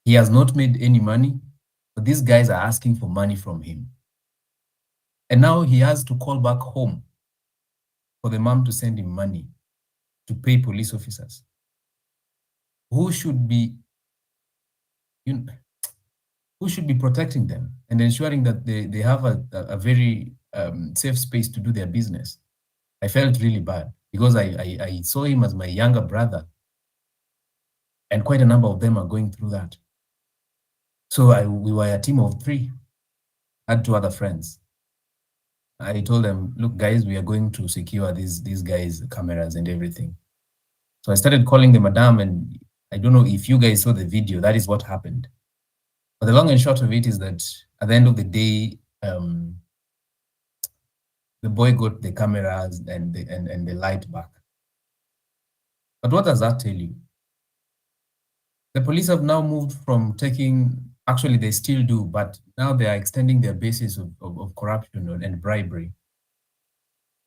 He has not made any money, but these guys are asking for money from him. And now he has to call back home for the mom to send him money to pay police officers who should be, you know, who should be protecting them and ensuring that they have a very safe space to do their business. I felt really bad because I saw him as my younger brother, and quite a number of them are going through that. So we were a team of 3, had 2 other friends. I told them, look, guys, we are going to secure these guys' cameras and everything. So I started calling the madam, and I don't know if you guys saw the video. That is what happened. But the long and short of it is that at the end of the day, the boy got the cameras and the light back. But what does that tell you? The police have now moved from taking, actually they still do, but now they are extending their basis of corruption and bribery.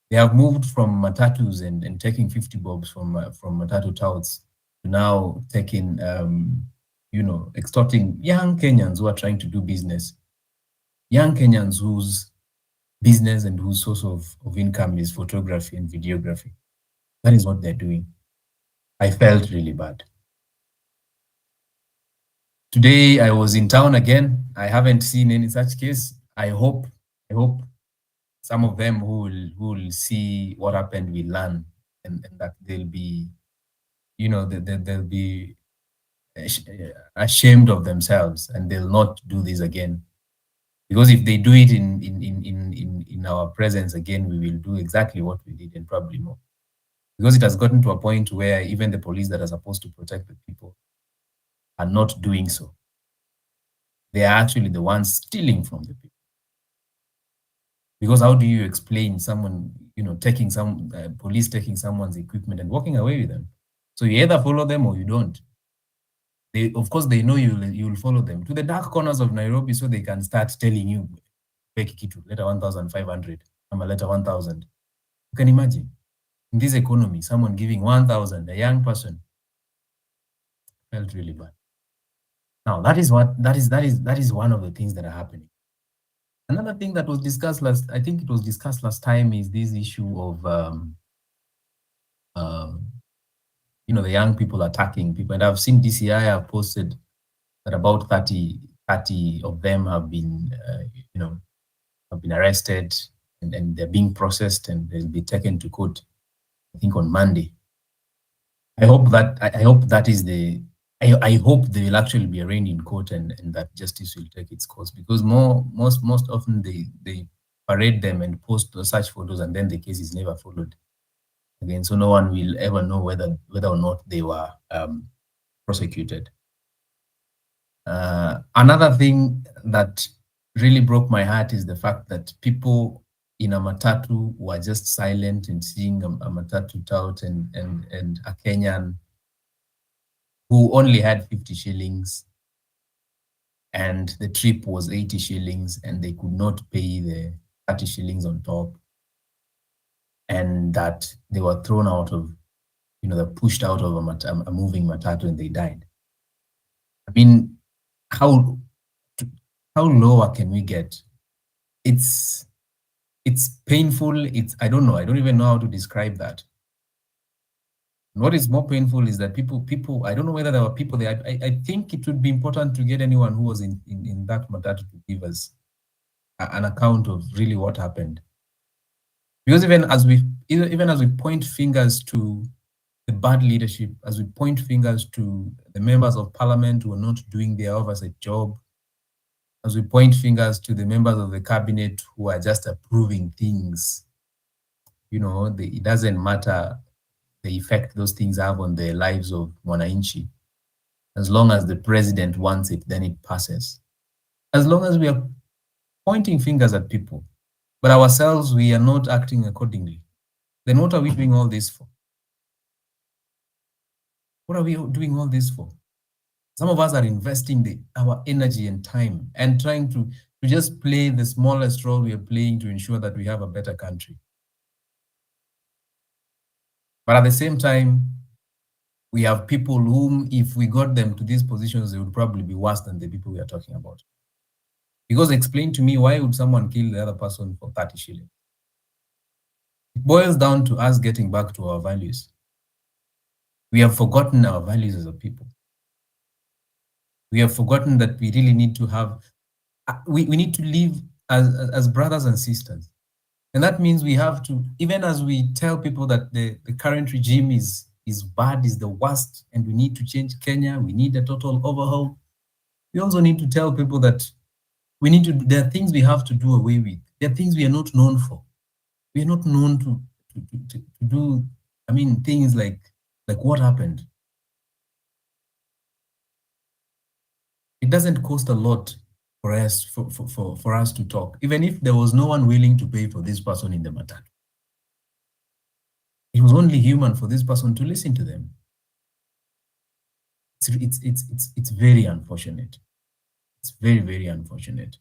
They have moved from matatus and taking 50 bobs from matatu touts to now taking, extorting young Kenyans who are trying to do business. Young Kenyans whose business and whose source of income is photography and videography. That is what they're doing. I felt really bad. Today I was in town again. I haven't seen any such case. I hope some of them who will see what happened will learn, and that they'll be, they'll be ashamed of themselves and they'll not do this again. Because if they do it in our presence again, we will do exactly what we did and probably more. Because it has gotten to a point where even the police that are supposed to protect the people are not doing so. They are actually the ones stealing from the people. Because how do you explain someone, taking police taking someone's equipment and walking away with them? So you either follow them or you don't. Of course, they know you'll follow them to the dark corners of Nairobi so they can start telling you, "Peki kitu, letter 1,500, I'm a letter 1,000." You can imagine in this economy, someone giving 1,000, a young person. Felt really bad. Now that is one of the things that are happening. Another thing that was discussed I think it was discussed last time, is this issue of the young people attacking people. And I've seen DCI have posted that about 30 of them have been arrested and they're being processed and they'll be taken to court, I think on Monday. I hope that is I hope they will actually be arraigned in court and that justice will take its course, because most often they parade them and post such photos and then the case is never followed again. So no one will ever know whether or not they were prosecuted. Another thing that really broke my heart is the fact that people in a matatu were just silent and seeing a matatu tout and a Kenyan who only had 50 shillings and the trip was 80 shillings and they could not pay the 30 shillings on top, and that they were thrown out of, they're pushed out of a moving matatu and they died. I mean, how lower can we get? It's painful. I don't know. I don't even know how to describe that. And what is more painful is that people, I don't know whether there were people there. I think it would be important to get anyone who was in that matatu to give us an account of really what happened. Because even as we point fingers to the bad leadership, as we point fingers to the members of parliament who are not doing their oversight job, as we point fingers to the members of the cabinet who are just approving things, it doesn't matter the effect those things have on the lives of Mwananchi. As long as the president wants it, then it passes. As long as we are pointing fingers at people, but ourselves, we are not acting accordingly, then what are we doing all this for? What are we doing all this for? Some of us are investing our energy and time and trying to just play the smallest role we are playing to ensure that we have a better country. But at the same time, We have people whom, if we got them to these positions, they would probably be worse than the people we are talking about. Because explain to me, why would someone kill the other person for 30 shillings? It boils down to us getting back to our values. We have forgotten our values as a people. We have forgotten that we really need to have, we need to live as brothers and sisters. And that means we have to, even as we tell people that the current regime is bad, is the worst, and we need to change Kenya, we need a total overhaul, we also need to tell people that we need to, there are things we have to do away with. There are things we are not known for. We are not known to do, I mean, things like what happened. It doesn't cost a lot for us for us to talk, even if there was no one willing to pay for this person in the matter. It was only human for this person to listen to them. It's very unfortunate. It's very, very unfortunate.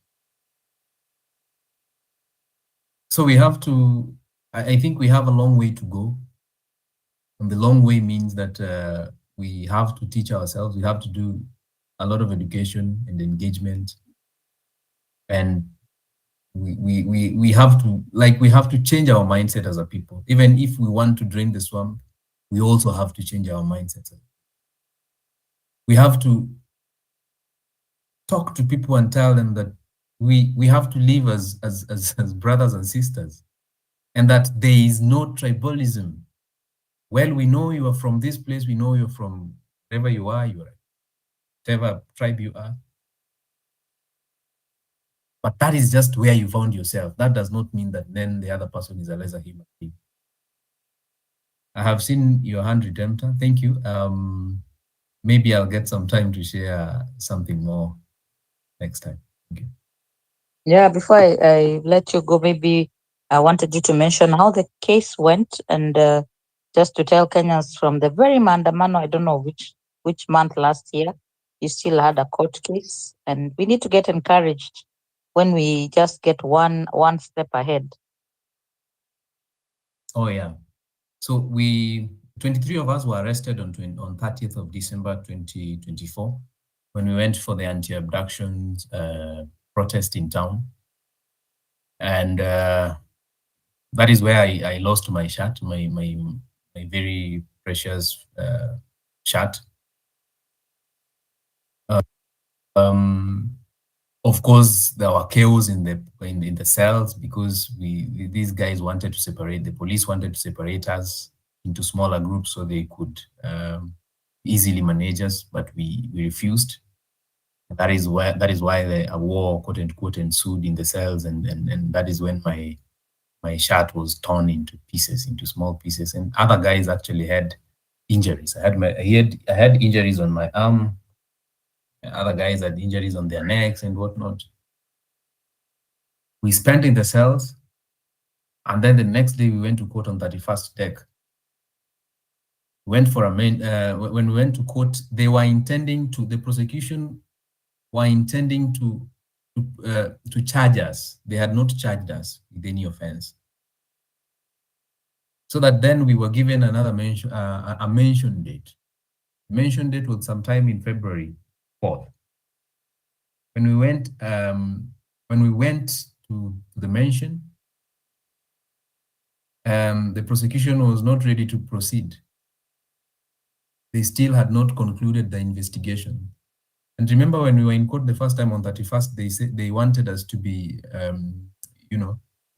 So we have to, I think we have a long way to go. And the long way means that we have to teach ourselves, we have to do a lot of education and engagement. And we have to, we have to change our mindset as a people. Even if we want to drain the swamp, we also have to change our mindset. We have to talk to people and tell them that we have to live as brothers and sisters, and that there is no tribalism. Well, we know you are from this place, we know you're from wherever you are, whatever tribe you are. But that is just where you found yourself. That does not mean that then the other person is a lesser human being. I have seen your hand, Redemptor. Thank you. Maybe I'll get some time to share something more next time. Thank you. Yeah, before I let you go, maybe I wanted you to mention how the case went, and just to tell Kenyans from the very mandamano, I don't know which month last year, you still had a court case, and we need to get encouraged when we just get one step ahead. Oh yeah. So 23 of us were arrested on 30th of December 2024 when we went for the anti-abductions protest in town. And that is where I lost my shirt, my very precious shirt. Of course, there were chaos in the cells because these guys wanted to separate. The police wanted to separate us into smaller groups so they could easily manage us, but we refused. That is why a war, quote unquote, ensued in the cells, and that is when my shirt was torn into pieces, into small pieces, and other guys actually had injuries. I had injuries on my arm. Other guys had injuries on their necks and whatnot. We spent in the cells, and then the next day we went to court on 31st deck. Went for a when we went to court, they were intending to, the prosecution were intending to charge us. They had not charged us with any offense. So that then we were given another mention, a mention date. Mention date was sometime in February 4th. When we went to the mention, the prosecution was not ready to proceed. They still had not concluded the investigation. And remember, when we were in court the first time on 31st, they said they wanted us to be,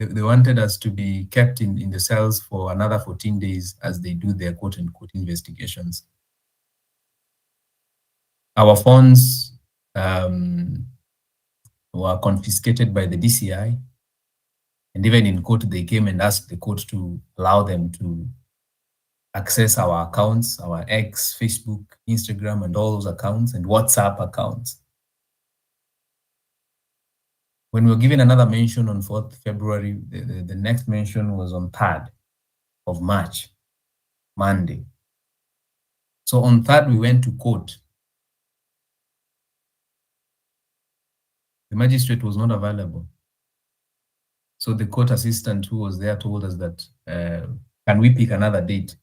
they wanted us to be kept in the cells for another 14 days as they do their quote unquote investigations. Our phones were confiscated by the DCI. And even in court, they came and asked the court to allow them to access our accounts, our X, Facebook, Instagram, and all those accounts, and WhatsApp accounts. When we were given another mention on 4th February, the next mention was on 3rd of March, Monday. So on 3rd, we went to court. The magistrate was not available. So the court assistant who was there told us that, can we pick another date?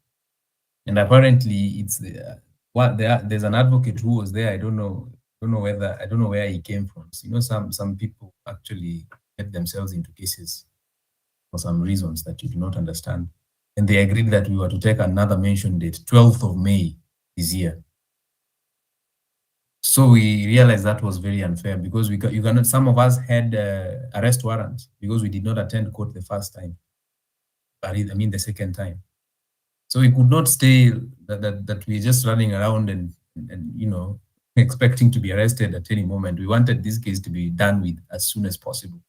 And apparently, there's an advocate who was there. I don't know where he came from. So, some people actually get themselves into cases for some reasons that you do not understand. And they agreed that we were to take another mention date, 12th of May this year. So we realized that was very unfair because you cannot. Some of us had arrest warrants because we did not attend court the first time. I mean the second time. So we could not stay that we're just running around and expecting to be arrested at any moment. We wanted this case to be done with as soon as possible.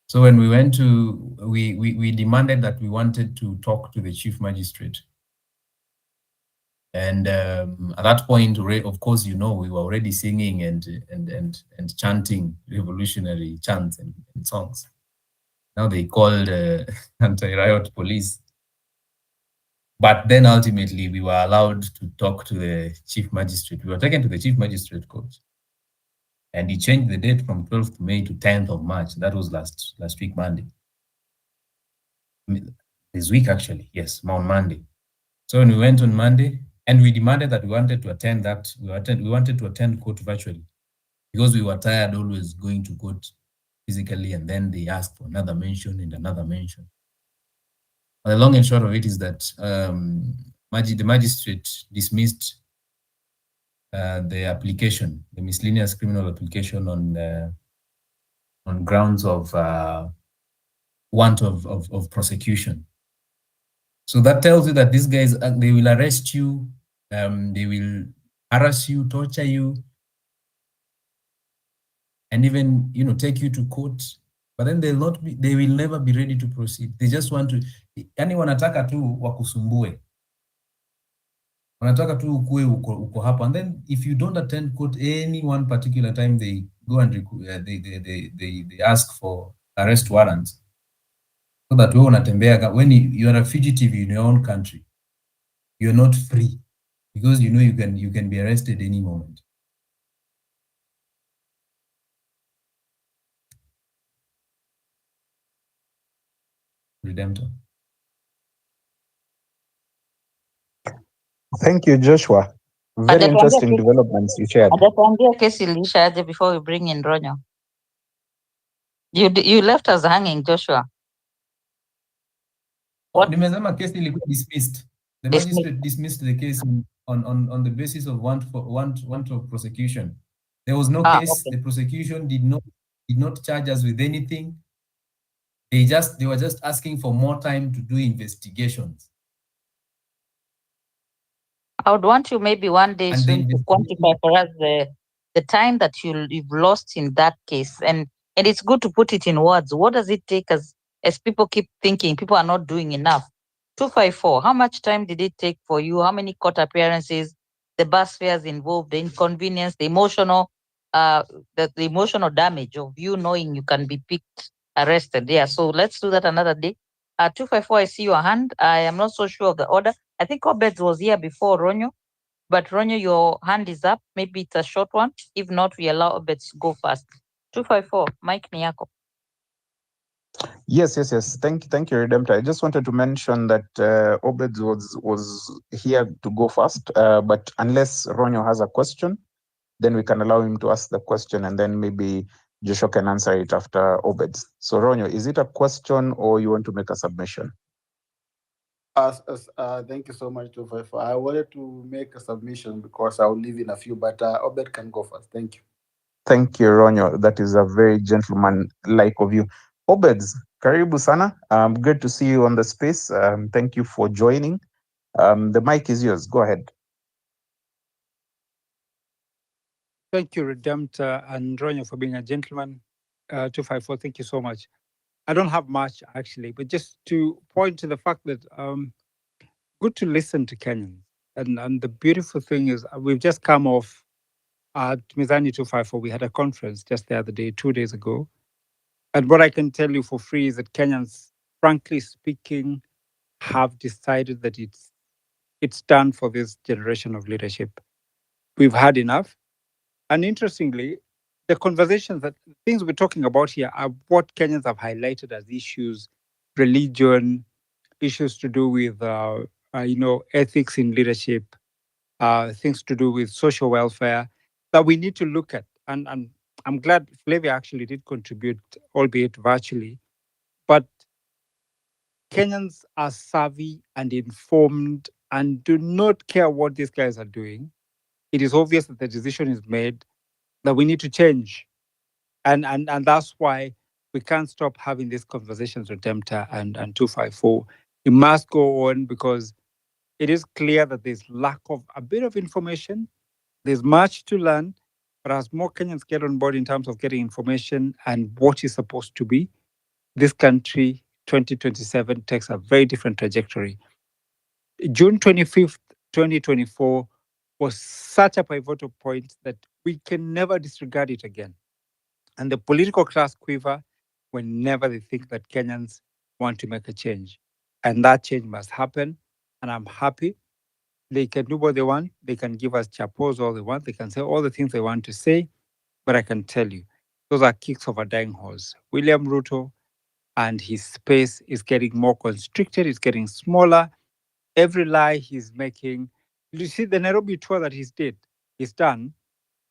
So when we went to, we demanded that we wanted to talk to the chief magistrate. And at that point, of course, we were already singing and chanting revolutionary chants and songs. Now they called anti-riot police. But then ultimately, we were allowed to talk to the chief magistrate. We were taken to the chief magistrate court. And he changed the date from 12th May to 10th of March. That was last week, Monday. This week, actually, yes, on Monday. So when we went on Monday, and we demanded that we wanted to attend we wanted to attend court virtually because we were tired always going to court physically, and then they asked for another mention and another mention. The long and short of it is that the magistrate dismissed the application, the miscellaneous criminal application, on grounds of want of prosecution. So that tells you that these guys, they will arrest you, they will harass you, torture you, and even take you to court. But then they will never be ready to proceed. They just want to, yani wanataka tu wakusumbue, wanataka tu ukue uko hapo, and then if you don't attend court any one particular time, they go and they ask for arrest warrants, so that wewe unatembea, when you are a fugitive in your own country, you're not free because you can be arrested any moment. Redemptor. Thank you, Joshua. Very interesting developments you shared. Hajatuambia kesi ilishaje before we bring in Ronyo. You left us hanging, Joshua. What? Nimesema kesi ilikuwa dismissed. The magistrate dismissed the case on the basis of want of prosecution. There was no case. Okay. The prosecution did not charge us with anything. They were just asking for more time to do investigations. I would want you maybe one day soon to quantify for us the time that you've lost in that case, and it's good to put it in words. What does it take as people keep thinking people are not doing enough? 254, how much time did it take for you? How many court appearances, the bus fares involved, the inconvenience, the emotional damage of you knowing you can be picked, arrested? Yeah, so let's do that another day. 254, I see your hand. I am not so sure of the order. I think Obed was here before Ronyo, but Ronyo, your hand is up. Maybe it's a short one. If not, we allow Obed to go first. 254, Mike Niyako. Yes. Thank you, Redemptor. I just wanted to mention that Obed was here to go first, but unless Ronyo has a question, then we can allow him to ask the question, and then maybe Joshua can answer it after Obed. So Ronyo, is it a question or you want to make a submission? Thank you so much, 254. I wanted to make a submission because I'll leave in a few, but Obed can go first. Thank you. Thank you, Ronyo. That is a very gentleman-like of you. Obed, karibu sana. Good to see you on the space. Thank you for joining. The mic is yours. Go ahead. Thank you, Redemptor and Ronyo, for being a gentleman. 254, thank you so much. I don't have much, actually, but just to point to the fact that good to listen to Kenyans. And the beautiful thing is we've just come off at Mizani 254. We had a conference just the other day, 2 days ago. And what I can tell you for free is that Kenyans, frankly speaking, have decided that it's done for this generation of leadership. We've had enough. And interestingly, the conversations, that things we're talking about here are what Kenyans have highlighted as issues: religion, issues to do with ethics in leadership, things to do with social welfare that we need to look at. And I'm glad Flavia actually did contribute, albeit virtually. But Kenyans are savvy and informed and do not care what these guys are doing. It is obvious that the decision is made that we need to change. And that's why we can't stop having these conversations with Demta and 254. It must go on because it is clear that there's lack of a bit of information. There's much to learn, but as more Kenyans get on board in terms of getting information and what is supposed to be, this country 2027 takes a very different trajectory. June 25th, 2024 was such a pivotal point that we can never disregard it again. And the political class quiver whenever they think that Kenyans want to make a change. And that change must happen. And I'm happy they can do what they want. They can give us chapos all they want. They can say all the things they want to say. But I can tell you, those are kicks of a dying horse. William Ruto and his space is getting more constricted, it's getting smaller. Every lie he's making, you see, the Nairobi tour that he's done,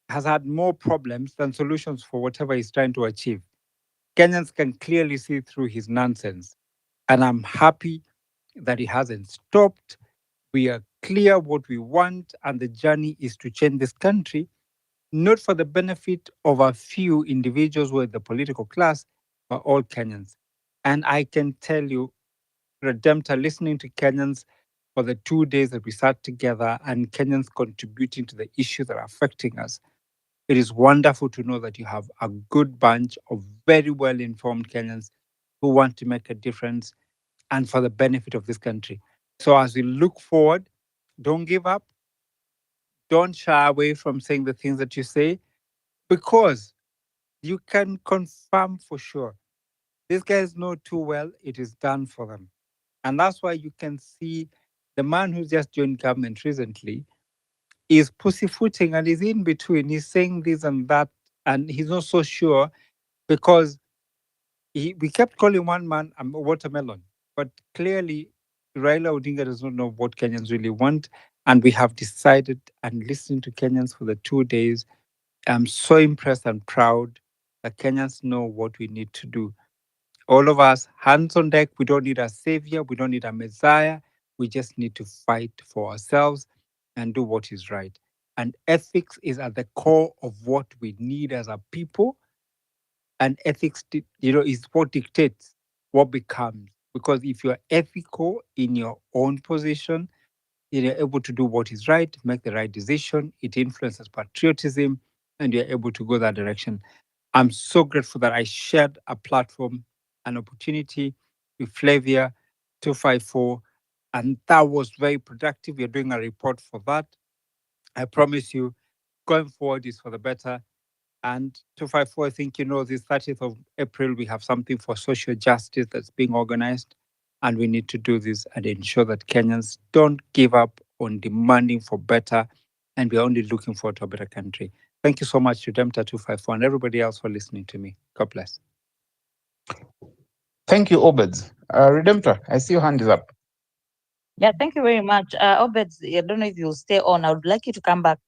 has had more problems than solutions for whatever he's trying to achieve. Kenyans can clearly see through his nonsense. And I'm happy that he hasn't stopped. We are clear what we want, and the journey is to change this country, not for the benefit of a few individuals who are the political class, but all Kenyans. And I can tell you, Redemptor, listening to Kenyans for the 2 days that we sat together and Kenyans contributing to the issues that are affecting us, it is wonderful to know that you have a good bunch of very well informed Kenyans who want to make a difference and for the benefit of this country. So as we look forward, don't give up. Don't shy away from saying the things that you say because you can confirm for sure. These guys know too well it is done for them. And that's why you can see the man who just joined government recently is pussyfooting and is in between. He's saying this and that, and he's not so sure because we kept calling one man a watermelon, but clearly Raila Odinga does not know what Kenyans really want. And we have decided and listened to Kenyans for the 2 days. I'm so impressed and proud that Kenyans know what we need to do. All of us, hands on deck. We don't need a savior. We don't need a messiah. We just need to fight for ourselves and do what is right. And ethics is at the core of what we need as a people. And ethics, is what dictates what becomes. Because if you're ethical in your own position, you're able to do what is right, make the right decision. It influences patriotism, and you're able to go that direction. I'm so grateful that I shared a platform, an opportunity with Flavia 254, and that was very productive. We're doing a report for that. I promise you, going forward is for the better. And 254, I think this 30th of April, we have something for social justice that's being organized. And we need to do this and ensure that Kenyans don't give up on demanding for better. And we're only looking forward to a better country. Thank you so much to Demta 254 and everybody else for listening to me. God bless. Thank you, Obed. Redemptor, I see your hand is up. Yeah, thank you very much. Obed, I don't know if you'll stay on. I would like you to come back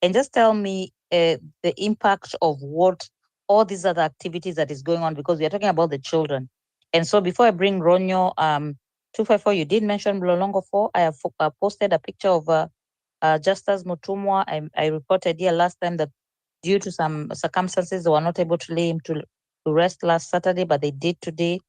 and just tell me the impact of what all these other activities that is going on, because we are talking about the children. And so before I bring Ronyo, 254, you did mention Mlolongo 4. I have posted a picture of Justus Mutumwa. I reported here last time that due to some circumstances, they were not able to lay him to rest last Saturday, but they did today.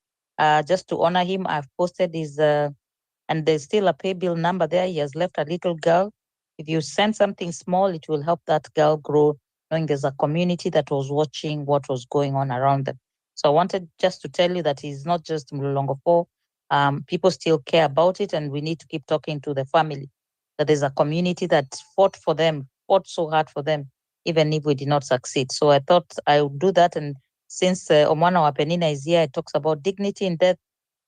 Just to honor him, I've posted his and there's still a pay bill number there. He has left a little girl. If you send something small, it will help that girl grow, knowing there's a community that was watching what was going on around them. So I wanted just to tell you that he's not just Mlolongo 4. People still care about it, and we need to keep talking to the family. That there's a community that fought for them, fought so hard for them, even if we did not succeed. So I thought I would do that. And since Omwana Wapenina is here, it talks about dignity in death.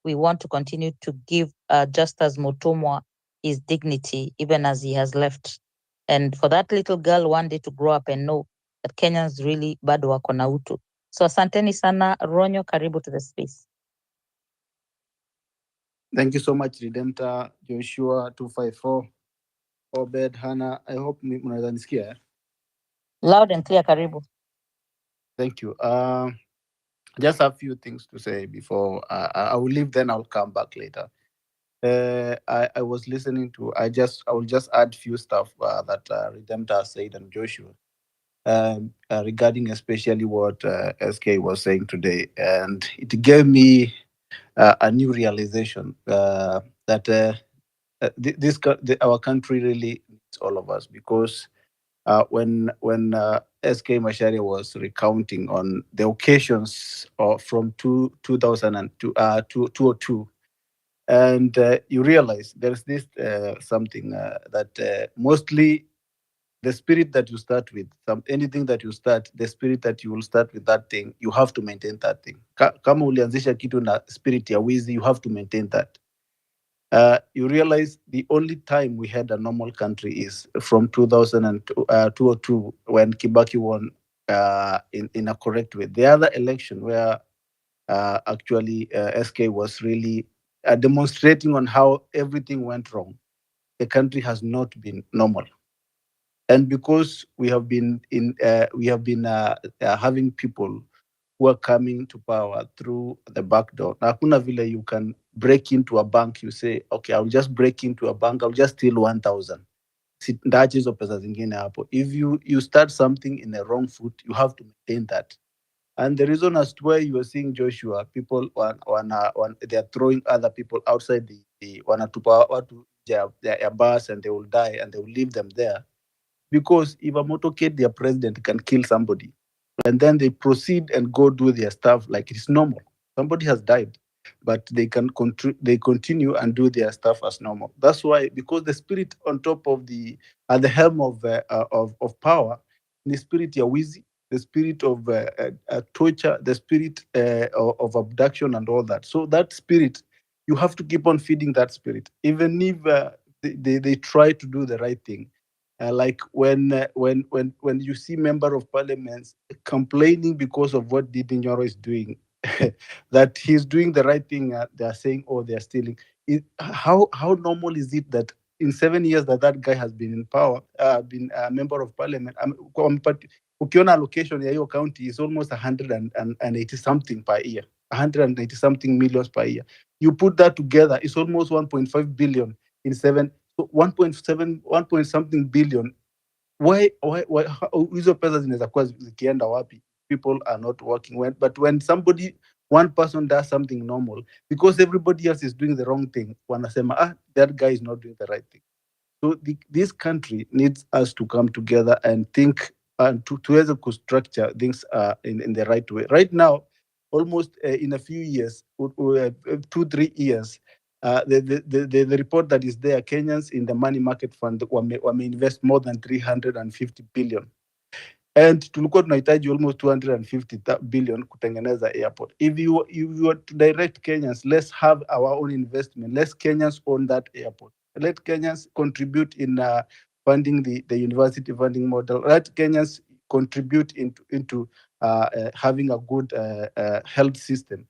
We want to continue to give Justus Mutumwa his dignity, even as he has left. And for that little girl one day to grow up and know that Kenyans really bado wako na utu. So asanteni sana. Ronyo, karibu to the space. Thank you so much, Redemptor, Joshua 254, Obed, Hannah. I hope mnaweza nisikia. Loud and clear, karibu. Thank you. Just a few things to say before I will leave. Then I'll come back later. I was listening to. I will just add few stuff that Redemptor said and Joshua regarding especially what SK was saying today, and it gave me a new realization that our country really needs all of us, because when SK Mashari was recounting on the occasions from 2002 to 2002, and you realize there's this something that mostly the spirit that you start with, anything that you start, the spirit that you will start with that thing, you have to maintain that thing. Kama ulianzisha kitu na spirit ya wizi, you have to maintain that. You realize the only time we had a normal country is from 2002 when Kibaki won in a correct way. The other election where actually SK was really demonstrating on how everything went wrong, the country has not been normal. And because we have been having people who are coming to power through the back door. Na hakuna vile you can break into a bank, you say, okay, I'll just break into a bank, I'll just steal 1,000. Ndaacha hizo pesa zingine hapo. If you start something in a wrong foot, you have to maintain that. And the reason as to why you are seeing Joshua, people they are throwing other people outside the wanatupa watu their bus, and they will die and they will leave them there. Because if a motorcade, their president can kill somebody, and then they proceed and go do their stuff like it's normal. Somebody has died, but they continue and do their stuff as normal. That's why, because the spirit on top of at the helm of power, the spirit ya wizi, the spirit of torture, the spirit of abduction and all that. So that spirit, you have to keep on feeding that spirit, even if they try to do the right thing. Like when you see member of parliaments complaining because of what Didi Nyoro is doing, that he's doing the right thing, they are saying, oh, they are stealing. How normal is it that in 7 years that guy has been in power, been a member of parliament, ukiona allocation ya hiyo county is almost 180 something per year, 180 something millions per year. You put that together, it's almost 1.5 billion in 1.7, 1 point something billion. Why hizo pesa zinaweza kuwa zikienda wapi? People are not working well. But when one person does something normal, because everybody else is doing the wrong thing, wanasema that guy is not doing the right thing. So this country needs us to come together and think and to structure things in the right way. Right now, almost in a few years, 2-3 years, the report that is there, Kenyans in the money market fund may invest more than 350 billion. And tulikuwa tunahitaji almost 250 billion kutengeneza airport. If you were to direct Kenyans, let's have our own investment. Let Kenyans own that airport. Let Kenyans contribute in funding the university funding model. Let Kenyans contribute into having a good health system.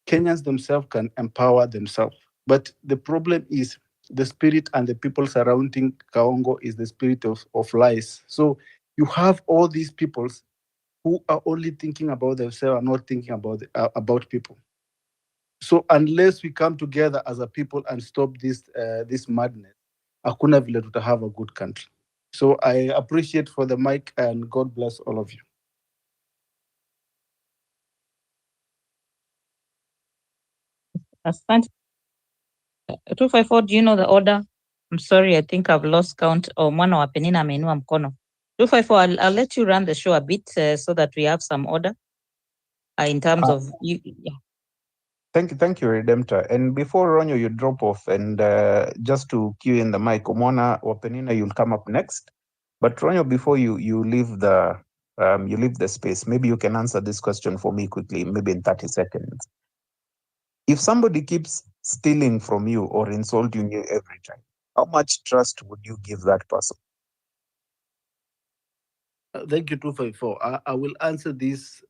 Kenyans themselves can empower themselves. But the problem is the spirit and the people surrounding Kaongo is the spirit of lies. So you have all these peoples who are only thinking about themselves and not thinking about people. So unless we come together as a people and stop this madness, hakuna vile tuta have a good country. So I appreciate for the mic, and God bless all of you. Asante. 254, do you know the order? I'm sorry, I think I've lost count. Mwana wa Penina ameinua mkono. 254, I'll let you run the show a bit so that we have some order in terms of you. Yeah. Thank you, Redemptor. And before Ronyo, you drop off, and just to cue in the mic, Omona Wapenina, you'll come up next. But Ronyo, before you leave the space, maybe you can answer this question for me quickly, maybe in 30 seconds. If somebody keeps stealing from you or insulting you every time, how much trust would you give that person? Thank you, 254. I will answer this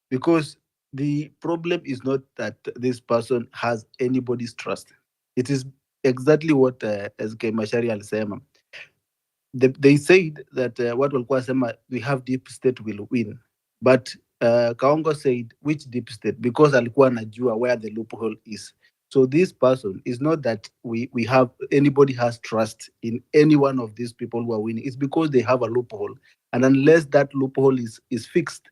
because the problem is not that this person has anybody's trust. It is exactly what SK Mashari alisema. They said that what walikuwa sema, we have deep state will win, but Kaongo said which deep state, because alikuwa anajua where the loophole is. So this person is not that we have anybody has trust in any one of these people who are winning. It's because they have a loophole, and unless that loophole is fixed,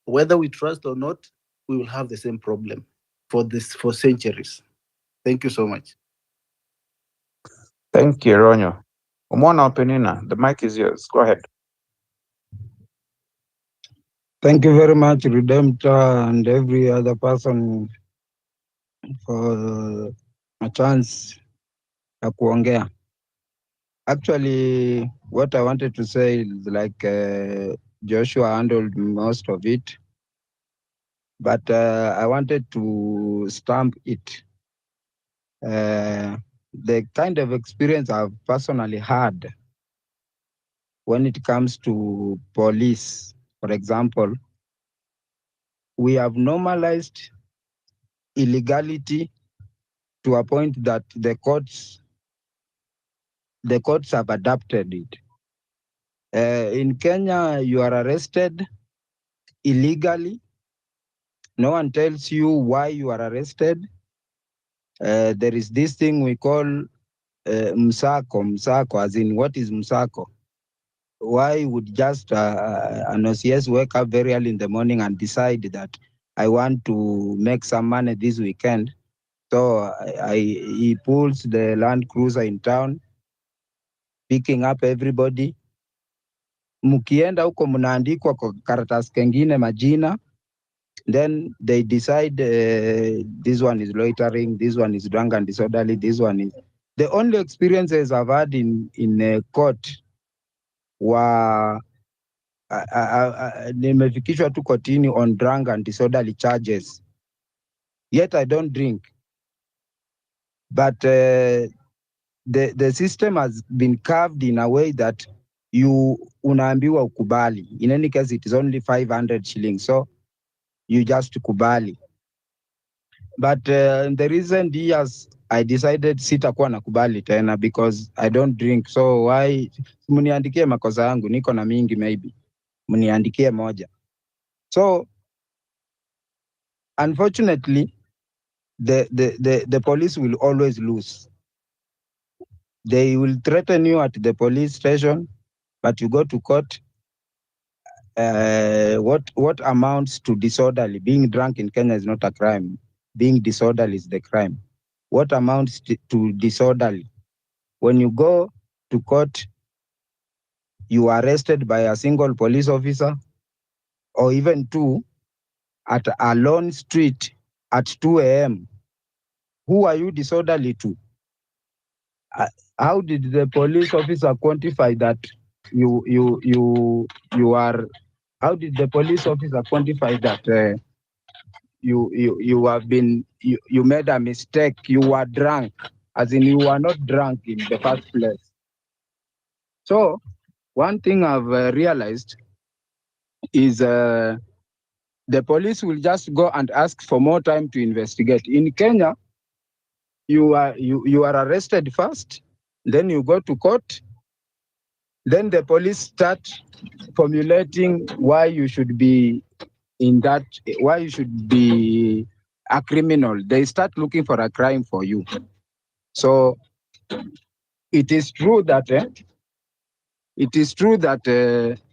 whether we trust or not, we will have the same problem for centuries. Thank you so much. Thank you, Ronyo. Umwana Penina, the mic is yours. Go ahead. Thank you very much, Redemptor, and every other person for a chance ya kuongea. Actually, what I wanted to say is like Joshua handled most of it, but I wanted to stamp it. The kind of experience I've personally had when it comes to police, for example, we have normalized illegality to a point that the courts have adapted it. In Kenya, you are arrested illegally. No one tells you why you are arrested. There is this thing we call msako, as in what is msako? Why would just an OCS wake up very early in the morning and decide that I want to make some money this weekend? So he pulls the Land Cruiser in town, picking up everybody. Mkienda huko mnaandikwa kwa karatasi kengine majina, then they decide this one is loitering, this one is drunk and disorderly, this one is... The only experiences I've had in court were nimefikishwa tu kotini on drunk and disorderly charges. Yet I don't drink. But the system has been carved in a way that you unaambiwa ukubali. In any case, it is only 500 shillings. So you just kubali. But in the recent years, I decided sitakuwa nakubali tena because I don't drink. So why mniandikie makosa yangu, niko na mingi, maybe mniandikie moja. So unfortunately, the police will always lose. They will threaten you at the police station, but you go to court. What amounts to disorderly? Being drunk in Kenya is not a crime. Being disorderly is the crime. What amounts to disorderly? When you go to court, you are arrested by a single police officer or even two at a lone street at 2 a.m. Who are you disorderly to? How did the police officer quantify that you are? How did the police officer quantify that you have been you made a mistake? You were drunk, as in you were not drunk in the first place. So one thing I've realized is the police will just go and ask for more time to investigate. In Kenya, you are arrested first, then you go to court, then the police start formulating why you should be in that, why you should be a criminal. They start looking for a crime for you. So it is true that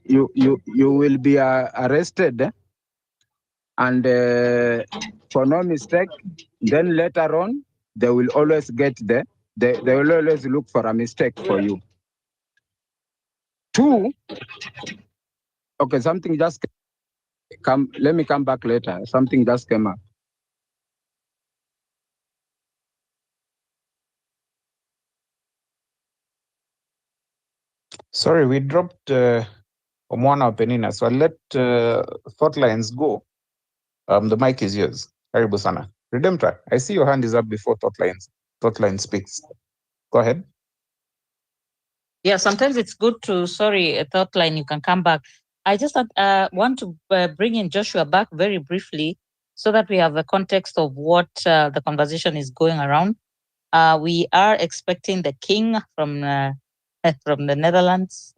you will be arrested and for no mistake. Then later on, they will always get there. They will always look for a mistake for you. Two, okay, something just come. Let me come back later. Something just came up. Sorry, we dropped Omwana Penina, so I'll let Thought Lines go. The mic is yours. Karibu sana. Redemptor, I see your hand is up before Thought Lines speaks. Go ahead. Yeah, sometimes it's good to, sorry, a thought line, you can come back. I just want to bring in Joshua back very briefly so that we have a context of what the conversation is going around. We are expecting the king from from the Netherlands.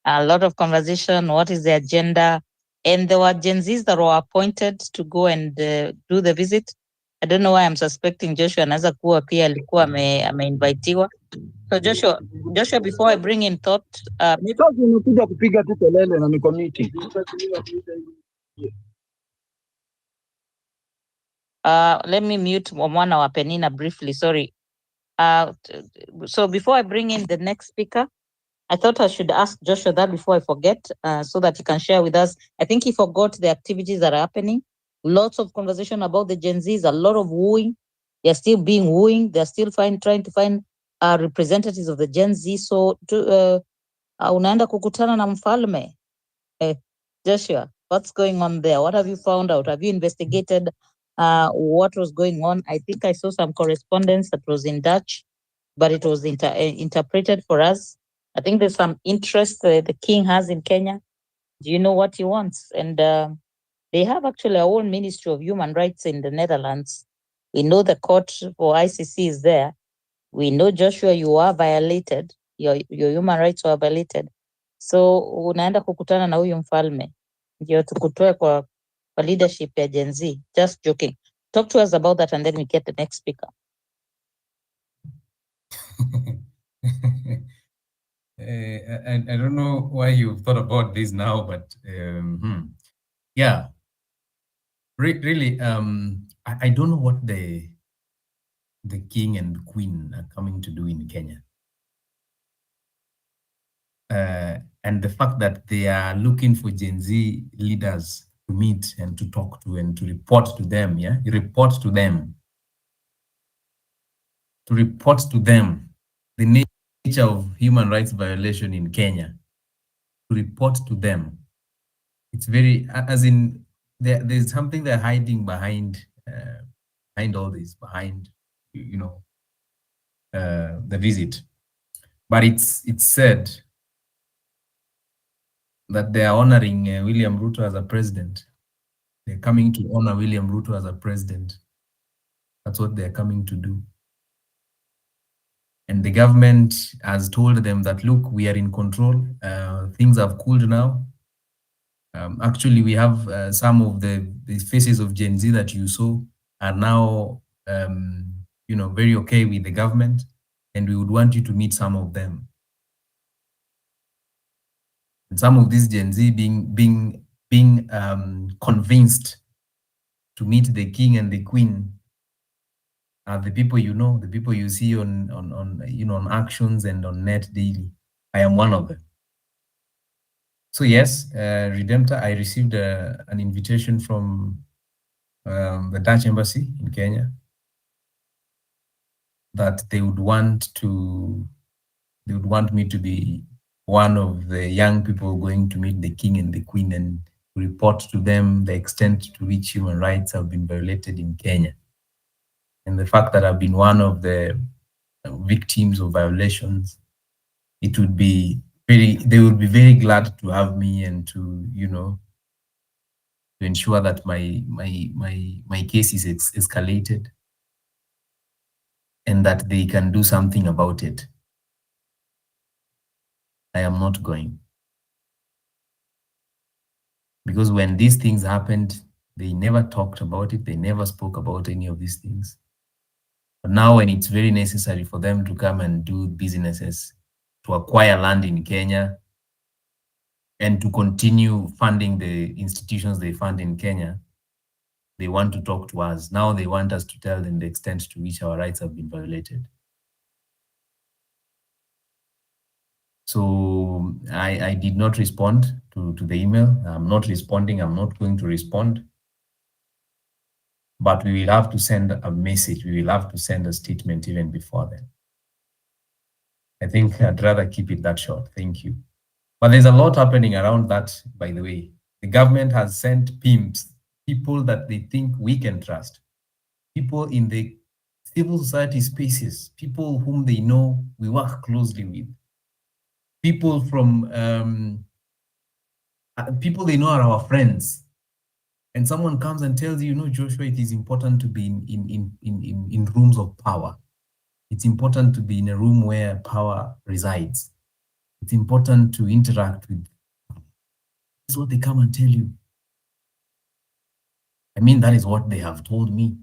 A lot of conversation. What is the agenda? And there were Gen Zs that were appointed to go and do the visit. I don't know why I'm suspecting Joshua anaweza kuwa pia alikuwa ameinvitiwa. So Joshua, before I bring in thought, Unakuja kupiga tu kelele na niko meeting. let me mute Mwana wa Penina briefly. Sorry. So before I bring in the next speaker, I thought I should ask Joshua that before I forget, so that he can share with us. I think he forgot the activities that are happening. Lots of conversation about the Gen Zs, a lot of wooing. They're still being wooing. They're still trying to find representatives of the Gen Z. So unaenda kukutana na mfalme. Joshua, what's going on there? What have you found out? Have you investigated what was going on? I think I saw some correspondence that was in Dutch, but it was interpreted for us. I think there's some interest the king has in Kenya. Do you know what he wants? And they have actually a own Ministry of Human Rights in the Netherlands. We know the court for ICC is there. We know, Joshua, you are violated. Your human rights were violated. So unaenda kukutana na huyu mfalme ndio tukutoe kwa leadership ya Gen Z. Just joking. Talk to us about that and then we get the next speaker. I don't know why you've thought about this now, but yeah, really, I don't know what the king and queen are coming to do in Kenya. And the fact that they are looking for Gen Z leaders to meet and to talk to and to report to them, yeah? You report to them. To report to them the nature of human rights violation in Kenya. To report to them. It's very, as in, there's something they're hiding behind all this, behind, you know, the visit. But it's said that they are honoring William Ruto as a president. They're coming to honor William Ruto as a president. That's what they're coming to do. And the government has told them that, look, we are in control. Things have cooled now. Actually, we have some of the faces of Gen Z that you saw are now, you know, very okay with the government. And we would want you to meet some of them. And some of these Gen Z being convinced to meet the king and the queen are the people you know, the people you see on you know, on actions and on net daily. I am one of them. So yes, Redemptor, I received an invitation from the Dutch embassy in Kenya that they would want me to be one of the young people going to meet the king and the queen and report to them the extent to which human rights have been violated in Kenya. And the fact that I've been one of the victims of violations, it would be they would be very glad to have me and to, you know, to ensure that my case is escalated and that they can do something about it. I am not going. Because when these things happened, they never talked about it. They never spoke about any of these things. But now when it's very necessary for them to come and do businesses, to acquire land in Kenya, and to continue funding the institutions they fund in Kenya, they want to talk to us. Now they want us to tell them the extent to which our rights have been violated. So I did not respond to the email. I'm not responding. I'm not going to respond. But we will have to send a message. We will have to send a statement even before then. I think I'd rather keep it that short. Thank you. But there's a lot happening around that, by the way. The government has sent pimps, people that they think we can trust, people in the civil society spaces, people whom they know we work closely with, people from people they know are our friends, and someone comes and tells you, Joshua, it is important to be in rooms of power. It's important to be in a room where power resides. It's important to interact with. That's what they come and tell you. I mean, that is what they have told me.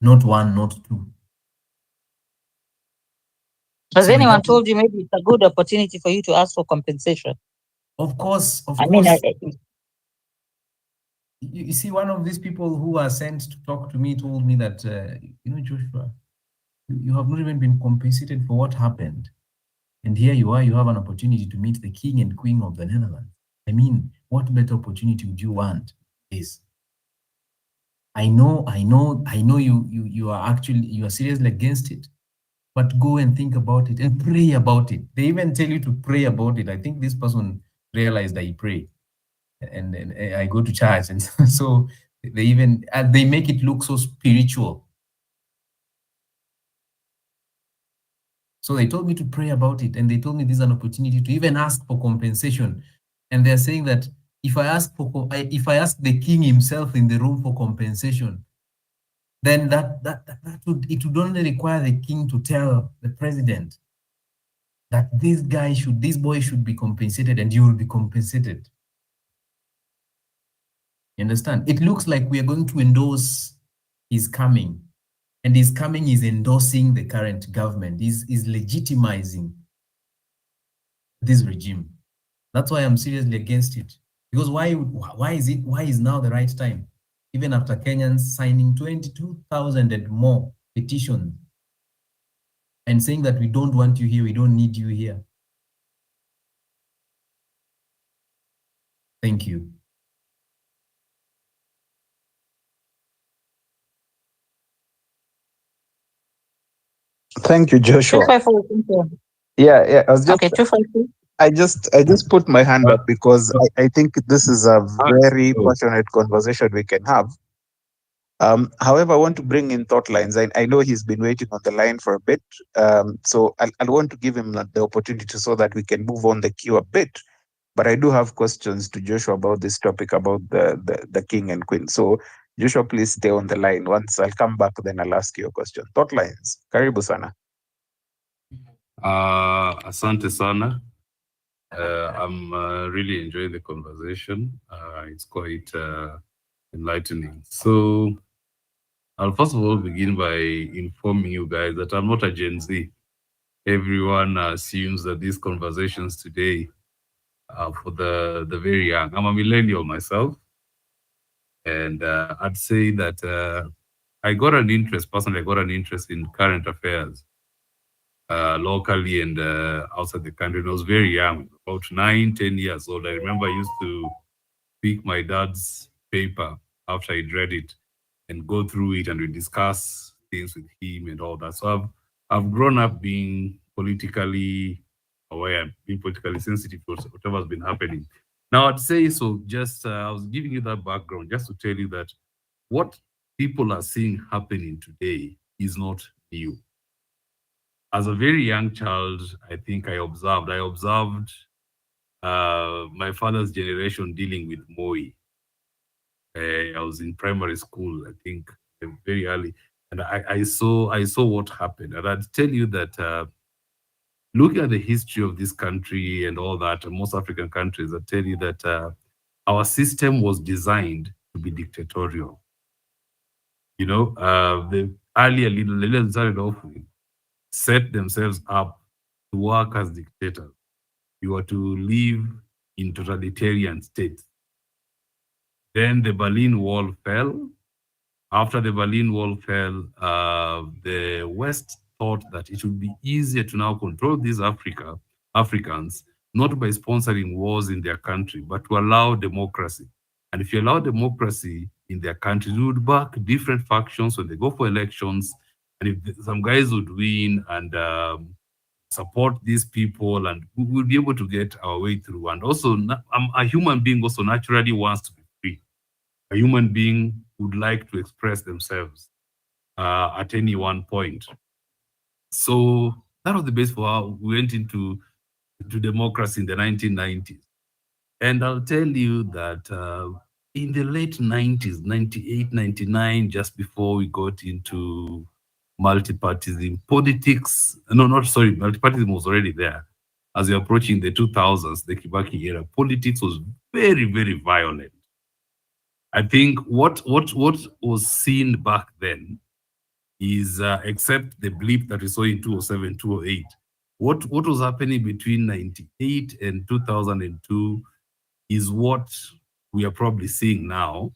Not one, not two. Has anyone told you maybe it's a good opportunity for you to ask for compensation? Of course. You see, one of these people who are sent to talk to me told me that, Joshua, you have not even been compensated for what happened. And here you are, you have an opportunity to meet the king and queen of the Netherlands. I mean, what better opportunity would you want? I know you are seriously against it, but go and think about it and pray about it. They even tell you to pray about it. I think this person realized that he prayed, and I go to church, and so they make it look so spiritual. So they told me to pray about it, and they told me this is an opportunity to even ask for compensation. And they're saying that if I ask the king himself in the room for compensation, then it would only require the king to tell the president that this boy should be compensated, and you will be compensated. You understand? It looks like we are going to endorse his coming, and his coming is endorsing the current government, is legitimizing this regime. That's why I'm seriously against it. Because why is now the right time? Even after Kenyans signing 22,000 and more petitions and saying that we don't want you here, we don't need you here. Thank you. Thank you, Joshua. 254. Yeah. I was just Okay, 252. I just put my hand up because I think this is a very passionate conversation we can have. However, I want to bring in thought lines. I know he's been waiting on the line for a bit, so I'll want to give him the opportunity so that we can move on the queue a bit. But I do have questions to Joshua about this topic about the king and queen. So Joshua, please stay on the line. Once I'll come back, then I'll ask you a question. Thought lines. Karibu sana. Asante sana. I'm really enjoying the conversation. It's quite enlightening. So I'll first of all begin by informing you guys that I'm not a Gen Z. Everyone assumes that these conversations today are for the very young. I'm a millennial myself. And I'd say that I got an interest in current affairs. Locally and outside the country. And I was very young, about 9, 10 years old. I remember I used to pick my dad's paper after I'd read it and go through it, and we discuss things with him and all that. So I've grown up being politically aware, being politically sensitive to whatever's been happening. Now I'd say so. Just I was giving you that background just to tell you that what people are seeing happening today is not new. As a very young child, I think I observed my father's generation dealing with Moi. I was in primary school, I think, very early, and I saw what happened. And I'd tell you that looking at the history of this country and all that, and most African countries, I tell you that our system was designed to be dictatorial. The earlier leaders started off with set themselves up to work as dictators. You are to live in totalitarian states. Then the Berlin Wall fell. After the Berlin Wall fell, the West thought that it would be easier to now control these Africans, not by sponsoring wars in their country, but to allow democracy. And if you allow democracy in their country, you would back different factions when they go for elections. And if some guys would win and support these people, and we will be able to get our way through. And also, a human being also naturally wants to be free. A human being would like to express themselves at any one point. So that was the base for how we went into democracy in the 1990s. And I'll tell you that in the late 90s, 98, 99, just before we got into multipartyism, politics, no, not sorry, multipartyism was already there. As you're approaching the 2000s, the Kibaki era, politics was very, very violent. I think what was seen back then is, except the blip that we saw in 2007, 2008, what was happening between 98 and 2002 is what we are probably seeing now,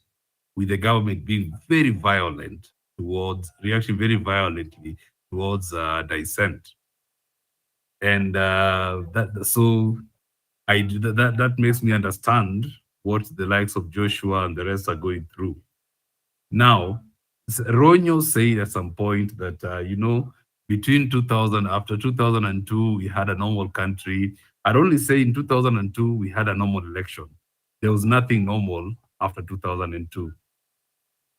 with the government being very violent reacting very violently towards dissent. And that makes me understand what the likes of Joshua and the rest are going through. Now, Ronyo said at some point that, between 2000, after 2002, we had a normal country. I'd only say in 2002, we had a normal election. There was nothing normal after 2002.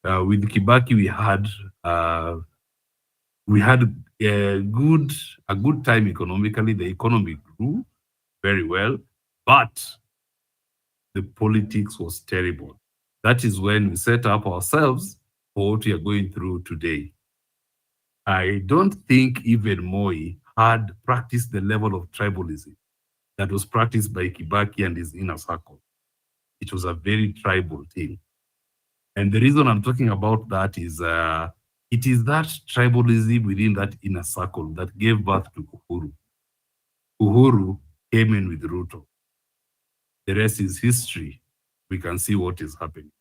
With Kibaki, we had a good time economically. The economy grew very well, but the politics was terrible. That is when we set up ourselves for what we are going through today. I don't think even Moi had practiced the level of tribalism that was practiced by Kibaki and his inner circle. It was a very tribal thing. And the reason I'm talking about that is it is that tribalism within that inner circle that gave birth to Uhuru. Uhuru came in with Ruto. The rest is history. We can see what is happening.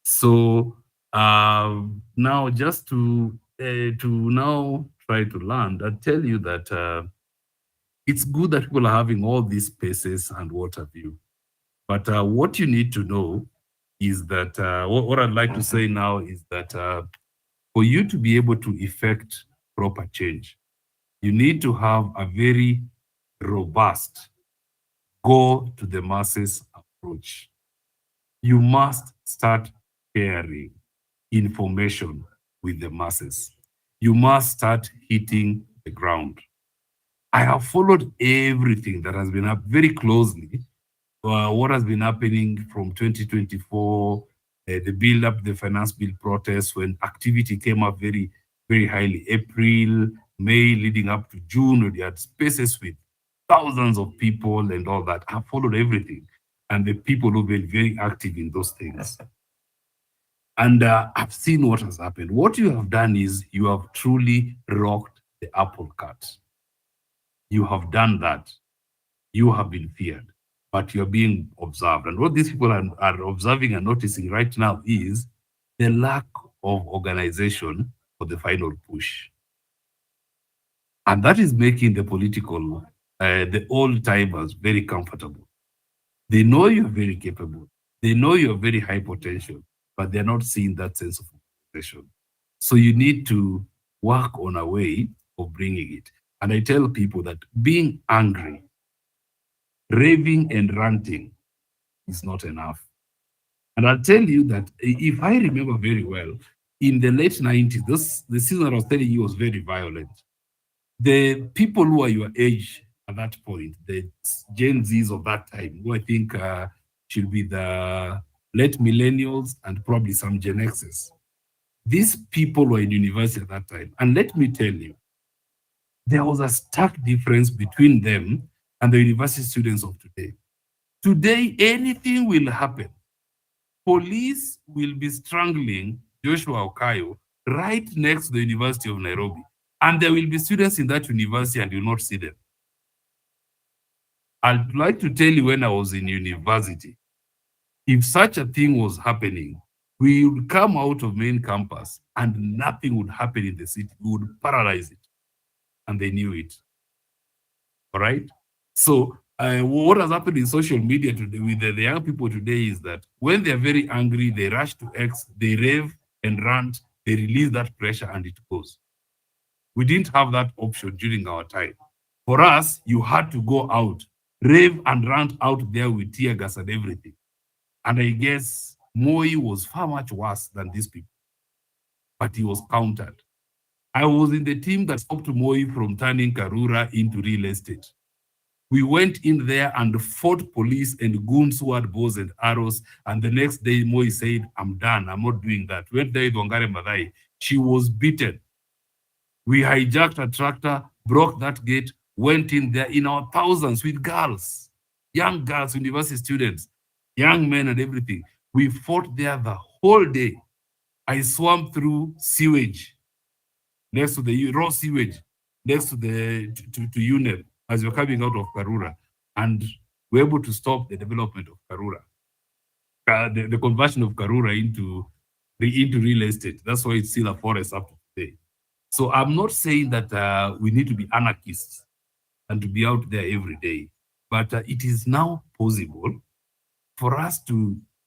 So now, just to now try to land, I tell you that it's good that people are having all these spaces and what have you. But what you need to know is that what I'd like to say now is that for you to be able to effect proper change, you need to have a very robust go to the masses approach. You must start sharing information with the masses. You must start hitting the ground. I have followed everything that has been up very closely. What has been happening from 2024, the build up, the finance bill protests, when activity came up very, very highly, April, May, leading up to June, where they had spaces with thousands of people and all that. I followed everything, and the people who were very active in those things. And I've seen what has happened. What you have done is you have truly rocked the apple cart. You have done that. You have been feared, but you're being observed. And what these people are observing and noticing right now is the lack of organization for the final push. And that is making the political, the old timers very comfortable. They know you're very capable. They know you're very high potential, but they're not seeing that sense of organization. So you need to work on a way of bringing it. And I tell people that being angry, raving and ranting is not enough. And I'll tell you that if I remember very well, in the late 90s, the season I was telling you was very violent. The people who are your age at that point, the Gen Zs of that time, who I think should be the late millennials and probably some Gen Xs. These people were in university at that time. And let me tell you, there was a stark difference between them and the university students of today. Today, anything will happen. Police will be strangling Joshua Okayo right next to the University of Nairobi. And there will be students in that university and you'll not see them. I'd like to tell you, when I was in university, if such a thing was happening, we would come out of main campus and nothing would happen in the city. We would paralyze it. And they knew it. All right? So what has happened in social media today with the young people today is that when they're very angry, they rush to X, they rave and rant, they release that pressure and it goes. We didn't have that option during our time. For us, you had to go out, rave and rant out there with tear gas and everything. And I guess Moi was far much worse than these people, but he was countered. I was in the team that stopped Moi from turning Karura into real estate. We went in there and fought police and goons who had bows and arrows. And the next day, Moi said, I'm done. I'm not doing that. Went there with Wangare Maathai. She was beaten. We hijacked a tractor, broke that gate, went in there in our thousands with girls, young girls, university students, young men and everything. We fought there the whole day. I swam through sewage, next to the raw sewage, next to the to UNEP as we're coming out of Karura. And we're able to stop the development of Karura, the conversion of Karura into real estate. That's why it's still a forest up to today. So I'm not saying that we need to be anarchists and to be out there every day, but it is now possible for us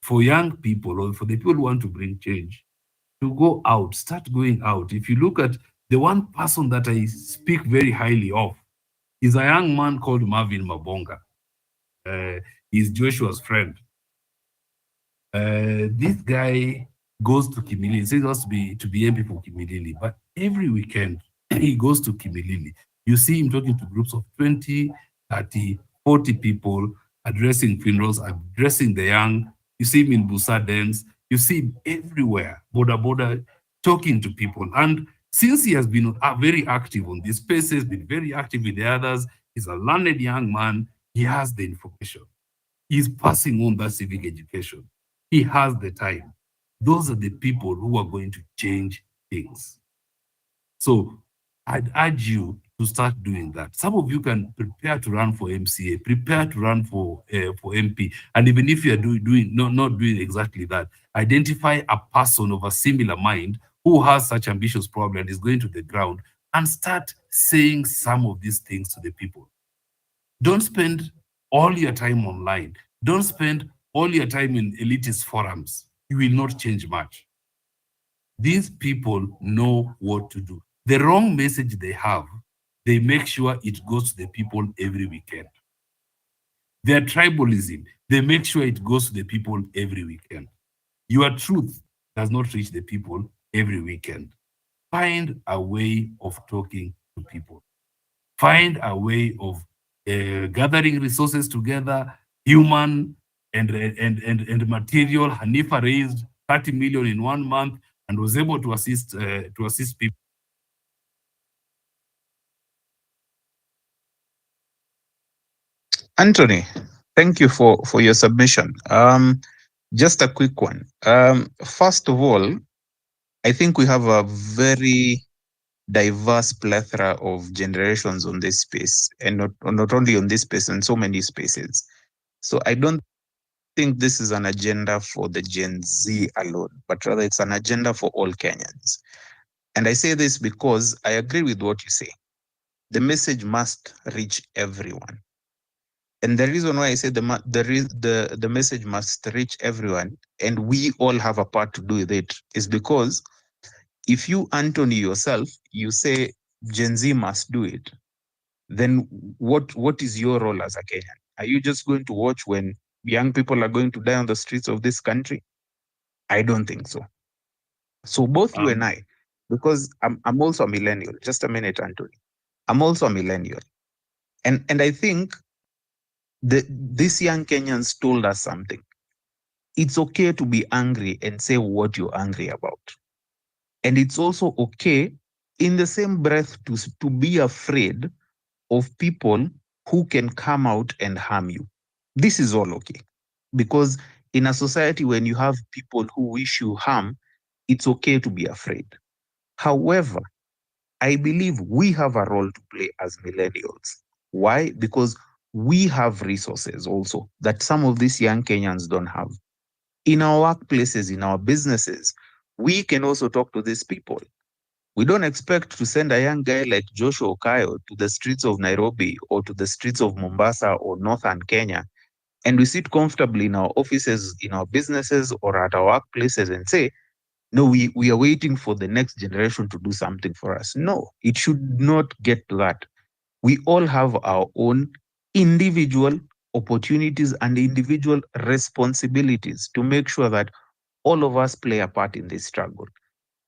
for young people or for the people who want to bring change, to go out, start going out. If you look at the one person that I speak very highly of, is a young man called Marvin Mabonga. He's Joshua's friend. This guy goes to Kimilili. He says he wants to be MP for Kimilili, but every weekend he goes to Kimilili. You see him talking to groups of 20, 30, 40 people, addressing funerals, addressing the young. You see him in Busa dens. You see him everywhere, border, talking to people. And since he has been very active on these spaces, been very active with the others, he's a learned young man. He has the information. He's passing on that civic education. He has the time. Those are the people who are going to change things. So I'd urge you to start doing that. Some of you can prepare to run for MCA, prepare to run for MP. And even if you are not doing exactly that, identify a person of a similar mind who has such ambitious problem and is going to the ground, and start saying some of these things to the people. Don't spend all your time online. Don't spend all your time in elitist forums. You will not change much. These people know what to do. The wrong message they have, they make sure it goes to the people every weekend. Their tribalism, they make sure it goes to the people every weekend. Your truth does not reach the people every weekend. Find a way of talking to people. Find a way of gathering resources together, human and material. Hanifa raised 30 million in 1 month and was able to assist people. Anthony, thank you for your submission. Just a quick one. First of all, I think we have a very diverse plethora of generations on this space, and not only on this space, in so many spaces. So I don't think this is an agenda for the Gen Z alone, but rather it's an agenda for all Kenyans. And I say this because I agree with what you say. The message must reach everyone. And the reason why I say the message must reach everyone, and we all have a part to do with it, is because if you, Anthony, yourself, you say Gen Z must do it, then what is your role as a Kenyan? Are you just going to watch when young people are going to die on the streets of this country? I don't think so. So both you and I, because I'm also a millennial. Just a minute, Anthony. I'm also a millennial, and I think these young Kenyans told us something. It's okay to be angry and say what you're angry about. And it's also okay in the same breath to be afraid of people who can come out and harm you. This is all okay. Because in a society when you have people who wish you harm, it's okay to be afraid. However, I believe we have a role to play as millennials. Why? Because we have resources also that some of these young Kenyans don't have. In our workplaces, in our businesses, we can also talk to these people. We don't expect to send a young guy like Joshua Okayo to the streets of Nairobi or to the streets of Mombasa or northern Kenya, and we sit comfortably in our offices, in our businesses, or at our workplaces and say, no, we are waiting for the next generation to do something for us. No, it should not get to that. We all have our own individual opportunities and individual responsibilities to make sure that all of us play a part in this struggle.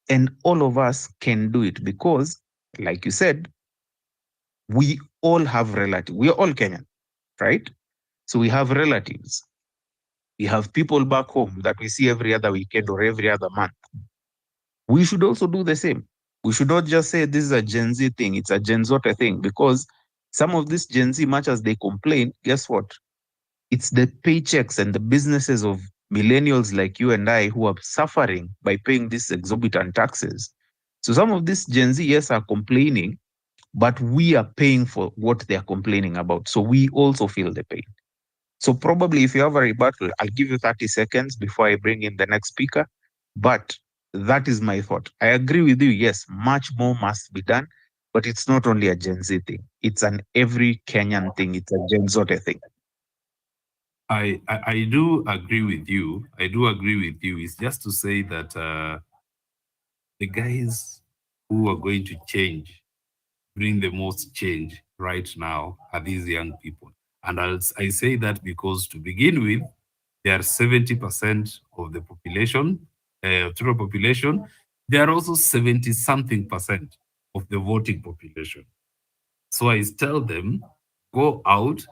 And all of us can do it because, like you said, we all have relatives. We are all Kenyan. right? So we have relatives, we have people back home that we see every other weekend or every other month. We should also do the same. We should not just say this is a Gen Z thing, it's a Gen Zote thing, because some of this Gen Z, much as they complain, guess what? It's the paychecks and the businesses of millennials like you and I who are suffering by paying these exorbitant taxes. So some of these Gen Z, yes, are complaining, but we are paying for what they are complaining about. So we also feel the pain. So probably if you have a rebuttal, I'll give you 30 seconds before I bring in the next speaker. But that is my thought. I agree with you. Yes, much more must be done, but it's not only a Gen Z thing. It's an every Kenyan thing. It's a Gen Zote thing. I do agree with you. I do agree with you. It's just to say that the guys who are going to change, bring the most change right now are these young people. And I say that because to begin with, they are 70% of the population, total population. They are also 70 something percent of the voting population. So I tell them, go out,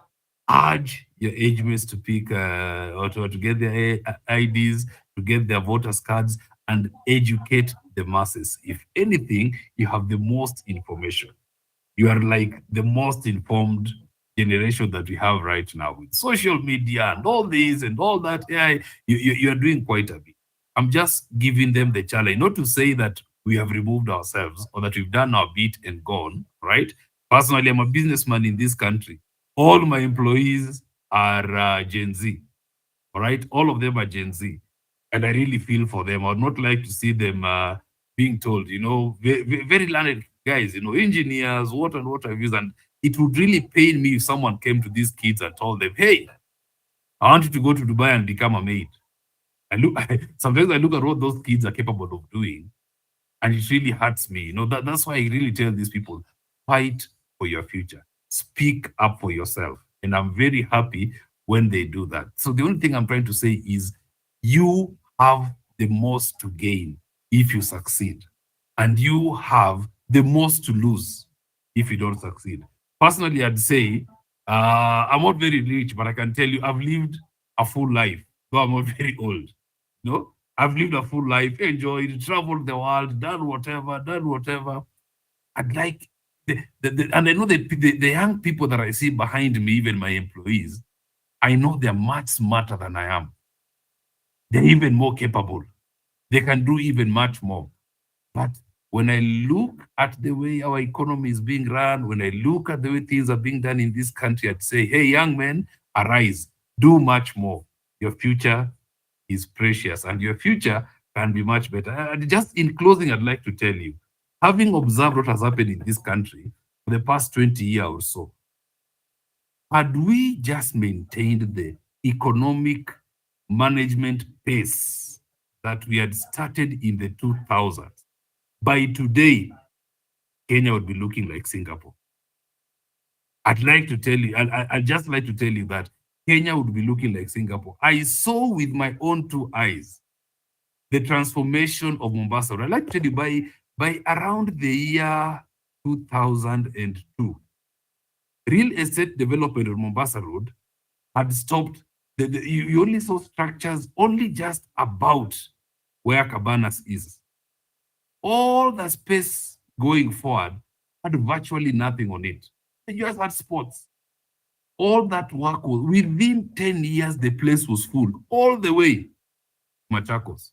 urge your age mates to pick or to get their IDs, to get their voters cards, and educate the masses. If anything, you have the most information. You are like the most informed generation that we have right now with social media and all this and all that. Yeah, you are doing quite a bit. I'm just giving them the challenge, not to say that we have removed ourselves or that we've done our bit and gone, right? Personally, I'm a businessman in this country. All my employees are Gen Z, all right? All of them are Gen Z. And I really feel for them. I would not like to see them being told, very learned guys, engineers, what and what have you. And it would really pain me if someone came to these kids and told them, hey, I want you to go to Dubai and become a maid. Sometimes I look at what those kids are capable of doing, and it really hurts me. That's why I really tell these people, fight for your future, speak up for yourself. And I'm very happy when they do that. So the only thing I'm trying to say is you have the most to gain if you succeed, and you have the most to lose if you don't succeed. Personally, I'd say I'm not very rich, but I can tell you I've lived a full life, though I'm not very old. I've lived a full life, enjoyed, traveled the world, done whatever, done whatever. I'd like, and I know the young people that I see behind me, even my employees, I know they're much smarter than I am. They're even more capable. They can do even much more. But when I look at the way our economy is being run, when I look at the way things are being done in this country, I'd say, hey, young men, arise, do much more. Your future is precious and your future can be much better. And just in closing, I'd like to tell you, having observed what has happened in this country for the past 20 years or so, had we just maintained the economic management pace that we had started in the 2000s, by today, Kenya would be looking like Singapore. I'd like to tell you, I'd just like to tell you that Kenya would be looking like Singapore. I saw with my own two eyes the transformation of Mombasa. I'd like to tell you, by around the year 2002, real estate development on Mombasa Road had stopped. You only saw structures only just about where Cabanas is. All the space going forward had virtually nothing on it. You just had spots. All that work was within 10 years, the place was full all the way Machakos.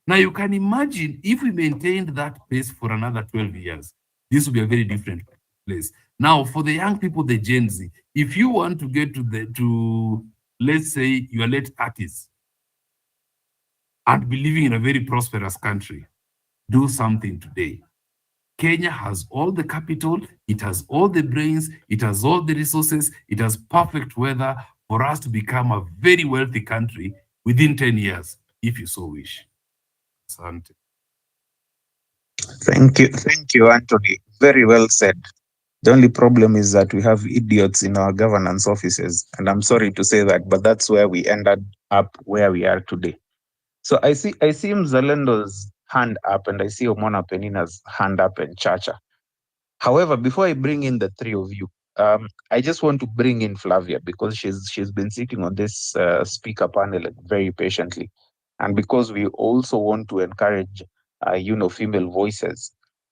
Now you can imagine if we maintained that pace for another 12 years, this would be a very different place. Now, for the young people, the Gen Z, if you want to get to let's say your late 30s and be living in a very prosperous country, do something today. Kenya has all the capital, it has all the brains, it has all the resources, it has perfect weather for us to become a very wealthy country within 10 years, if you so wish. Asante. Thank you, Anthony. Very well said. The only problem is that we have idiots in our governance offices, and I'm sorry to say that, but that's where we ended up where we are today. So I see Mzalendo's hand up, and I see Omona Penina's hand up and Chacha. However, before I bring in the three of you, I just want to bring in Flavia because she's been sitting on this speaker panel very patiently, and because we also want to encourage female voices.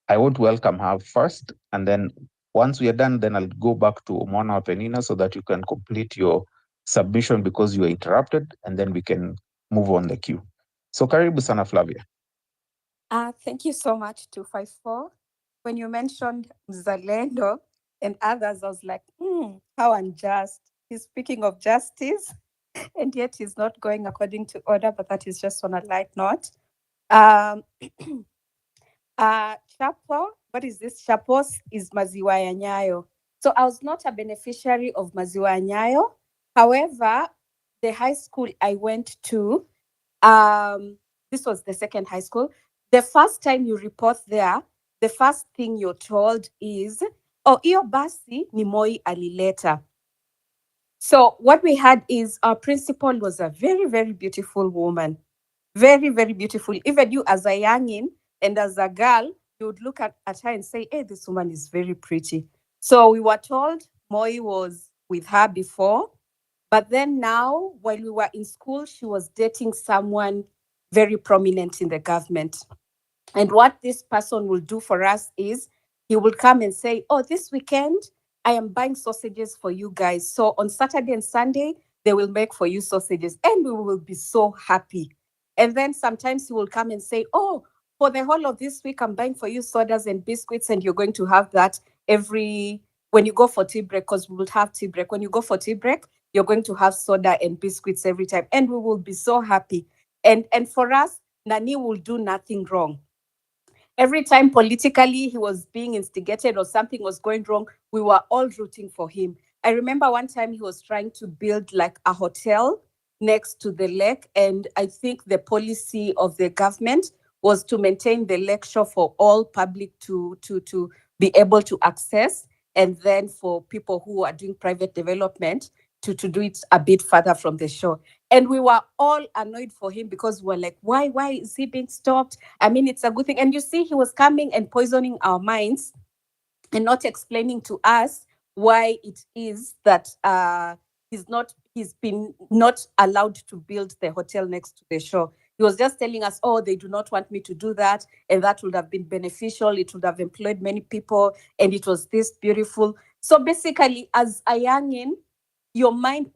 I want to welcome her first, and then once we are done, then I'll go back to Omwana Penina so that you can complete your submission because you were interrupted, and then we can move on the queue. So karibu sana Flavia. Thank you so much, 254. When you mentioned Zalendo and others, I was like, how unjust. He's speaking of justice, and yet he's not going according to order, but that is just on a light note. Um, Chapo, what is this? Chapos is Maziwa ya Nyayo. So I was not a beneficiary of Maziwa ya Nyayo. However, the high school I went to, this was the second high school. The first time you report there, the first thing you're told is, oh, iyo basi ni Moi alileta. So what we had is our principal was a very, very beautiful woman. Very, very beautiful. Even you as a youngin and as a girl, you would look at her and say, hey, this woman is very pretty. So we were told Moi was with her before. But then now, while we were in school, she was dating someone very prominent in the government. And what this person will do for us is he will come and say, oh, this weekend, I am buying sausages for you guys. So on Saturday and Sunday, they will make for you sausages and we will be so happy. And then sometimes he will come and say, oh, for the whole of this week, I'm buying for you sodas and biscuits, and you're going to have that when you go for tea break, because we will have tea break. When you go for tea break, you're going to have soda and biscuits every time, and we will be so happy. And for us, Nani will do nothing wrong. Every time politically he was being instigated or something was going wrong, we were all rooting for him. I remember one time he was trying to build like a hotel next to the lake, and I think the policy of the government was to maintain the lake shore for all public to be able to access, and then for people who are doing private development to do it a bit further from the shore. And we were all annoyed for him because we're like, why is he being stopped? I mean, it's a good thing. And you see, he was coming and poisoning our minds and not explaining to us why it is that he's been not allowed to build the hotel next to the shore. He was just telling us, oh, they do not want me to do that, and that would have been beneficial. It would have employed many people, and it was this beautiful. So basically, as a youngin, your mind,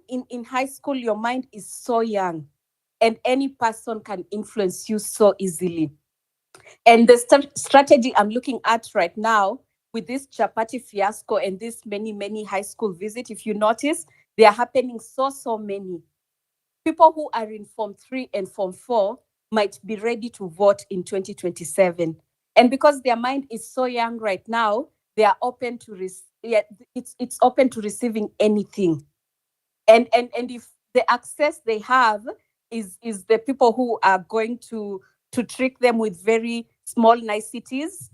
in high school, your mind is so young, and any person can influence you so easily. And the strategy I'm looking at right now with this chapati fiasco and this many high school visit, if you notice, they are happening so many. People who are in Form 3 and Form 4 might be ready to vote in 2027. And because their mind is so young right now, they are open to it's open to receiving anything. And if the access they have is the people who are going to trick them with very small niceties,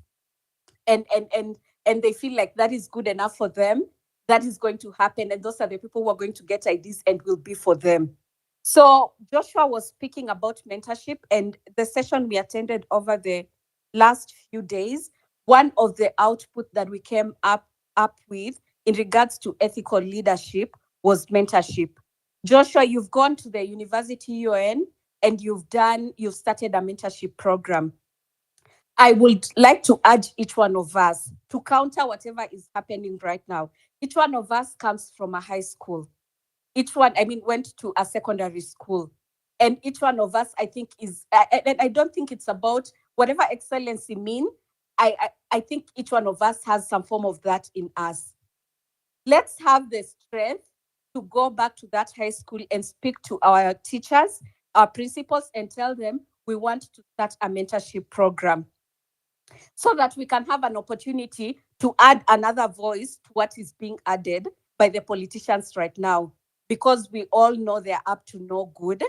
and they feel like that is good enough for them, that is going to happen, and those are the people who are going to get ideas and will be for them. So Joshua was speaking about mentorship, and the session we attended over the last few days, one of the output that we came up with in regards to ethical leadership was mentorship. Joshua, you've gone to the University UN and you've started a mentorship program. I would like to urge each one of us to counter whatever is happening right now. Each one of us comes from a high school. Each one, went to a secondary school. And each one of us, I think, I don't think it's about whatever excellency mean. I think each one of us has some form of that in us. Let's have the strength to go back to that high school and speak to our teachers, our principals, and tell them we want to start a mentorship program, so that we can have an opportunity to add another voice to what is being added by the politicians right now, because we all know they're up to no good.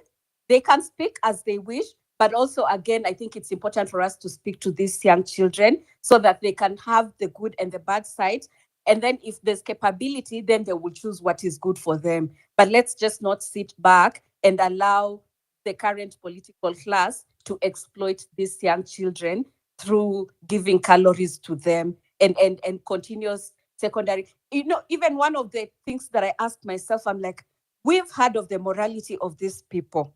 They can speak as they wish, but also, again, I think it's important for us to speak to these young children so that they can have the good and the bad side. And then if there's capability, then they will choose what is good for them. But let's just not sit back and allow the current political class to exploit these young children through giving calories to them and continuous secondary. Even one of the things that I asked myself, I'm like, we've heard of the morality of these people.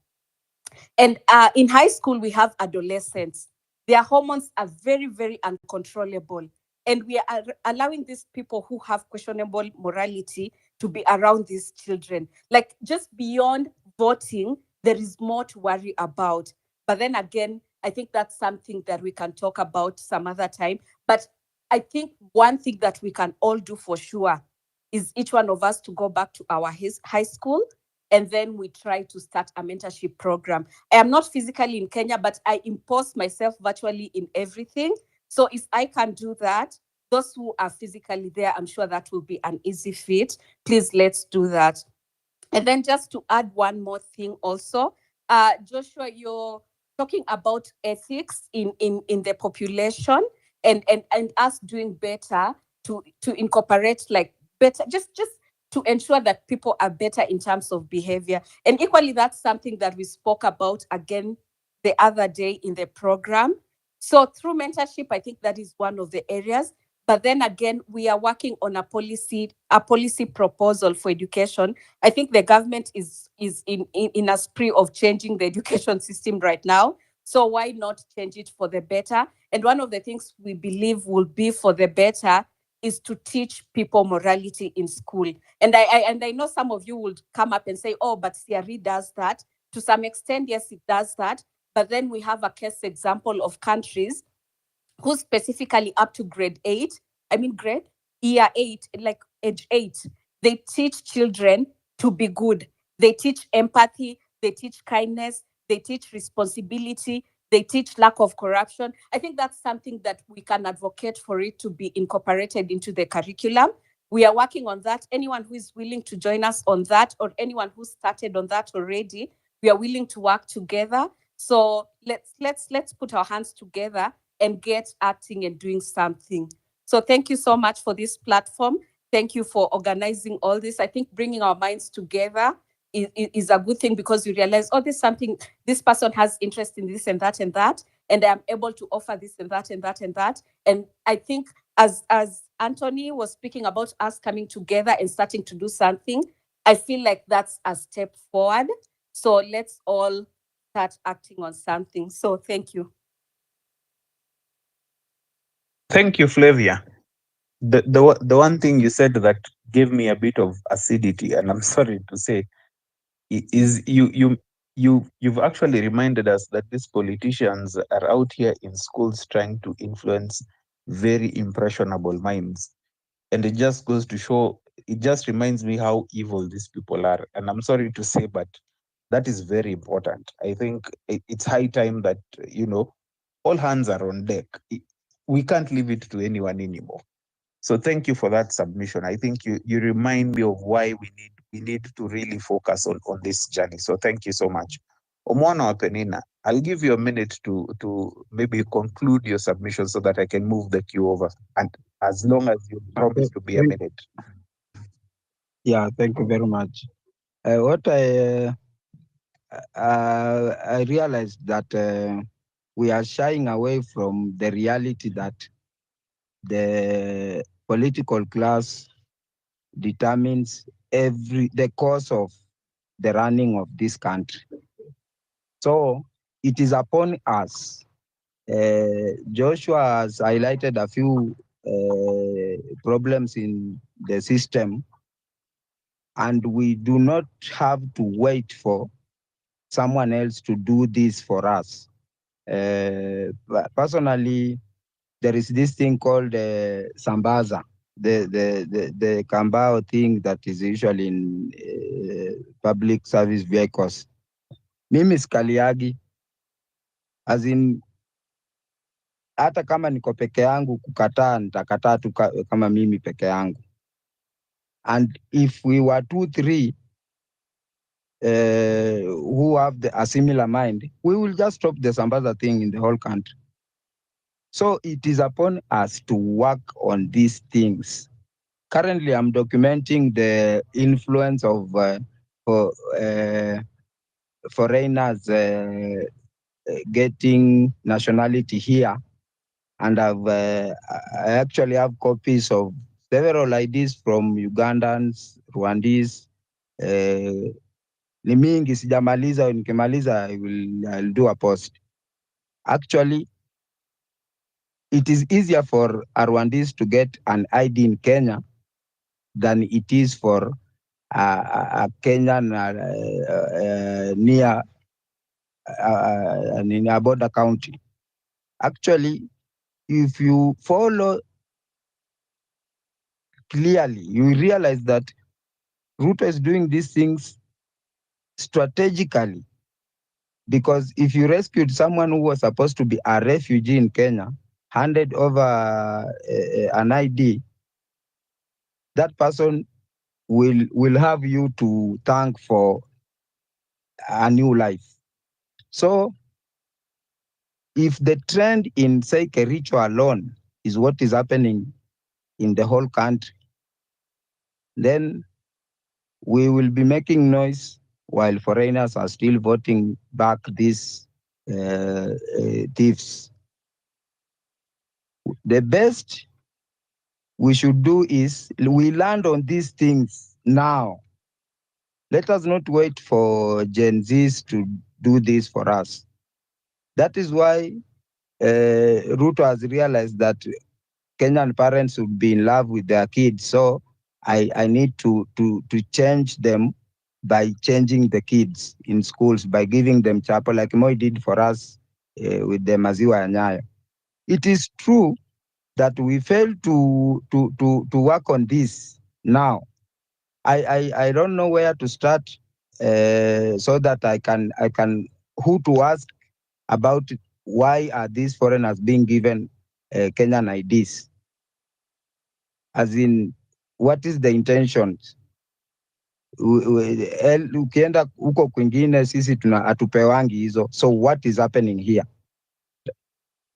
And in high school, we have adolescents. Their hormones are very, very uncontrollable. And we are allowing these people who have questionable morality to be around these children. Like, just beyond voting, there is more to worry about. But then again, I think that's something that we can talk about some other time. But I think one thing that we can all do for sure is each one of us to go back to our high school, and then we try to start a mentorship program. I am not physically in Kenya, but I impose myself virtually in everything. So if I can do that, those who are physically there, I'm sure that will be an easy fit. Please, let's do that. And then just to add one more thing also, Joshua, you're talking about ethics in the population, and us doing better to incorporate like better, just to ensure that people are better in terms of behavior. And equally, that's something that we spoke about again the other day in the program. So through mentorship, I think that is one of the areas. But then again, we are working on a policy proposal for education. I think the government is in a spree of changing the education system right now. So why not change it for the better? And one of the things we believe will be for the better is to teach people morality in school. And I know some of you will come up and say, oh, but CRE does that. To some extent, yes, it does that. But then we have a case example of countries who specifically up to year 8, like age 8, they teach children to be good. They teach empathy, they teach kindness, they teach responsibility, they teach lack of corruption. I think that's something that we can advocate for it to be incorporated into the curriculum. We are working on that. Anyone who is willing to join us on that, or anyone who started on that already, we are willing to work together. So let's put our hands together and get acting and doing something. So thank you so much for this platform. Thank you for organizing all this. I think bringing our minds together is a good thing, because you realize, oh, there's something, this person has interest in this and that, and I'm able to offer this and that and that and that. And I think as Anthony was speaking about us coming together and starting to do something, I feel like that's a step forward. So let's all start acting on something. So thank you. Thank you, Flavia. The one thing you said that gave me a bit of acidity, and I'm sorry to say, is you've actually reminded us that these politicians are out here in schools trying to influence very impressionable minds. And it just goes to show, it just reminds me how evil these people are. And I'm sorry to say, but that is very important. I think it's high time that, all hands are on deck. We can't leave it to anyone anymore. So thank you for that submission. I think you remind me of why we need to really focus on this journey. So thank you so much. Omwana Penina, I'll give you a minute to maybe conclude your submission so that I can move the queue over. And as long as you promise to be a minute. Yeah, thank you very much. What I realized that we are shying away from the reality that the political class determines the course of the running of this country. So it is upon us. Joshua has highlighted a few problems in the system, and we do not have to wait for someone else to do this for us. Personally, there is this thing called Sambaza, the Kambao thing that is usually in public service vehicles. Mimi skaliagi, as in, hata kama niko peke yangu kukataa, nitakataa tu kama mimi peke yangu. And if we were 2-3 who have a similar mind, we will just stop the Sambaza thing in the whole country. So it is upon us to work on these things. Currently, I'm documenting the influence of foreigners getting nationality here, and I actually have copies of several ideas from Ugandans, Rwandese. Ni mingi sijamaliza, nikimaliza I'll do a post. Actually, it is easier for a Rwandese to get an ID in Kenya than it is for a Kenyan near in a border county. Actually, if you follow clearly, you realize that Ruto is doing these things strategically, because if you rescued someone who was supposed to be a refugee in Kenya, handed over an ID, that person will have you to thank for a new life. So if the trend in, say, Kericho alone is what is happening in the whole country, then we will be making noise while foreigners are still voting back these thieves. The best we should do is we land on these things now. Let us not wait for Gen Zs to do this for us. That is why Ruto has realized that Kenyan parents would be in love with their kids. So I need to change them by changing the kids in schools, by giving them chapel like Moi did for us with the Maziwa and Nyayo. It is true that we failed to work on this now. I don't know where to start so that I can who to ask about why are these foreigners being given Kenyan IDs? As in, what is the intention? Ukienda huko kwingine sisi hatupewangi hizo. So what is happening here?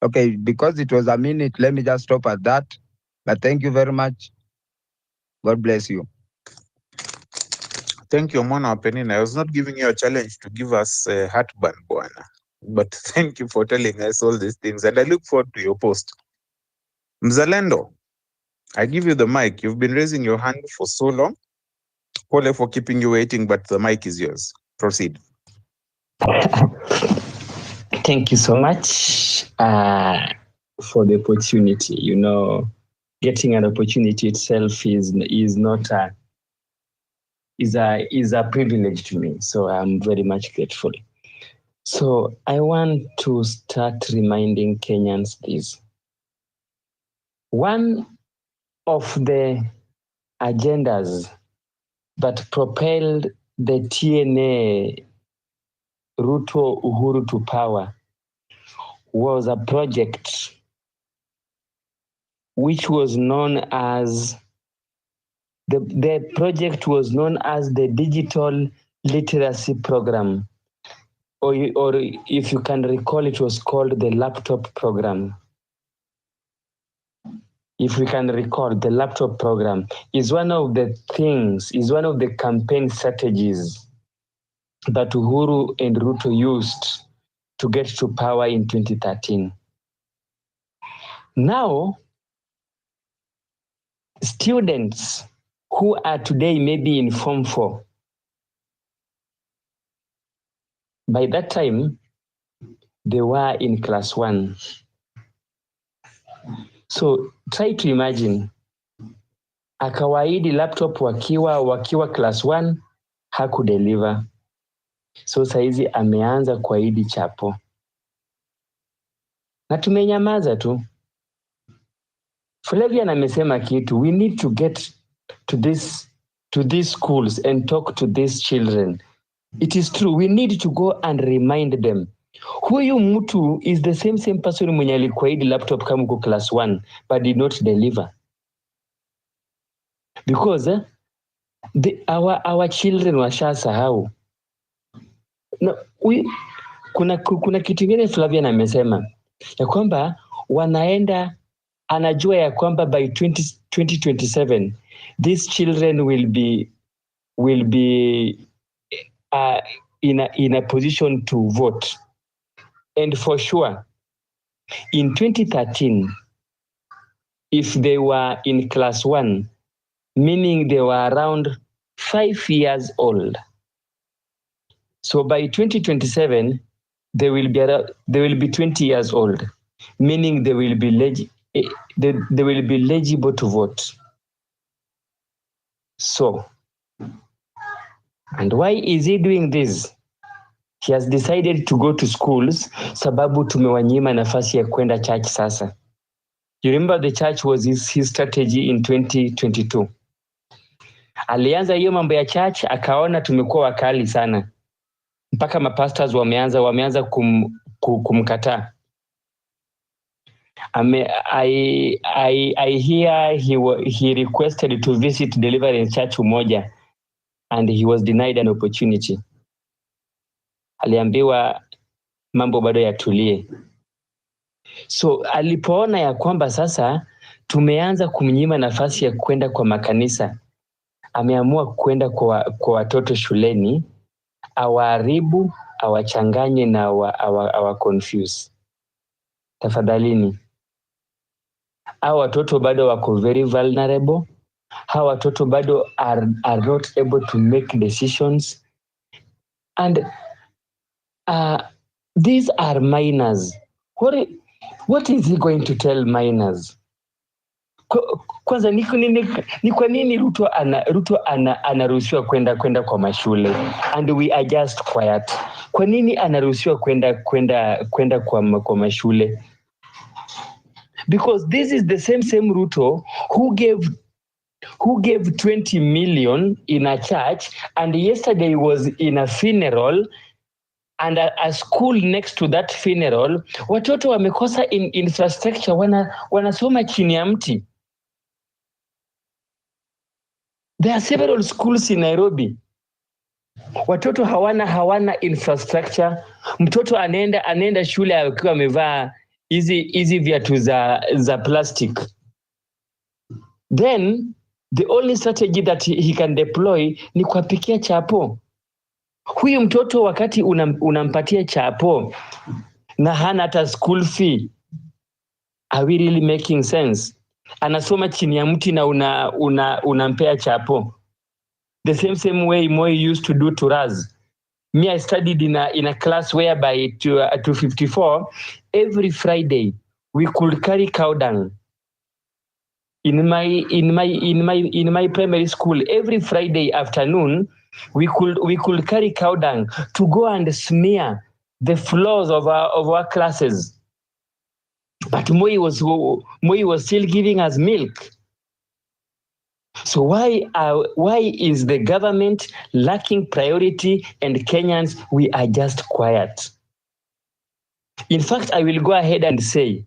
Okay, because it was a minute, let me just stop at that. But thank you very much. God bless you. Thank you, Mwana Penina. I was not giving you a challenge to give us heartburn, Bwana. But thank you for telling us all these things. And I look forward to your post. Mzalendo, I give you the mic. You've been raising your hand for so long. Pole for keeping you waiting, but the mic is yours. Proceed. Thank you so much for the opportunity. You know, getting an opportunity itself is not is a privilege to me. So I'm very much grateful. So I want to start reminding Kenyans this. One of the agendas that propelled the TNA Ruto Uhuru to power was a project which was known as the project was known as the Digital Literacy Program, or if you can recall, it was called the Laptop Program. If we can recall, the Laptop Program is one of the campaign strategies that Uhuru and Ruto used to get to power in 2013. Now, students who are today maybe in Form 4, by that time, they were in Class 1. So try to imagine, akawaidi laptop wakiwa Class 1, hakudeliver. So saizi ameanza kuahidi chapo. Na tumenyamaza tu. Flavian amesema kitu, we need to get to these schools and talk to these children. It is true, we need to go and remind them. Huyu mtu is the same person mwenye alikuahidi laptop kama uko Class 1 but did not deliver. Because our children washasahau. No, kuna kitu kingine Flavian amesema ya kwamba wanaenda, anajua ya kwamba by 2027 these children will be in a position to vote. And for sure, in 2013, if they were in class 1, meaning they were around 5 years old. So by 2027, they will be 20 years old, meaning they will be eligible to vote. So, and why is he doing this? He has decided to go to schools sababu tumewanyima nafasi ya kwenda church sasa. You remember the church was his strategy in 2022. Alianza hiyo mambo ya church, akaona tumekuwa wakali sana. Mpaka mapastors wameanza kumkataa. I hear he requested to visit Deliverance Church Umoja and he was denied an opportunity. Aliambiwa mambo bado yatulie. So alipoona ya kwamba sasa tumeanza kumnyima nafasi ya kwenda kwa makanisa, ameamua kwenda kwa watoto shuleni, awaharibu, awachanganye na awa confuse. Tafadhalini. Hawa watoto bado wako very vulnerable. Hawa watoto bado are not able to make decisions. And these are minors. What is he going to tell minors? Kwanza ni kwa nini Ruto anaruhusiwa kwenda kwa mashule and we are just quiet? Kwa nini anaruhusiwa kwenda kwa mashule? Because this is the same Ruto who gave 20 million in a church, and yesterday was in a funeral, and a school next to that funeral, watoto wamekosa in infrastructure, wanasoma chini ya mti. There are several schools in Nairobi. Watoto hawana infrastructure. Mtoto anaenda shule akiwa amevaa hizi viatu za plastic. Then the only strategy that he can deploy ni kuwapikia chapo. Huyu mtoto wakati unampatia chapo na hana hata school fee, are we really making sense? Anasoma chini ya mti na unampea chapo. The same way Moi used to do to us. Me, I studied in a class whereby to 54, every Friday we could carry cow dung. In my primary school, every Friday afternoon we could carry cow dung to go and smear the floors of our classes. But Moi was still giving us milk. So why is the government lacking priority and Kenyans, we are just quiet? In fact, I will go ahead and say,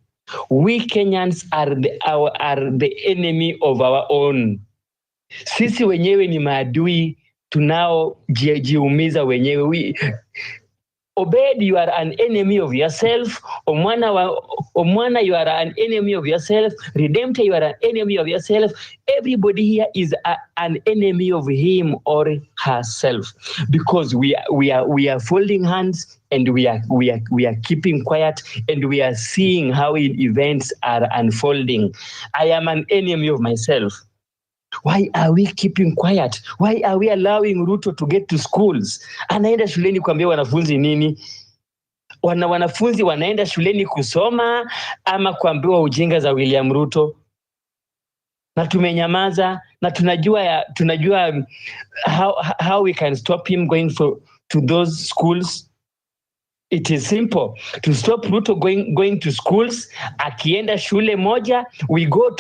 we Kenyans are the enemy of our own. Sisi wenyewe ni maadui, tunao jiumiza wenyewe. Obed, you are an enemy of yourself. Omwana, you are an enemy of yourself. Redemptor, you are an enemy of yourself. Everybody here is an enemy of him or herself, because we are folding hands and we are keeping quiet, and we are seeing how events are unfolding. I am an enemy of myself. Why are we keeping quiet? Why are we allowing Ruto to get to schools? Anaenda shuleni kuambia wanafunzi nini? Wanafunzi wanaenda shuleni kusoma ama kuambiwa ujinga za William Ruto? Na tumenyamaza, na tunajua how we can stop him going to those schools. It is simple to stop Ruto going to schools. Akienda shule moja, we go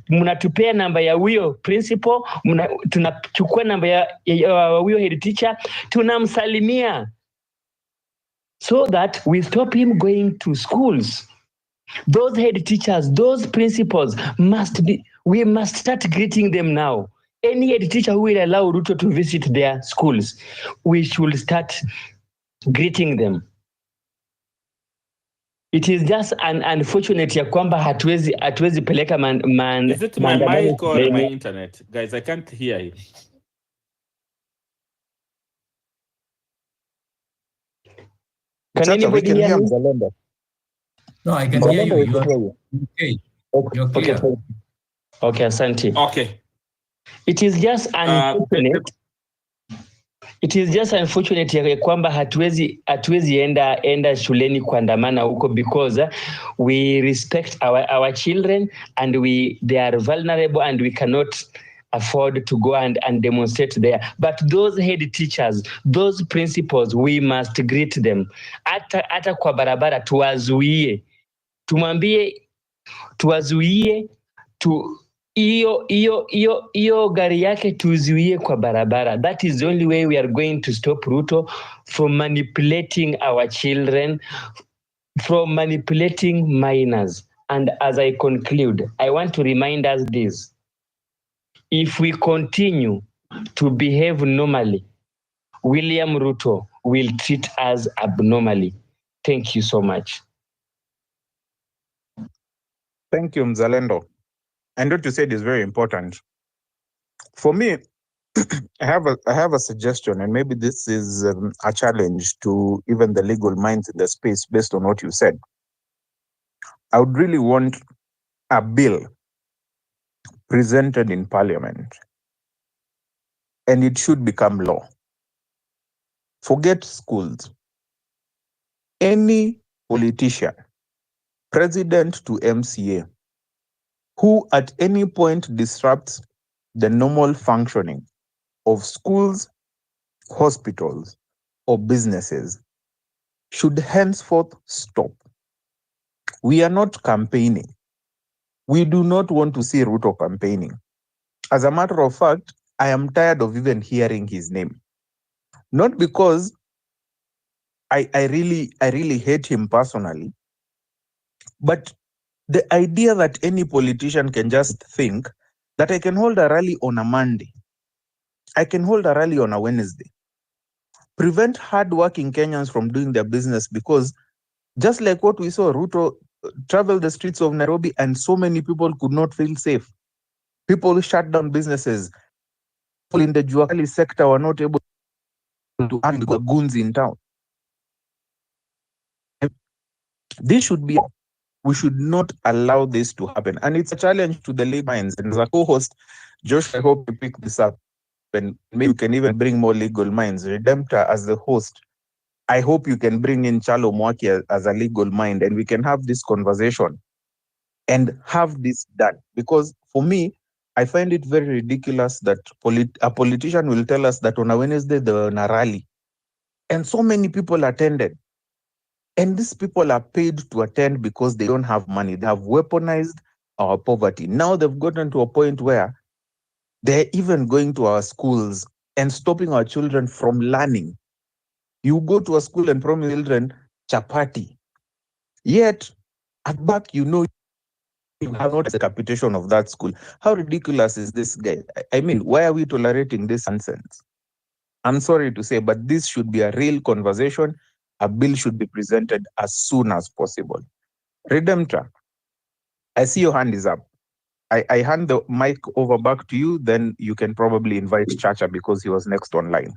mnatupea namba ya huyo principal, tunachukua namba ya huyo head teacher, tunamsalimia, so that we stop him going to schools. Those head teachers, those principals we must start greeting them now. Any head teacher who will allow Ruto to visit their schools, we should start greeting them. It is just unfortunate ya kwamba hatuwezi peleka Is it my mic or my internet? Guys, I can't hear you. Can anybody hear me? No, I can hear you. You're okay. You're clear. Okay. Okay, asante. Okay. It is just unfortunate. It is just unfortunate ya kwamba hatuwezi enda shuleni kuandamana huko because we respect our children and they are vulnerable and we cannot afford to go and demonstrate there. But those head teachers, those principals, we must greet them. Hata kwa barabara tuwazuie. Tuwazuie hiyo gari yake tuzuie kwa barabara. That is the only way we are going to stop Ruto from manipulating our children, from manipulating minors. And as I conclude, I want to remind us this. If we continue to behave normally, William Ruto will treat us abnormally. Thank you so much. Thank you, Mzalendo. And what you said is very important. For me, I have a suggestion, and maybe this is a challenge to even the legal minds in the space based on what you said. I would really want a bill presented in Parliament, and it should become law. Forget schools. Any politician, president to MCA, who at any point disrupts the normal functioning of schools, hospitals, or businesses should henceforth stop. We are not campaigning. We do not want to see Ruto campaigning. As a matter of fact, I am tired of even hearing his name. Not because I really hate him personally, but the idea that any politician can just think that I can hold a rally on a Monday, I can hold a rally on a Wednesday, prevent hardworking Kenyans from doing their business, because just like what we saw, Ruto travel the streets of Nairobi and so many people could not feel safe. People shut down businesses. People in the Juakali sector were not able to earn the goons in town. This should be, we should not allow this to happen. And it's a challenge to the legal minds. And as a co-host, Josh, I hope you pick this up. And maybe you can even bring more legal minds. Redemptor as the host, I hope you can bring in Chalo Mwaki as a legal mind, and we can have this conversation and have this done. Because for me, I find it very ridiculous that a politician will tell us that on a Wednesday there was a rally, and so many people attended. And these people are paid to attend because they don't have money. They have weaponized our poverty. Now they've gotten to a point where they're even going to our schools and stopping our children from learning. You go to a school and promise children chapati. Yet, at back, you know, you have not the capitation of that school. How ridiculous is this guy? I mean, why are we tolerating this nonsense? I'm sorry to say, but this should be a real conversation. A bill should be presented as soon as possible. Redemptor, I see your hand is up. I hand the mic over back to you, then you can probably invite Chacha because he was next online.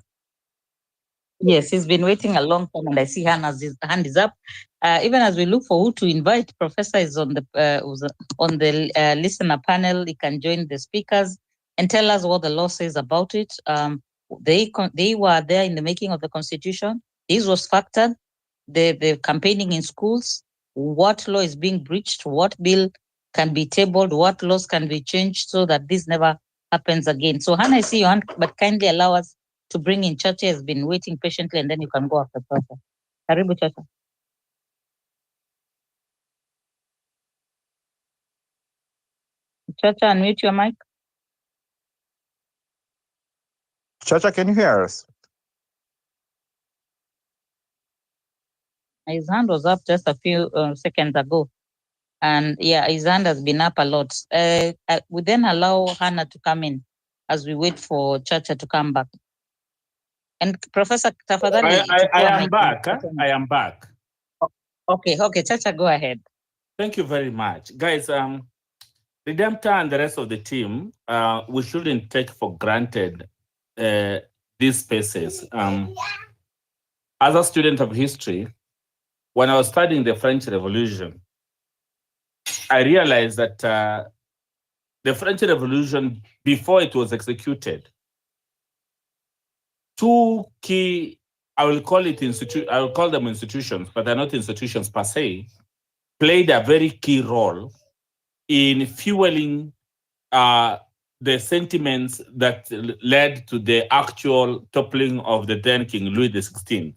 Yes, he's been waiting a long time, and I see his hand is up. Even as we look for who to invite, Professor is on the listener panel. He can join the speakers and tell us what the law says about it. They were there in the making of the Constitution. This was factored. The campaigning in schools, what law is being breached, what bill can be tabled, what laws can be changed so that this never happens again. So Hannah, I see your hand, but kindly allow us to bring in Chacha. Has been waiting patiently, and then you can go after Chacha. Karibu Chacha. Chacha, unmute your mic. Chacha, can you hear us? His hand was up just a few seconds ago. And yeah, his hand has been up a lot. We then allow Hannah to come in as we wait for Chacha to come back. And Professor Tafadhali. I am back. I am back. Okay, Chacha, go ahead. Thank you very much. Guys, Redemptor and the rest of the team, we shouldn't take for granted these spaces. As a student of history, when I was studying the French Revolution, I realized that the the French Revolution before it was executed, two key, I will call them institutions, but they're not institutions per se, played a very key role in fueling the sentiments that led to the actual toppling of the then King Louis XVI.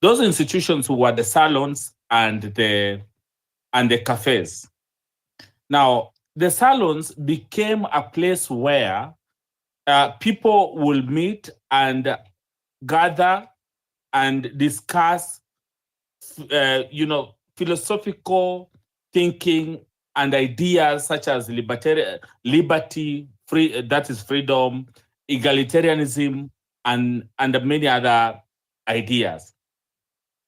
Those institutions were the salons and the cafes. Now, the salons became a place where people will meet and gather and discuss, philosophical thinking and ideas such as liberty, free, that is freedom, egalitarianism, and many other ideas.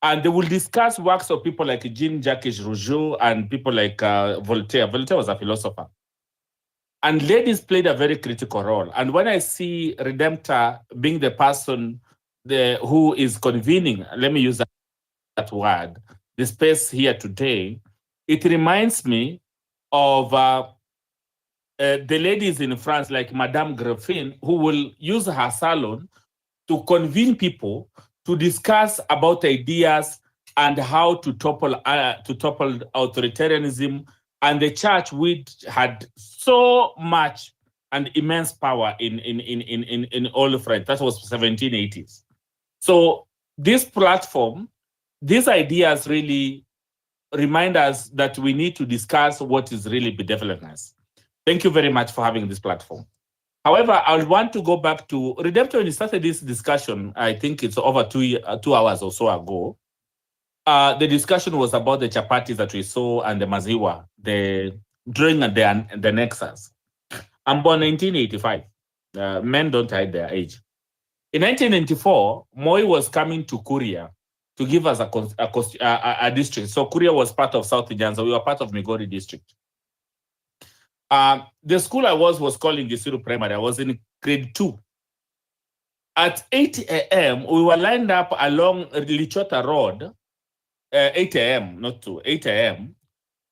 And they will discuss works of people like Jean-Jacques Rousseau and people like Voltaire. Voltaire was a philosopher. And ladies played a very critical role. And when I see Redemptor being the person who is convening, let me use that word, the space here today, it reminds me of the ladies in France like Madame Graffin, who will use her salon to convene people to discuss about ideas and how to topple authoritarianism, and the church, which had so much and immense power in all of France. That was 1780s. So this platform, these ideas really remind us that we need to discuss what is really benevolence. Thank you very much for having this platform. However, I want to go back to Redemptor. When he started this discussion, I think it's over 2 hours or so ago. The discussion was about the chapatis that we saw and the Maziwa, during the Nexus. I'm born in 1985. Men don't hide their age. In 1994, Moi was coming to Kuria to give us a district. So Kuria was part of South Nyanza. We were part of Migori district. The school I was called Ngisiru Primary. I was in grade 2. At 8 a.m., we were lined up along Lichota Road, 8 a.m., not 2, 8 a.m.,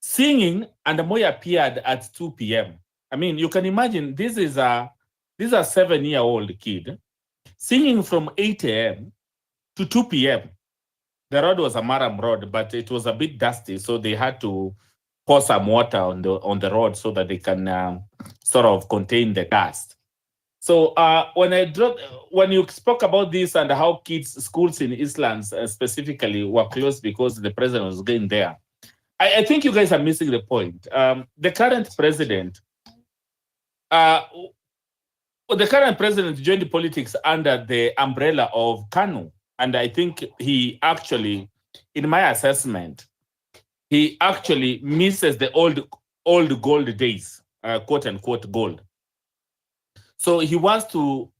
singing, and Moi appeared at 2 p.m. I mean, you can imagine, this is a 7-year-old kid singing from 8 a.m. to 2 p.m. The road was a Maram road, but it was a bit dusty, so they had to pour some water on the road so that they can sort of contain the dust. So when you spoke about this and how schools in Eastlands specifically were closed because the president was going there, I think you guys are missing the point. The current president joined politics under the umbrella of KANU, and I think he actually, in my assessment, he actually misses the old gold days, quote unquote gold. So he wants to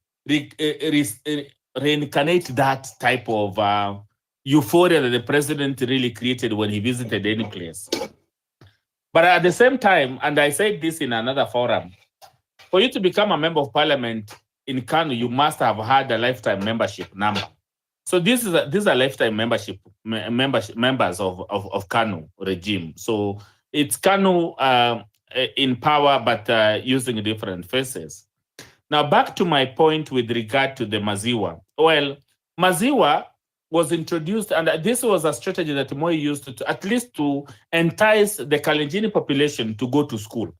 reincarnate that type of euphoria that the president really created when he visited any place. But at the same time, and I said this in another forum, for you to become a member of parliament in KANU, you must have had a lifetime membership number. So these are lifetime members of KANU regime. So it's KANU in power, but using different faces. Now, back to my point with regard to the Maziwa. Well, Maziwa was introduced, and this was a strategy that Moi used to at least to entice the Kalenjin population to go to school.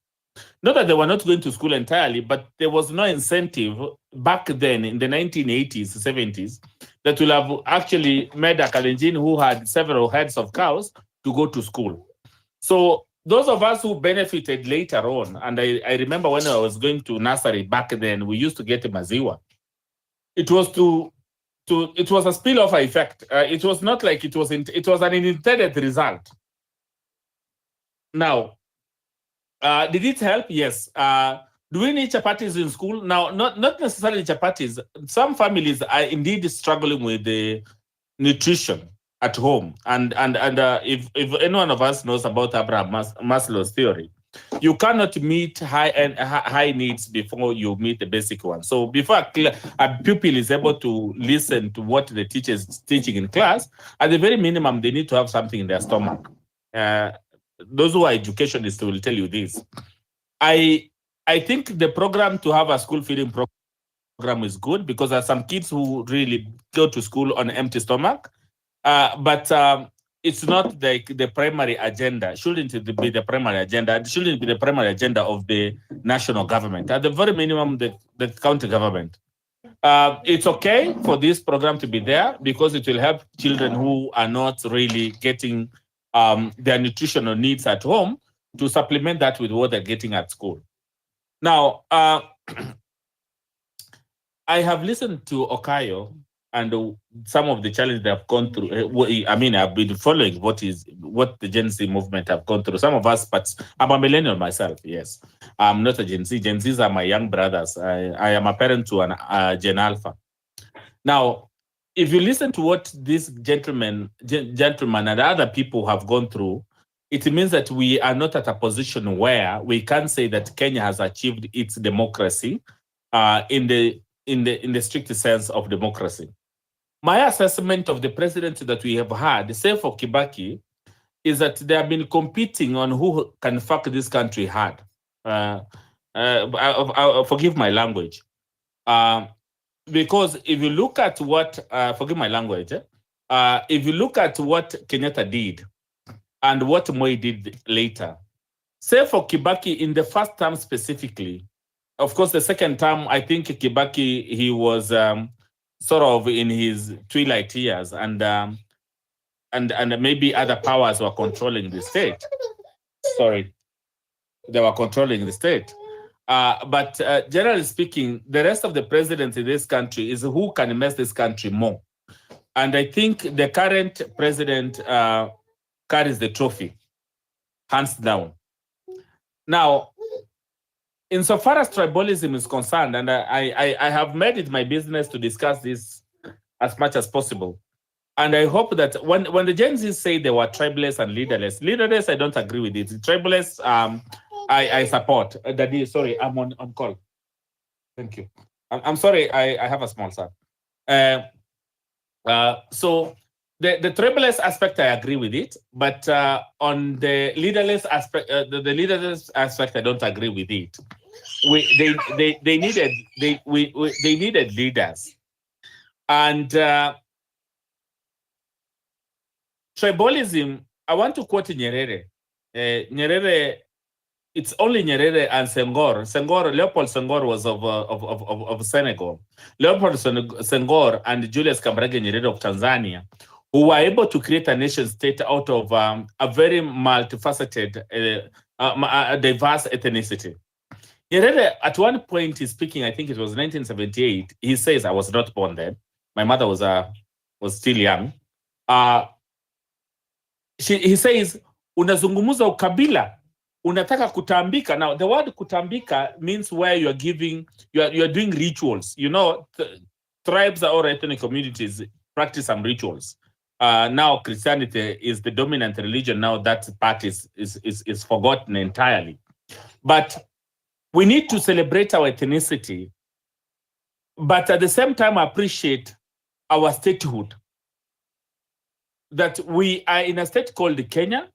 Not that they were not going to school entirely, but there was no incentive back then in the 1980s, 70s, that will have actually made a Kalenjin who had several heads of cows to go to school. So those of us who benefited later on, and I remember when I was going to nursery back then, we used to get a Maziwa. It was it was a spillover effect. It was not like it was an intended result. Now, did it help? Yes. Do we need chapatis in school? Now, not necessarily chapatis. Some families are indeed struggling with the nutrition at home. And if any one of us knows about Abraham Maslow's theory, you cannot meet high needs before you meet the basic one. So before a pupil is able to listen to what the teacher is teaching in class, at the very minimum, they need to have something in their stomach. Those who are educationists will tell you this. I I think the program to have a school feeding program is good because there are some kids who really go to school on an empty stomach. But it's not like the primary agenda. Shouldn't it be the primary agenda? It shouldn't be the primary agenda of the national government. At the very minimum, the county government. It's okay for this program to be there because it will help children who are not really getting their nutritional needs at home to supplement that with what they're getting at school. Now, I have listened to Okayo and some of the challenges they have gone through. I mean, I've been following what the Gen Z movement have gone through. Some of us, but I'm a millennial myself. Yes, I'm not a Gen Z. Gen Zs are my young brothers. I am a parent to a Gen Alpha. Now, if you listen to what this gentleman and other people have gone through, it means that we are not at a position where we can say that Kenya has achieved its democracy in the strict sense of democracy. My assessment of the presidency that we have had, say for Kibaki, is that they have been competing on who can fuck this country hard. Forgive my language. Because if you look at what, forgive my language, if you look at what Kenyatta did and what Moi did later, say for Kibaki in the first term specifically, of course, the second term, I think Kibaki, he was sort of in his twilight years and maybe other powers were controlling the state. Sorry, they were controlling the state. But generally speaking, the rest of the presidents in this country is who can mess this country more. And I think the current president carries the trophy, hands down. Now, insofar as tribalism is concerned, and I have made it my business to discuss this as much as possible. And I hope that when the Gen Zs say they were tribalists and leaderless, I don't agree with it. Tribalists, I support. Daddy, sorry, I'm on call. Thank you. I'm sorry, I have a small son. So the tribalist aspect, I agree with it, but on the leaderless aspect, the leaderless aspect, I don't agree with it. They needed leaders, and tribalism. I want to quote Nyerere. Nyerere. It's only Nyerere and Senghor. Leopold Senghor was of Senegal. Leopold Senghor and Julius Kambarage Nyerere of Tanzania, who were able to create a nation state out of a very multifaceted, diverse ethnicity. Nyerere, at one point, he's speaking, I think it was 1978, he says, I was not born then. My mother was still young. He says, unazungumuza ukabila, unataka kutambika. Now, the word kutambika means where you're doing rituals. You know, tribes or ethnic communities practice some rituals. Now, Christianity is the dominant religion. Now, that part is forgotten entirely. But we need to celebrate our ethnicity, but at the same time appreciate our statehood. That we are in a state called Kenya.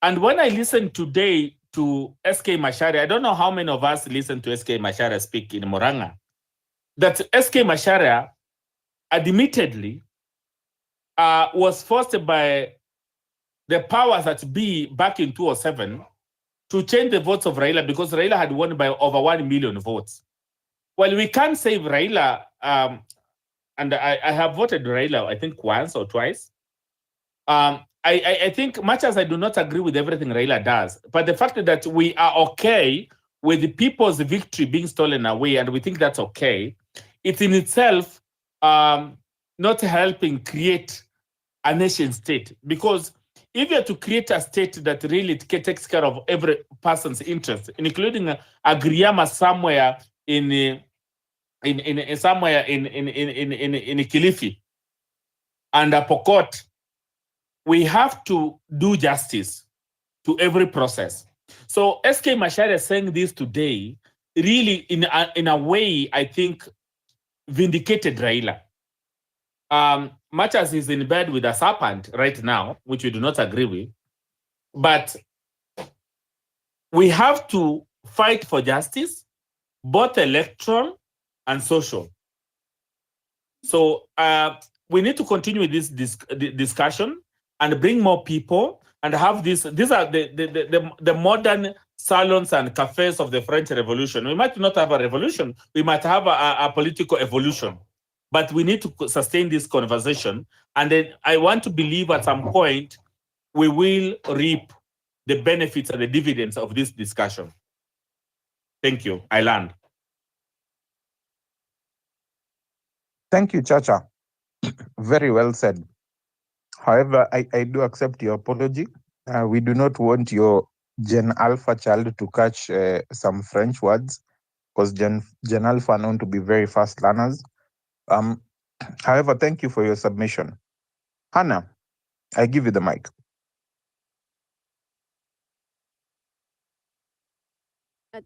And when I listen today to SK Macharia, I don't know how many of us listen to SK Macharia speak in Moranga, that SK Macharia admittedly was forced by the powers that be back in 2007 to change the votes of Raila because Raila had won by over 1 million votes. Well, we can't save Raila, and I have voted Raila, I think once or twice. I think much as I do not agree with everything Raila does, but the fact that we are okay with the people's victory being stolen away and we think that's okay, it's in itself not helping create a nation state. Because if you're to create a state that really takes care of every person's interest, including a Griama somewhere in Kilifi and a Pokot, we have to do justice to every process. So SK Macharia saying this today really, in a way, I think, vindicated Raila. Much as he's in bed with a serpent right now, which we do not agree with, but we have to fight for justice, both electoral and social. So we need to continue with this discussion and bring more people and have this. These are the modern salons and cafes of the French Revolution. We might not have a revolution. We might have a political evolution. But we need to sustain this conversation. And then I want to believe at some point we will reap the benefits and the dividends of this discussion. Thank you. I land. Thank you, Chacha. Very well said. However, I do accept your apology. We do not want your Gen Alpha child to catch some French words, because Gen Alpha are known to be very fast learners. However, thank you for your submission. Hannah, I give you the mic.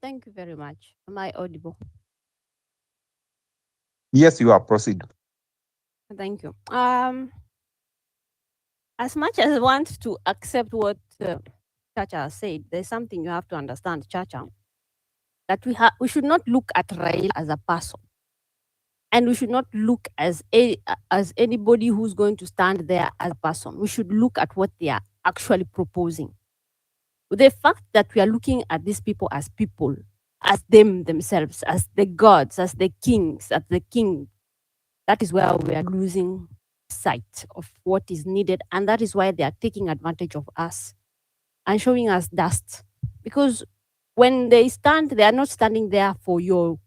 Thank you very much. Am I audible? Yes, you are. Proceed. Thank you. As much as I want to accept what Chacha said, there's something you have to understand, Chacha, that we should not look at Raila as a person, and we should not look as anybody who's going to stand there as a person. We should look at what they are actually proposing. The fact that we are looking at these people, as themselves, as the gods, as the kings, as the king, that is where we are losing sight of what is needed. And that is why they are taking advantage of us and showing us dust. Because when they stand, they are not standing there for you,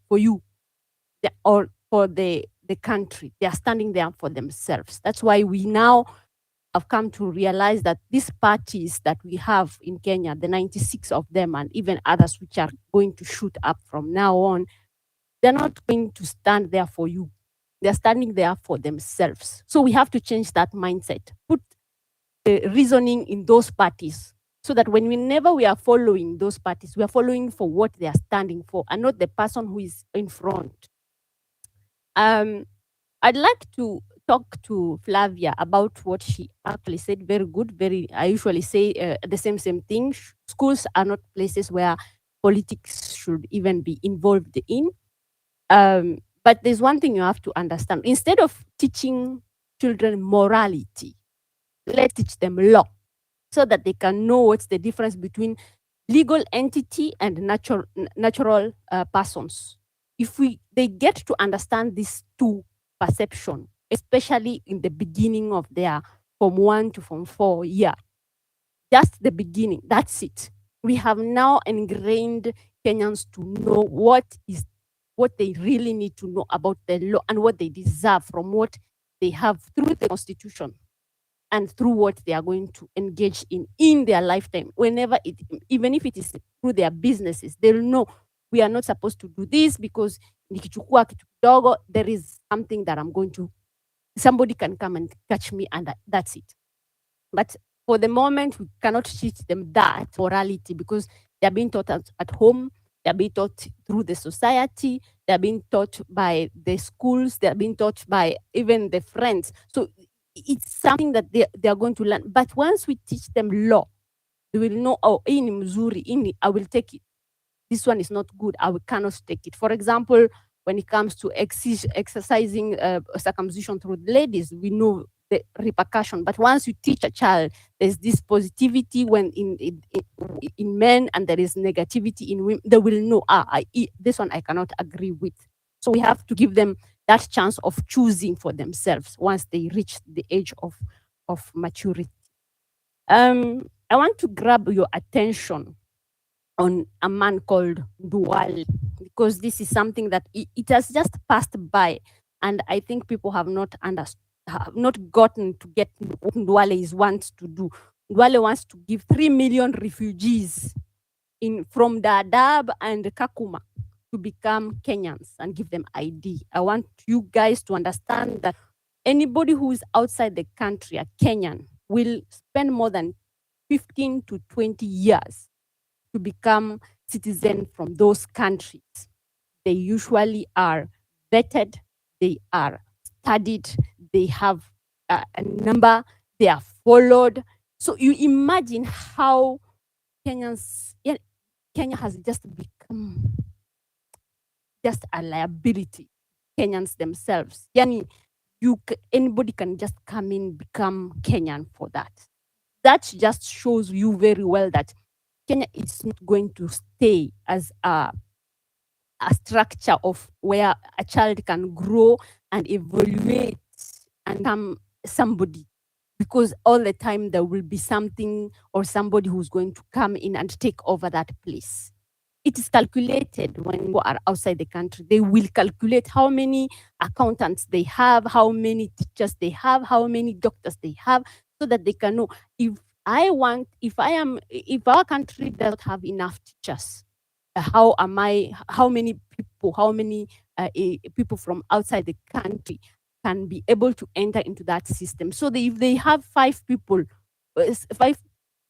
or for the country. They are standing there for themselves. That's why we now have come to realize that these parties that we have in Kenya, the 96 of them, and even others which are going to shoot up from now on, they're not going to stand there for you. They're standing there for themselves. So we have to change that mindset, put the reasoning in those parties, so that whenever we are following those parties, we are following for what they are standing for and not the person who is in front. I'd like to talk to Flavia about what she actually said. Very good. I usually say the same thing. Schools are not places where politics should even be involved in. But there's one thing you have to understand. Instead of teaching children morality, let's teach them law, so that they can know what's the difference between legal entity and natural persons. If they get to understand these two perceptions, especially in the beginning of their Form 1 to Form 4 year, just the beginning, that's it. We have now ingrained Kenyans to know what they really need to know about the law and what they deserve from what they have through the Constitution and through what they are going to engage in their lifetime. Even if it is through their businesses, they'll know we are not supposed to do this because nikichukua kitu kidogo, there is something that somebody can come and catch me, and that's it. But for the moment, we cannot teach them that morality, because they're being taught at home, they're being taught through the society, they're being taught by the schools, they're being taught by even the friends. So it's something that they are going to learn. But once we teach them law, they will know, oh, ini mzuri, I will take it. This one is not good, I cannot take it. For example, when it comes to exercising circumcision through ladies, we know the repercussion. But once you teach a child, there's this positivity when in men, and there is negativity in women, they will know, this one I cannot agree with. So we have to give them that chance of choosing for themselves once they reach the age of maturity. I want to grab your attention on a man called Duale, because this is something that it has just passed by, and I think people have not gotten to get what Duale wants to do. Duale wants to give 3 million refugees from Dadaab and Kakuma to become Kenyans and give them ID. I want you guys to understand that anybody who is outside the country, a Kenyan, will spend more than 15 to 20 years to become citizen from those countries. They usually are vetted, they are studied, they have a number, they are followed. So you imagine how Kenya has just become just a liability. Kenyans themselves. Yani, anybody can just come in, become Kenyan for that. That just shows you very well that Kenya is not going to stay as a structure of where a child can grow and evaluate and become somebody, because all the time there will be something or somebody who's going to come in and take over that place. It is calculated when you are outside the country. They will calculate how many accountants they have, how many teachers they have, how many doctors they have, so that they can know if our country does not have enough teachers, how many people from outside the country can be able to enter into that system. So if they have 5 people, 5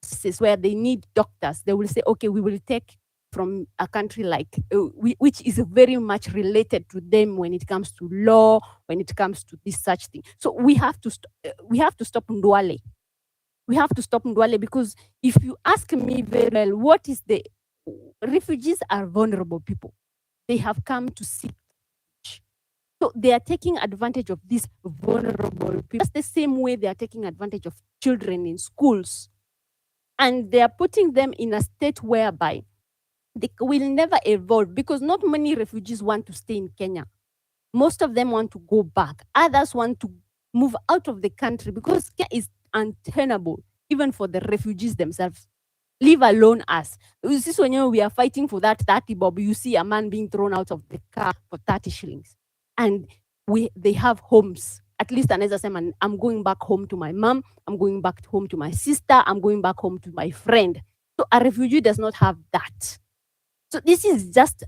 places where they need doctors, they will say, okay, we will take from a country like, which is very much related to them when it comes to law, when it comes to this such thing. So we have to stop Ndwale. We have to stop Ndwale, because if you ask me very well, what is the refugees are vulnerable people. They have come to seek. So they are taking advantage of these vulnerable people. That's the same way they are taking advantage of children in schools. And they are putting them in a state whereby they will never evolve, because not many refugees want to stay in Kenya. Most of them want to go back. Others want to move out of the country because Kenya is untenable, even for the refugees themselves, leave alone us. This is when we are fighting for that 30 bob. You see a man being thrown out of the car for 30 shillings. And they have homes. At least another time, I'm going back home to my mom. I'm going back home to my sister. I'm going back home to my friend. So a refugee does not have that. So this is just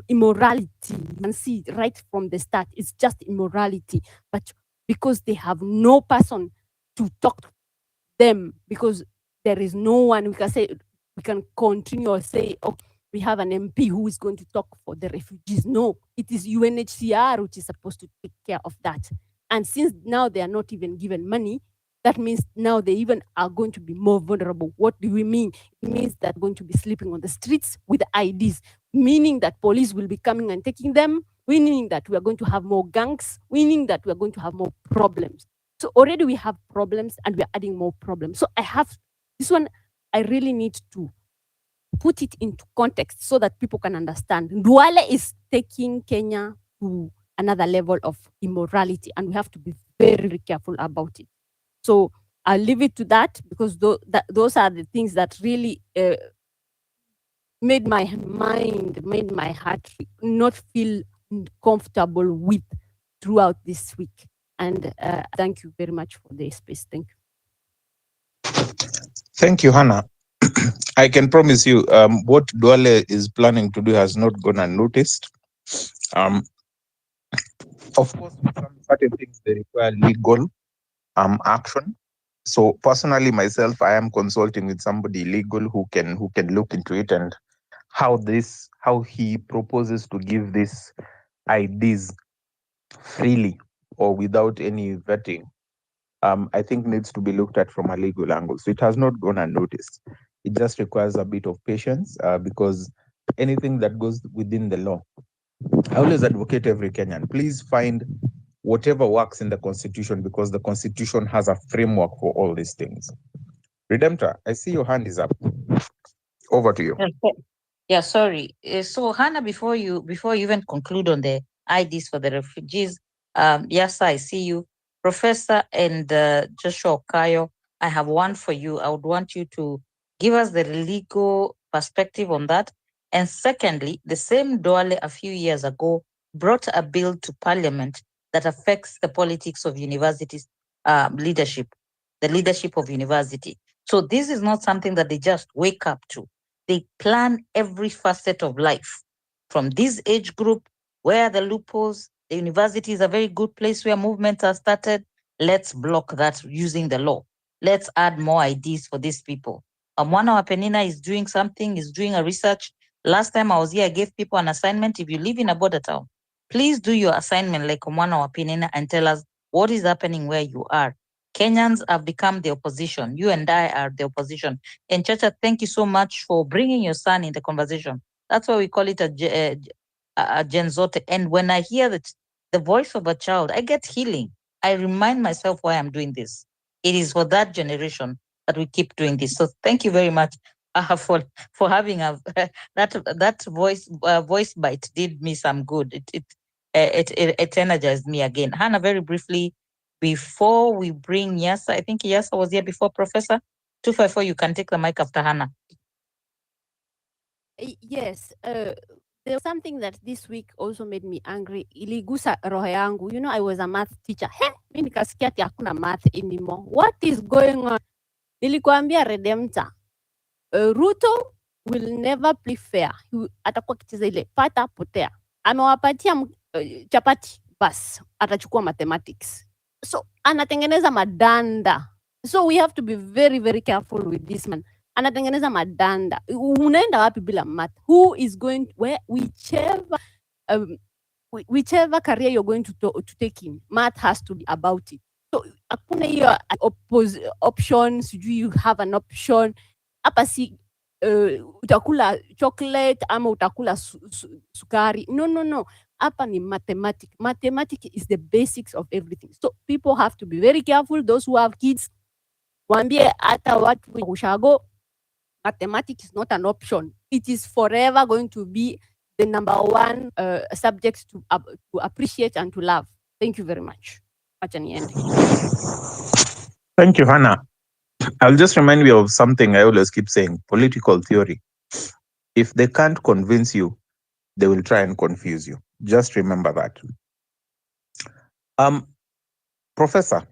immorality. You can see right from the start, it's just immorality. But because they have no person to talk to them, because there is no one we can continue or say, oh, we have an MP who is going to talk for the refugees. No, it is UNHCR which is supposed to take care of that. And since now they are not even given money, that means now they even are going to be more vulnerable. What do we mean? It means they're going to be sleeping on the streets with IDs, meaning that police will be coming and taking them, meaning that we are going to have more gangs, meaning that we are going to have more problems. So already we have problems and we are adding more problems. So this one, I really need to put it into context so that people can understand. Ndwale is taking Kenya to another level of immorality, and we have to be very, very careful about it. So I'll leave it to that, because those are the things that really made my heart not feel comfortable with throughout this week. And thank you very much for the space. Thank you. Thank you, Hannah. I can promise you, what Duale is planning to do has not gone unnoticed. Of course, some certain things they require legal action. So personally, myself, I am consulting with somebody legal who can look into it and how he proposes to give these IDs freely or without any vetting. I think needs to be looked at from a legal angle. So it has not gone unnoticed. It just requires a bit of patience because anything that goes within the law, I always advocate every Kenyan, please find whatever works in the constitution, because the constitution has a framework for all these things. Redemptor, I see your hand is up. Over to you. Yeah, sorry. So Hannah, before you even conclude on the IDs for the refugees, yes, I see you. Professor and Joshua Okayo, I have one for you. I would want you to give us the legal perspective on that. And secondly, the same Duale a few years ago brought a bill to parliament that affects the politics of universities leadership, the leadership of university. So this is not something that they just wake up to. They plan every facet of life. From this age group, where are the loopholes? The university is a very good place where movements are started. Let's block that using the law. Let's add more IDs for these people. Mwana wa Penina is doing something, is doing a research. Last time I was here, I gave people an assignment. If you live in a border town, please do your assignment like Mwana wa Penina and tell us what is happening where you are. Kenyans have become the opposition. You and I are the opposition. And Chacha, thank you so much for bringing your son in the conversation. That's why we call it a genzote. And when I hear the voice of a child, I get healing. I remind myself why I'm doing this. It is for that generation that we keep doing this. So thank you very much for having a that voice bite did me some good. It energized me again. Hannah, very briefly, before we bring Yasa, I think Yasa was here before, Professor. 254, you can take the mic after Hannah. Yes, there was something that this week also made me angry. Iligusa roho yangu. You know, I was a math teacher. He, mimi nikasikia ati hakuna math anymore. What is going on? Nilikuambia Redemptor, Ruto will never play fair. Atakuwa akicheza ile pata potea. Amewapatia chapati, bas atachukua mathematics. So anatengeneza madanda. So we have to be very, very careful with this man. Anatengeneza madanda. Unaenda wapi bila math? Who is going where whichever career you're going to take in, math has to be about it. So hakuna hiyo options, you have an option. Hapa si utakula chocolate ama utakula sukari. No. Hapa ni mathematics. Mathematics is the basics of everything. So people have to be very careful. Those who have kids, waambie hata watu ushago, mathematics is not an option. It is forever going to be the number one subject to appreciate and to love. Thank you very much. Thank you, Hannah. I'll just remind you of something I always keep saying, political theory. If they can't convince you, they will try and confuse you. Just remember that. Professor,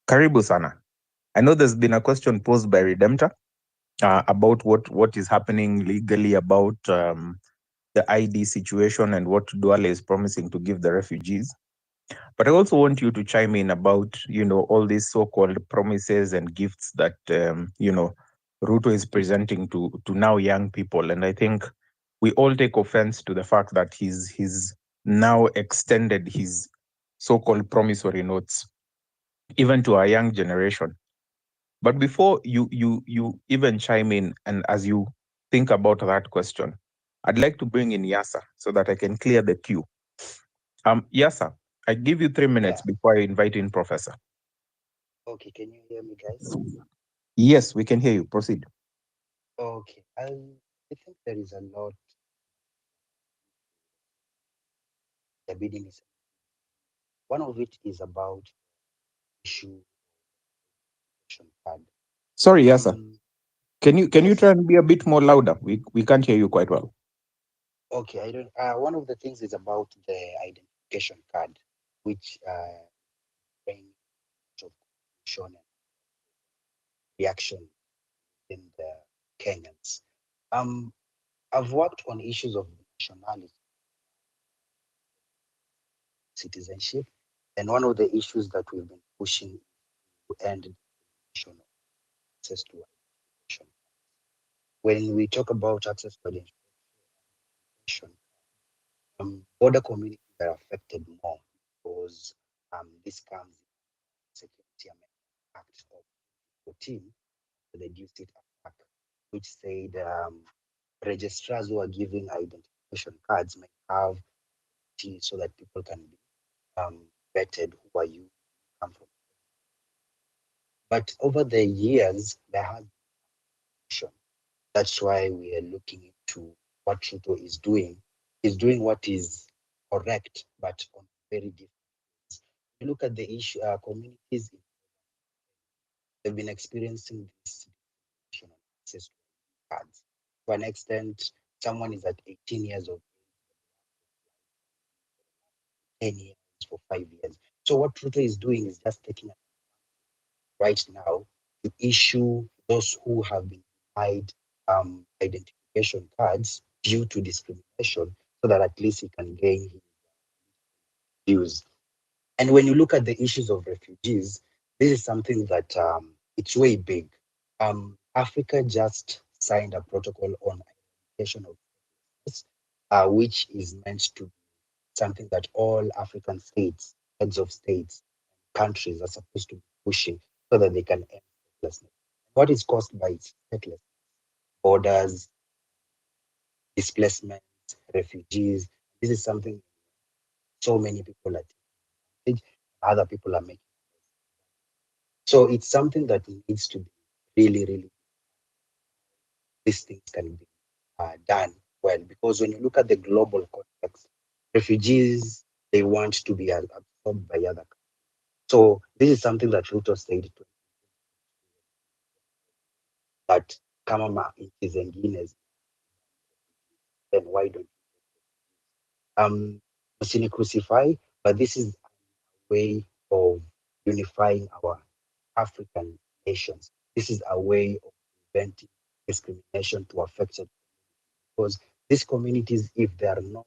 karibu sana. I know there's been a question posed by Redemptor about what is happening legally about the ID situation and what Duale is promising to give the refugees. But I also want you to chime in about, all these so-called promises and gifts that, Ruto is presenting to now young people. And I think we all take offense to the fact that he's now extended his so-called promissory notes, even to our young generation. But before you even chime in, and as you think about that question, I'd like to bring in Yasa so that I can clear the queue. Yasa, I give you 3 minutes before I invite in Professor. Okay, can you hear me, guys? Yes, we can hear you. Proceed. Okay, I think there is a lot. The bidding is one of it is about issue card. Sorry, Yasa. Can you try and be a bit more louder? We can't hear you quite well. Okay, I don't. One of the things is about the identification card, which brings of confusion and reaction in the Kenyans. I've worked on issues of nationality, citizenship, and one of the issues that we've been pushing to end access to identification. When we talk about access to identification, border communities are affected more because this comes in Security Amendment Act of 2014, the Dusit Act, which said registrars who are giving identification cards may have so that people can be vetted. Who are you? Come from? But over the years, there has been. That's why we are looking into what Ruto is doing. He's doing what is correct, but on very different ways. You look at the issue, communities, they've been experiencing this access to cards. To an extent, someone is at 18 years of age, 10 years for 5 years. So what Ruto is doing is just taking right now to issue those who have been denied identification cards due to discrimination, so that at least he can gain his views. And when you look at the issues of refugees, this is something that it's way big. Africa just signed a protocol on identification of which is meant to be something that all African states, heads of states, countries are supposed to be pushing so that they can end statelessness. What is caused by statelessness? Borders, displacements, refugees. This is something so many people are taking, other people are making. So it's something that needs to be really, really, these things can be done well. Because when you look at the global context, refugees, they want to be absorbed by other countries. So this is something that Ruto said to that kama nchi zingine, then why don't you crucify? But this is a way of unifying our African nations. This is a way of preventing discrimination to affected, because these communities, if they are not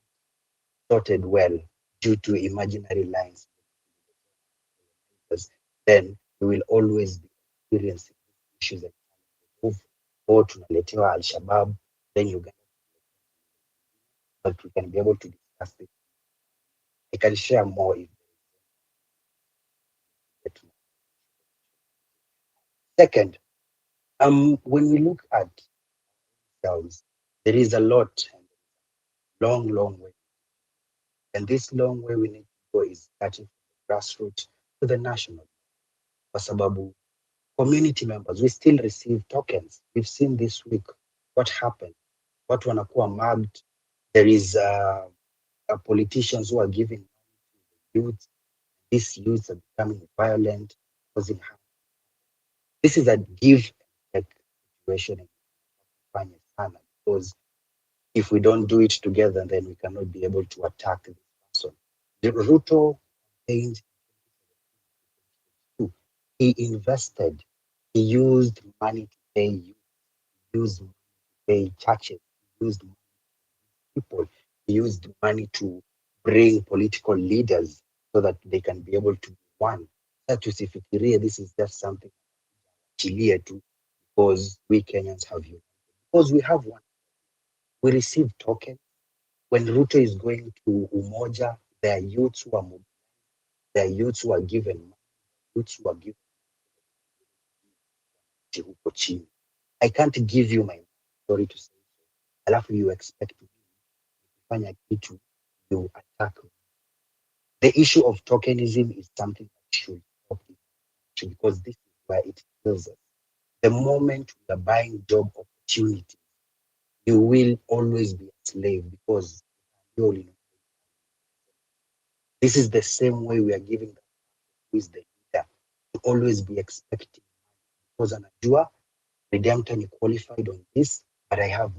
sorted well due to imaginary lines, then we will always be experiencing issues that move or tunaletewa Al-Shabaab, then you get, but we can be able to discuss it. I can share more if second, when we look at ourselves, there is a lot, long way. And this long way we need to go is starting from the grassroots to the national. Kwa sababu community members, we still receive tokens. We've seen this week what happened. Watu wanakuwa mugged. There is politicians who are giving youth. These youths are becoming violent, causing harm. This is a give and take situation, because if we don't do it together, then we cannot be able to attack this person. The Ruto campaigned, he invested, he used money to pay youth, he used money to pay churches, he used money to people, he used money to bring political leaders so that they can be able to be one. Tusifikirie this is just something chilia too, because we Kenyans have you. Because we have one. We receive tokens. When Ruto is going to Umoja, there are youths who are mobilized, there are youths who are given money, youths who are given huko chini. I can't give you my story to say so. Alafu you expect me kufanya kitu, you attack me. The issue of tokenism is something that should stop, because this is where it kills us. The moment we are buying job opportunity, you will always be a slave, because this is the same way we are giving the who is the leader to always be expecting, because anajua Redemptor qualified on this, but I have.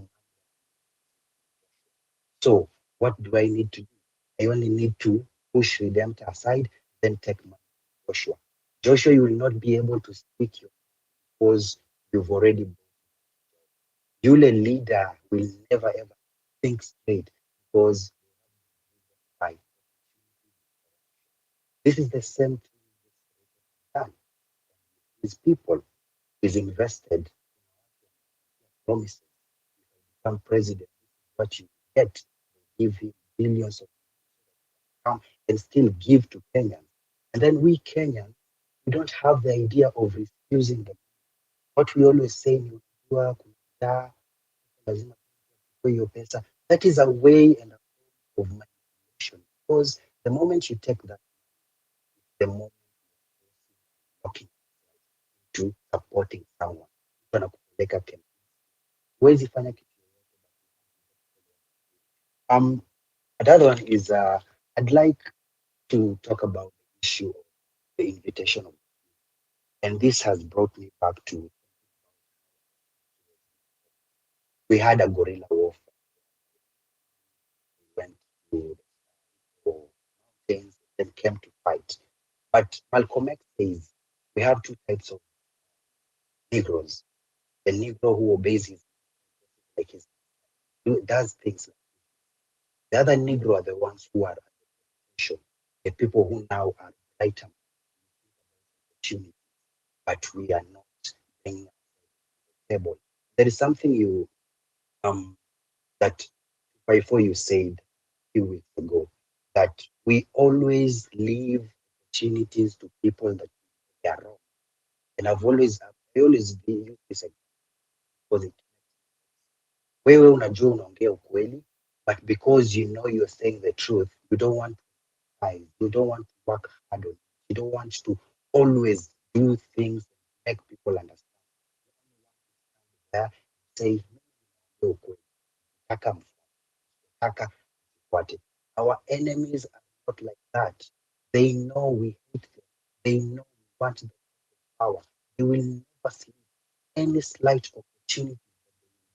So what do I need to do? I only need to push Redemptor aside, then take my Joshua. Joshua, you will not be able to speak your, because you've already. Yule leader will never ever think straight, because this is the same thing done. These people is invested, promises. If I become president, what you get, give him billions of come and still give to Kenyans. And then we Kenyans, we don't have the idea of refusing them. What we always say, that is a way and a form of manipulation. Because the moment you take that, the moment you're to supporting someone, another one is I'd like to talk about the issue of the invitation of, and this has brought me back to, we had a guerrilla warfare. We went to mountains, then came to fight. But Malcolm X says we have two types of Negroes. The Negro who obeys his, like his, does things. The other Negro are the ones who are the people who now are brighter opportunity, but we are not bringing the table. There is something you that before you said a few weeks ago, that we always leave opportunities to people that they are wrong. And I always use this because it, wewe unajua unaongea ukweli, but because you know you're saying the truth, you don't want to lie, you don't want to work hard on it, you don't want to always do things and make people understand. There, say unaongea ukweli, nataka nataka what it. Our enemies are not like that. They know we hate them. They know we want the power. They will never sleep. Any slight opportunity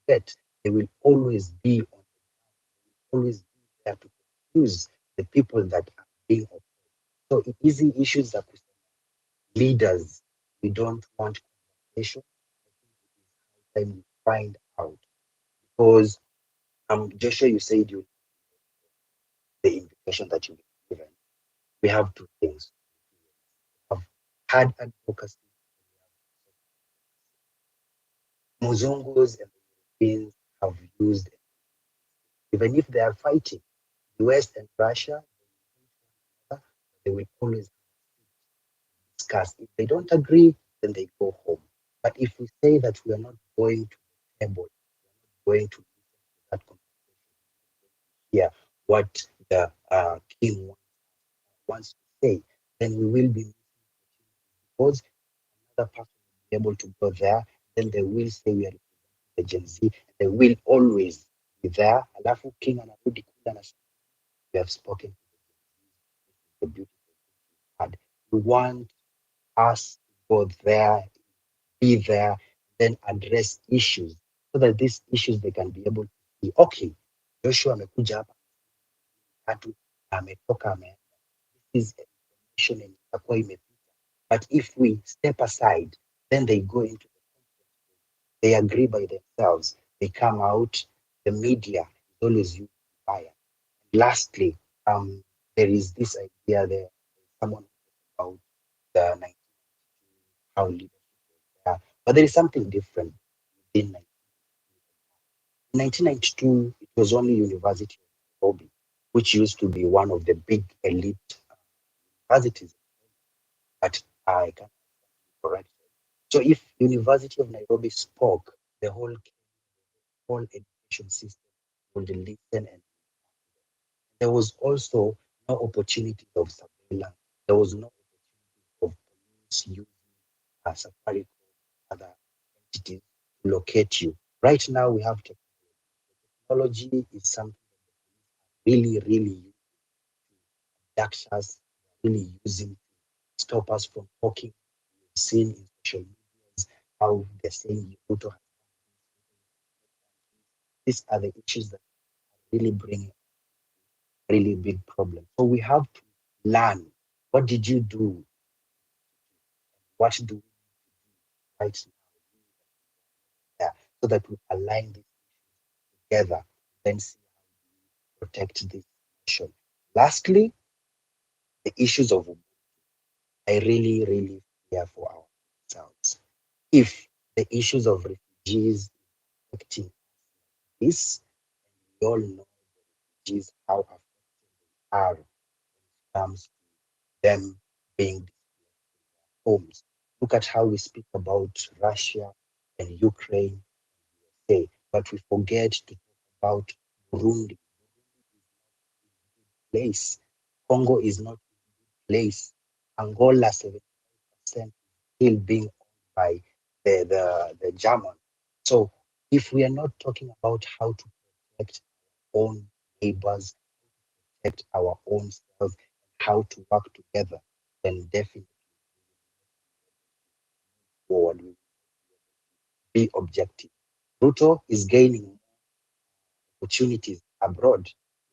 that they will get, they will always be on the ground. They will always be there to confuse the people that are being oppressed. So easy issues that leaders, we don't want conversation. I think it is high time we find out. Because Joshua, you said you the invitation that you've been given. We have two things. We have hard advocacy. Muzungus and the Europeans have used, even if they are fighting, US and Russia, they will always discuss. If they don't agree, then they go home. But if we say that we are not going to the table, we are not going to listen to that conversation, hear what the king wants to say, then we will be because another person will be able to go there, then they will say we are the Gen Z, they will always be there. Alafu king anarudi kule anasema we have spoken to the beautiful God. We want us to go there, be there, then address issues so that these issues they can be able to see, okay, Joshua amekuja hapa tatu ametoka ameenda. This is information yenye itakuwa imepita. But if we step aside, then they go into the conference, they agree by themselves, they come out, the media is always used to fire. Lastly, there is this idea there, someone about the 1992, how leadership was there, but there is something different in 1992. It was only University of Nairobi, which used to be one of the big elite universities, but I can't correct. So if University of Nairobi spoke, the whole education system would listen, and there was also no opportunity of surveillance. There was no opportunity of police using Safari other entities to locate you. Right now we have technology. Technology is something that really abduct us, really using to stop us from talking. We've seen in social media how they're saying Ruto has these are the issues that really bring really big problems. So we have to learn. What did you do? What do we do right now? Yeah, so that we align these issues together, then see how we protect this nation. Lastly, the issues of I really fear for ourselves. If the issues of refugees affecting this, we all know the refugees how affected they are when it comes to them being displaced from their homes. Look at how we speak about Russia and Ukraine, say, but we forget to talk about Burundi. Place. Congo is not a place. Angola, 70% still being owned by the German. So if we are not talking about how to protect our own neighbors, protect our own selves, how to work together, then definitely forward we will be objective. Ruto is gaining opportunities abroad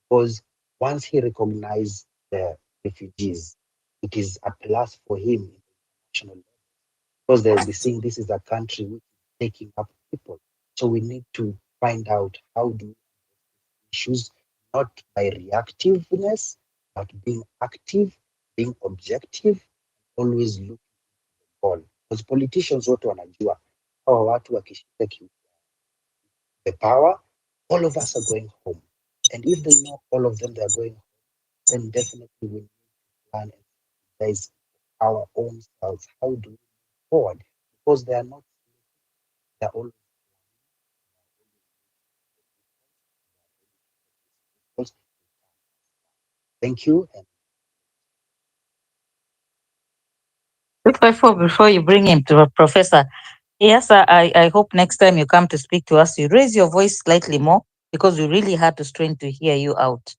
because once he recognized the refugees, it is a plus for him in the international level because they'll be seeing this is a country which is taking up people. So we need to find out how do we issues not by reactiveness, but being active, being objective, always looking at the goal. Because politicians wote wanajua hawa watu wakishika the power, all of us are going home. And if they know all of them they are going home, then definitely we need to plan and strategize our own selves. How do we move forward? Because they are not, they're all Thank you. 254, before you bring him to a professor, yes, I hope next time you come to speak to us, you raise your voice slightly more because we really had to strain to hear you out.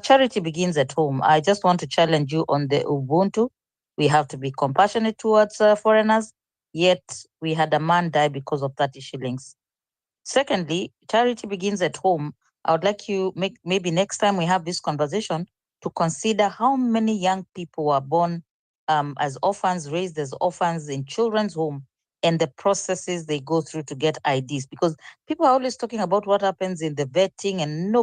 Charity begins at home. I just want to challenge you on the Ubuntu. We have to be compassionate towards foreigners, yet we had a man die because of 30 shillings. Secondly, charity begins at home. I would like you maybe next time we have this conversation to consider how many young people were born as orphans, raised as orphans in children's home, and the processes they go through to get IDs. Because people are always talking about what happens in the vetting, and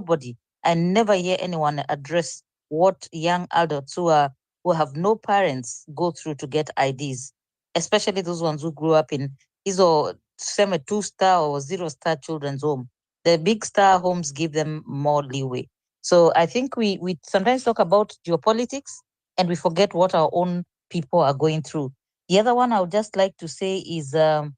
I never hear anyone address what young adults who have no parents go through to get IDs, especially those ones who grew up in hizo tuseme 2-star or 0-star children's home. The big star homes give them more leeway. So I think we sometimes talk about geopolitics and we forget what our own people are going through. The other one I would just like to say is the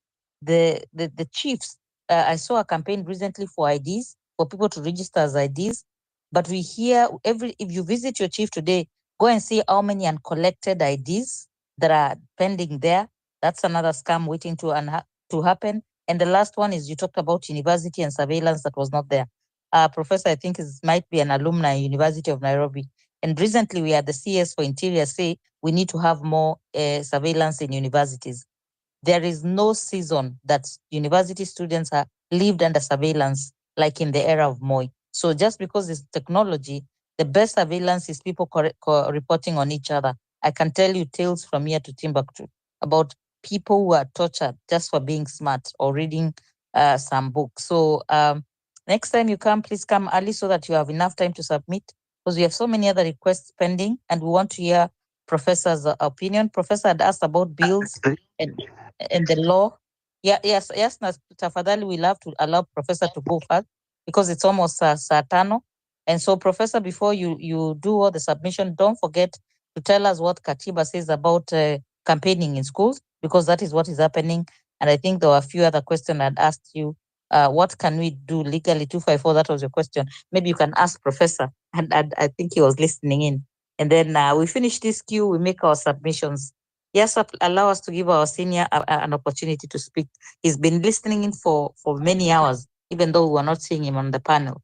chiefs. I saw a campaign recently for IDs, for people to register as IDs. But we hear if you visit your chief today, go and see how many uncollected IDs that are pending there. That's another scam waiting to happen. And the last one is you talked about university and surveillance that was not there. Professor, I think might be an alumni University of Nairobi. And recently we had the CS for Interior say we need to have more surveillance in universities. There is no season that university students are lived under surveillance like in the era of Moi. So just because it's technology, the best surveillance is people reporting on each other. I can tell you tales from here to Timbuktu about people who are tortured just for being smart or reading some books. So next time you come, please come early so that you have enough time to submit, because we have so many other requests pending and we want to hear Professor's opinion. Professor had asked about bills and the law. Yes, tafadhali, we love to allow Professor to go first because it's almost saa tano. And so, Professor, before you do all the submission, don't forget to tell us what Katiba says about campaigning in schools, because that is what is happening. And I think there were a few other questions I'd asked you. What can we do legally? 254, that was your question. Maybe you can ask Professor, and I think he was listening in. And then we finish this queue, we make our submissions. Yes, allow us to give our senior an opportunity to speak. He's been listening in for many hours, even though we're not seeing him on the panel.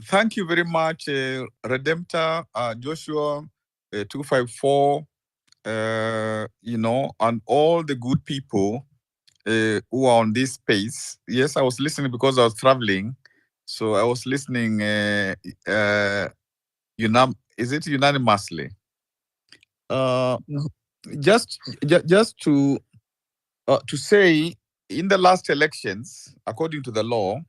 Thank you very much, Redemptor, Joshua, 254, and all the good people who are on this space. Yes, I was listening because I was traveling. So I was listening, is it unanimously? Just to say, in the last elections, according to the law,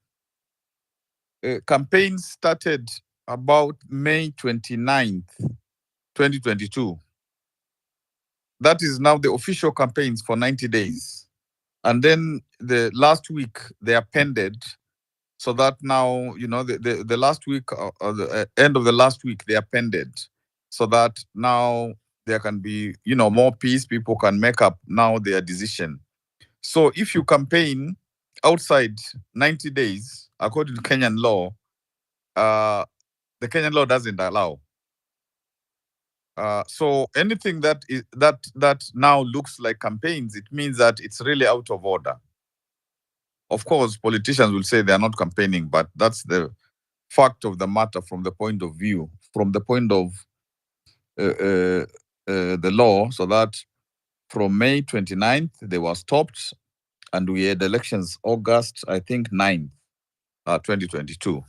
campaigns started about May 29th, 2022. That is now the official campaigns for 90 days. And then the last week they appended, so that now, the last week or the end of the last week they appended, so that now there can be, more peace, people can make up now their decision. So if you campaign outside 90 days, according to Kenyan law, the Kenyan law doesn't allow. So anything that now looks like campaigns, it means that it's really out of order. Of course, politicians will say they are not campaigning, but that's the fact of the matter from the point of view, from the point of the law, so that from May 29th, they were stopped, and we had elections August, I think, 9th, 2022.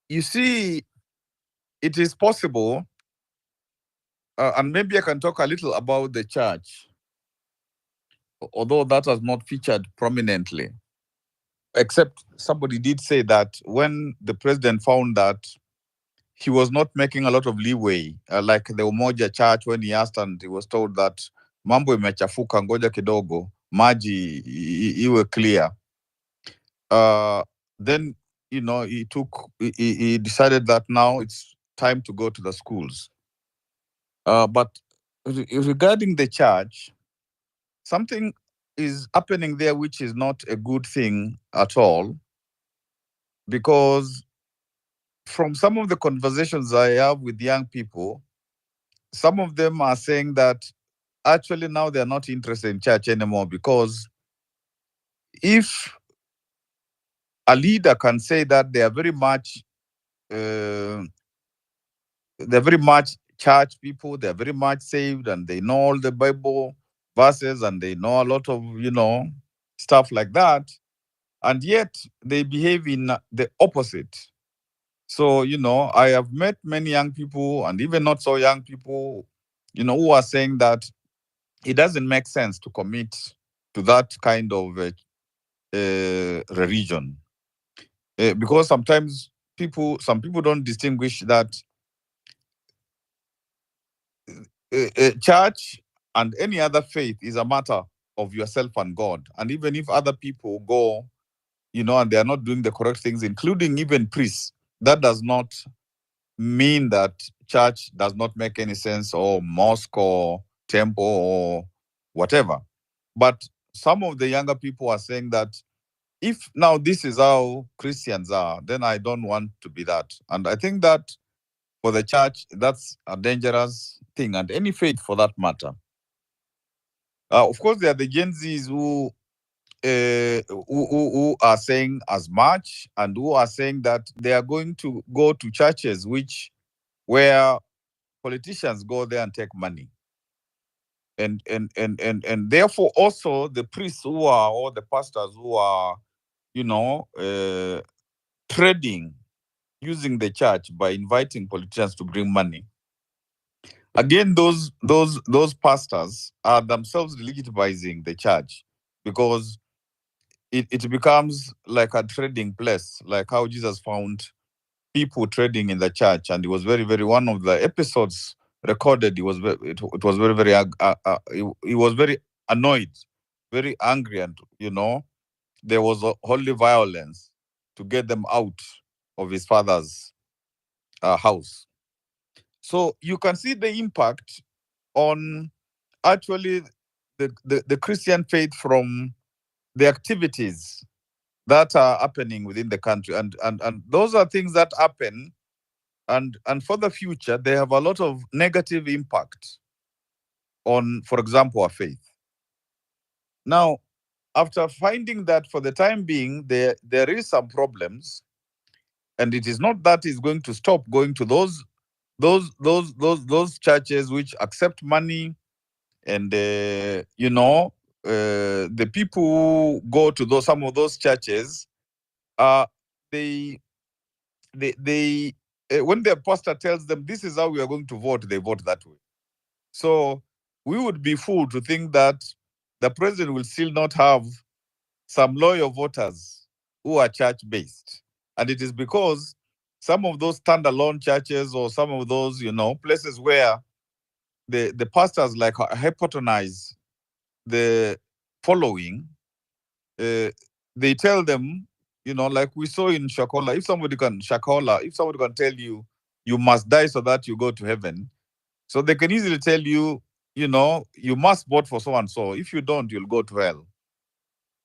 You see, it is possible, and maybe I can talk a little about the church, although that has not featured prominently, except somebody did say that when the president found that he was not making a lot of leeway, like the Umoja Church, when he asked and he was told that mambo imechafuka, ngoja kidogo, maji iwe clear. Then, he decided that now it's time to go to the schools. But regarding the church, something is happening there, which is not a good thing at all, because from some of the conversations I have with young people, some of them are saying that actually now they're not interested in church anymore, because if a leader can say that they are very much they're very much church people, they're very much saved, and they know all the Bible verses, and they know a lot of, stuff like that, and yet they behave in the opposite. So, I have met many young people, and even not so young people, who are saying that it doesn't make sense to commit to that kind of religion. Because sometimes some people don't distinguish that church and any other faith is a matter of yourself and God. And even if other people go, and they are not doing the correct things, including even priests, that does not mean that church does not make any sense, or mosque or temple or whatever. But some of the younger people are saying that if now this is how Christians are, then I don't want to be that. And I think that for the church, that's a dangerous thing, and any faith for that matter. Of course, there are the Gen Zs who are saying as much, and who are saying that they are going to go to churches where politicians go there and take money. And therefore also the priests or the pastors who are, trading using the church by inviting politicians to bring money. Again, those pastors are themselves legitimizing the church, because it becomes like a trading place, like how Jesus found people trading in the church. And it was very, very, one of the episodes recorded, it was very, very, he was very annoyed, very angry, and there was a holy violence to get them out of his father's house. So you can see the impact on actually the Christian faith from the activities that are happening within the country. And those are things that happen, and for the future, they have a lot of negative impact on, for example, our faith. Now, after finding that for the time being, there is some problems, and it is not that is going to stop going to those churches which accept money, and the people who go to some of those churches, they when the pastor tells them this is how we are going to vote, they vote that way. So we would be fooled to think that the president will still not have some loyal voters who are church-based. And it is because some of those standalone churches, or some of those, places where the pastors like hypotonize the following, they tell them, like we saw in Shakola, if somebody can tell you, you must die so that you go to heaven, so they can easily tell you, you must vote for so and so. If you don't, you'll go to hell.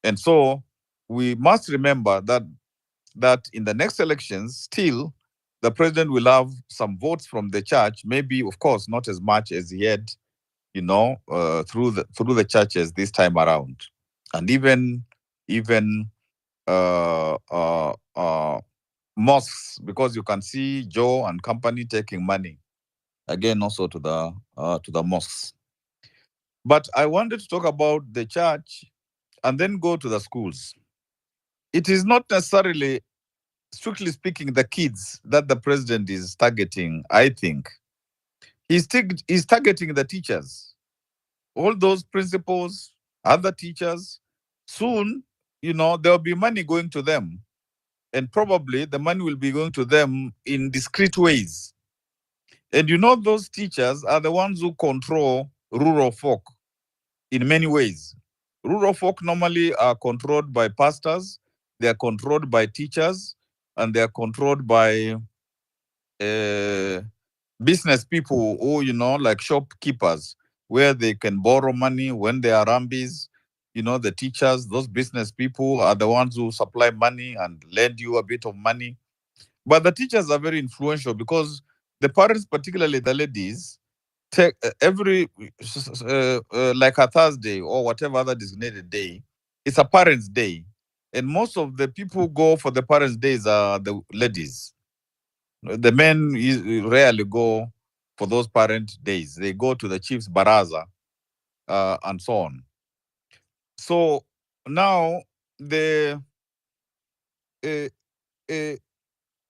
And so we must remember that in the next elections, still, the president will have some votes from the church, maybe, of course, not as much as he had, through the churches this time around. And even mosques, because you can see Joe and company taking money, again, also to the mosques. But I wanted to talk about the church and then go to the schools. It is not necessarily, strictly speaking, the kids that the president is targeting. I think he's targeting the teachers, all those principals, other teachers. Soon, there'll be money going to them, and probably the money will be going to them in discreet ways. And those teachers are the ones who control rural folk in many ways. Rural folk normally are controlled by pastors, they are controlled by teachers, and they are controlled by business people who, like shopkeepers, where they can borrow money when they are rambies. the teachers, those business people are the ones who supply money and lend you a bit of money. But the teachers are very influential because the parents, particularly the ladies, take every like a Thursday or whatever other designated day, it's a parents' day, and most of the people who go for the parents' days are the ladies. The men rarely go for those parent days. They go to the chief's baraza and so on. So now the uh, uh,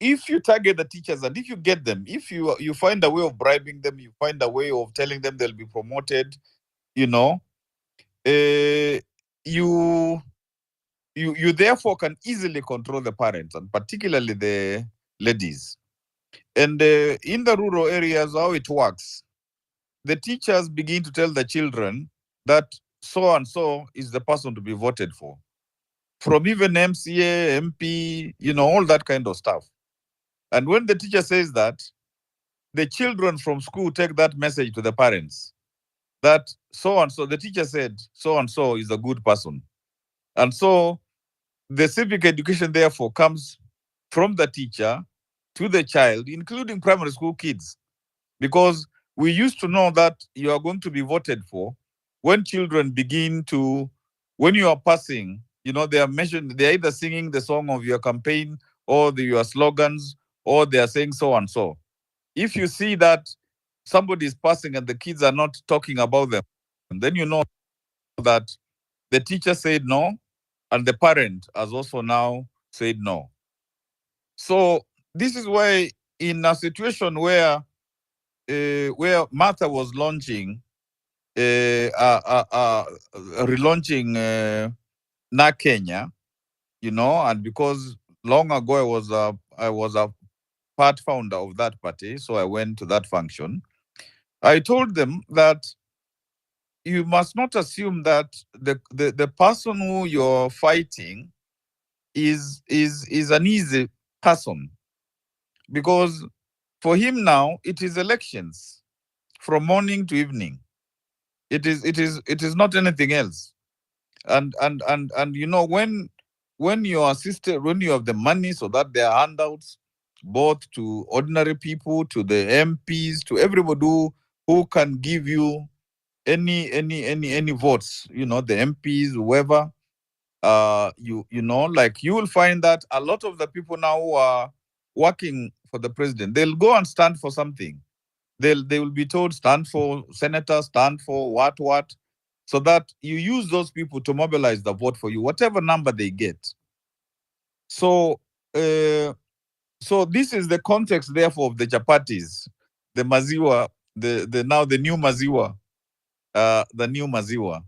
if you target the teachers and if you get them, if you find a way of bribing them, you find a way of telling them they'll be promoted, uh, you you therefore can easily control the parents and particularly the ladies. And in the rural areas, how it works, the teachers begin to tell the children that so and so is the person to be voted for, from even MCA, MP, all that kind of stuff. And when the teacher says that, the children from school take that message to the parents that so and so, the teacher said so and so is a good person. And so the civic education, therefore, comes from the teacher to the child, including primary school kids, because we used to know that you are going to be voted for when children begin to, when you are passing, they are mentioned, they're either singing the song of your campaign or your slogans, or they are saying so and so. If you see that somebody is passing and the kids are not talking about them, then you know that the teacher said no, and the parent has also now said no. So this is why, in a situation where Martha was launching, relaunching Na Kenya, and because long ago I was a part founder of that party, so I went to that function. I told them that you must not assume that the person who you're fighting is an easy person, because for him now it is elections from morning to evening. It is not anything else. And when you are assisted, when you have the money, so that there are handouts both to ordinary people, to the MPs, to everybody who can give you any votes, the MPs, whoever, like you will find that a lot of the people now who are working for the president, they'll go and stand for something. They will be told, stand for senator, stand for what, so that you use those people to mobilize the vote for you, whatever number they get. So so this is the context, therefore, of the chapatis, the Maziwa, the new Maziwa, the new Maziwa.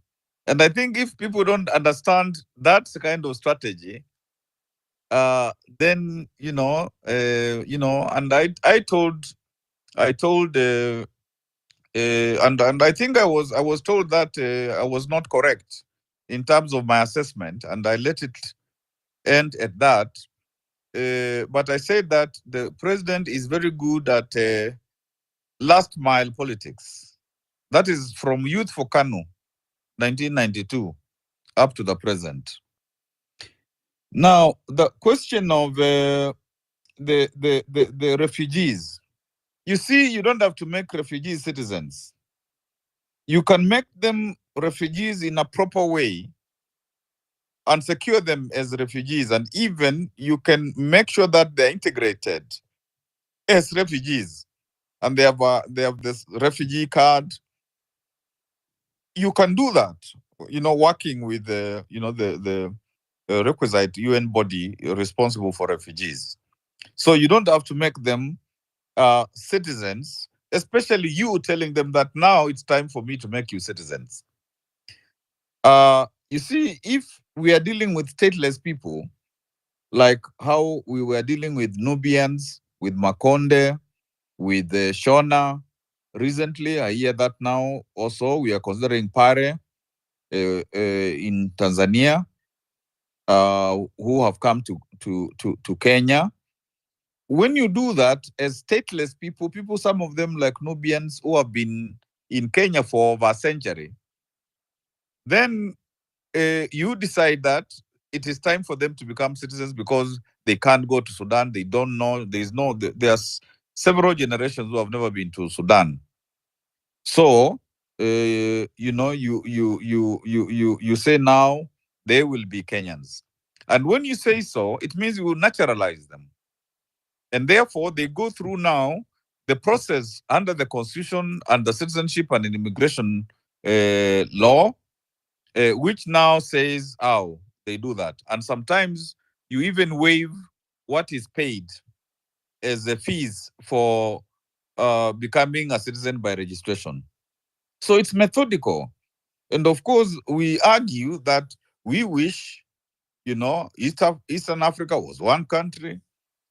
And I think if people don't understand that kind of strategy, then and I told and I think I was told that I was not correct in terms of my assessment, and I let it end at that. But I said that the president is very good at last mile politics. That is from Youth for Kanu, 1992, up to the present. Now, the question of the refugees. You see, you don't have to make refugees citizens. You can make them refugees in a proper way and secure them as refugees, and even you can make sure that they're integrated as refugees, and they have this refugee card. You can do that, working with the requisite UN body responsible for refugees. So you don't have to make them citizens, especially you telling them that now it's time for me to make you citizens. You see, if we are dealing with stateless people, like how we were dealing with Nubians, with Makonde, with Shona, recently, I hear that now also we are considering Pare in Tanzania, who have come to Kenya. When you do that as stateless people, some of them like Nubians who have been in Kenya for over a century, then you decide that it is time for them to become citizens because they can't go to Sudan. They don't know. There's several generations who have never been to Sudan. So, you say now they will be Kenyans. And when you say so, it means you will naturalize them. And therefore, they go through now the process under the Constitution and the Citizenship and Immigration law, which now says how they do that. And sometimes you even waive what is paid as the fees for becoming a citizen by registration. So it's methodical. And of course, we argue that we wish, Eastern Africa was one country,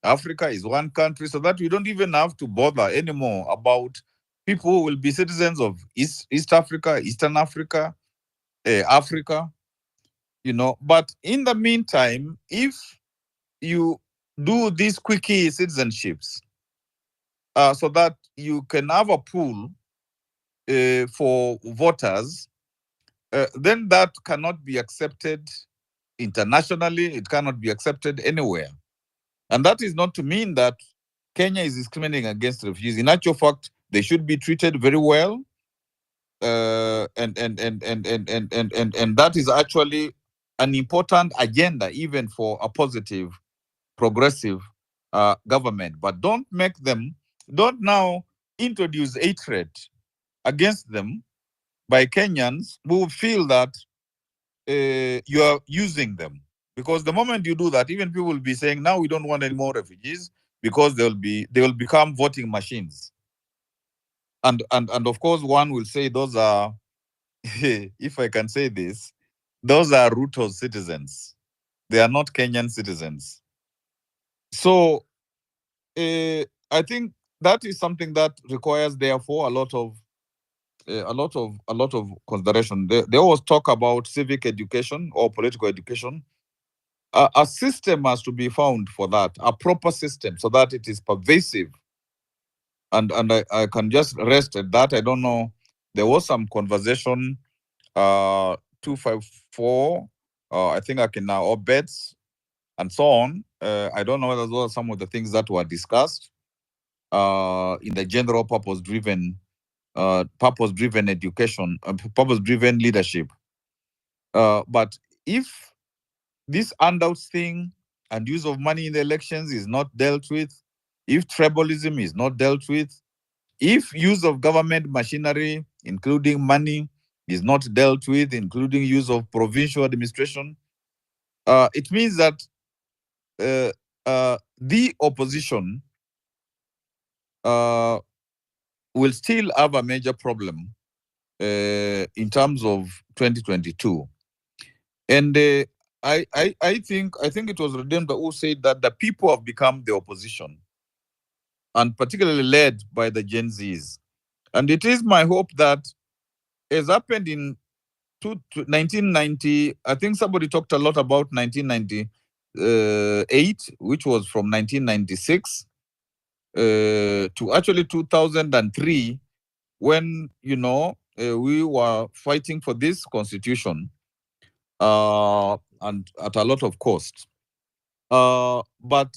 Africa is one country, so that we don't even have to bother anymore about people who will be citizens of East Africa, Eastern Africa, Africa, But in the meantime, if you do these quickie citizenships, so that you can have a pool for voters, then that cannot be accepted internationally. It cannot be accepted anywhere. And that is not to mean that Kenya is discriminating against refugees. In actual fact, they should be treated very well. And that is actually an important agenda, even for a positive, progressive government. But don't now introduce hatred against them by Kenyans who feel that you are using them. Because the moment you do that, even people will be saying, now we don't want any more refugees because they will become voting machines. And of course, one will say those are, if I can say this, those are Ruto's citizens. They are not Kenyan citizens. So I think that is something that requires, therefore, a lot of consideration. They always talk about civic education or political education. A system has to be found for that, a proper system, so that it is pervasive. And I can just rest at that. I don't know. There was some conversation, 254, I think I can now, or bets and so on. I don't know whether those are some of the things that were discussed in the general purpose-driven education, purpose-driven leadership. But if this handouts thing and use of money in the elections is not dealt with, if tribalism is not dealt with, if use of government machinery, including money, is not dealt with, including use of provincial administration, it means that the opposition will still have a major problem in terms of 2022. And I think it was Redemptor who said that the people have become the opposition, and particularly led by the Gen Zs. And it is my hope that, as happened in 1990, I think somebody talked a lot about 1998, which was from 1996 to actually 2003, when we were fighting for this constitution, and at a lot of cost. But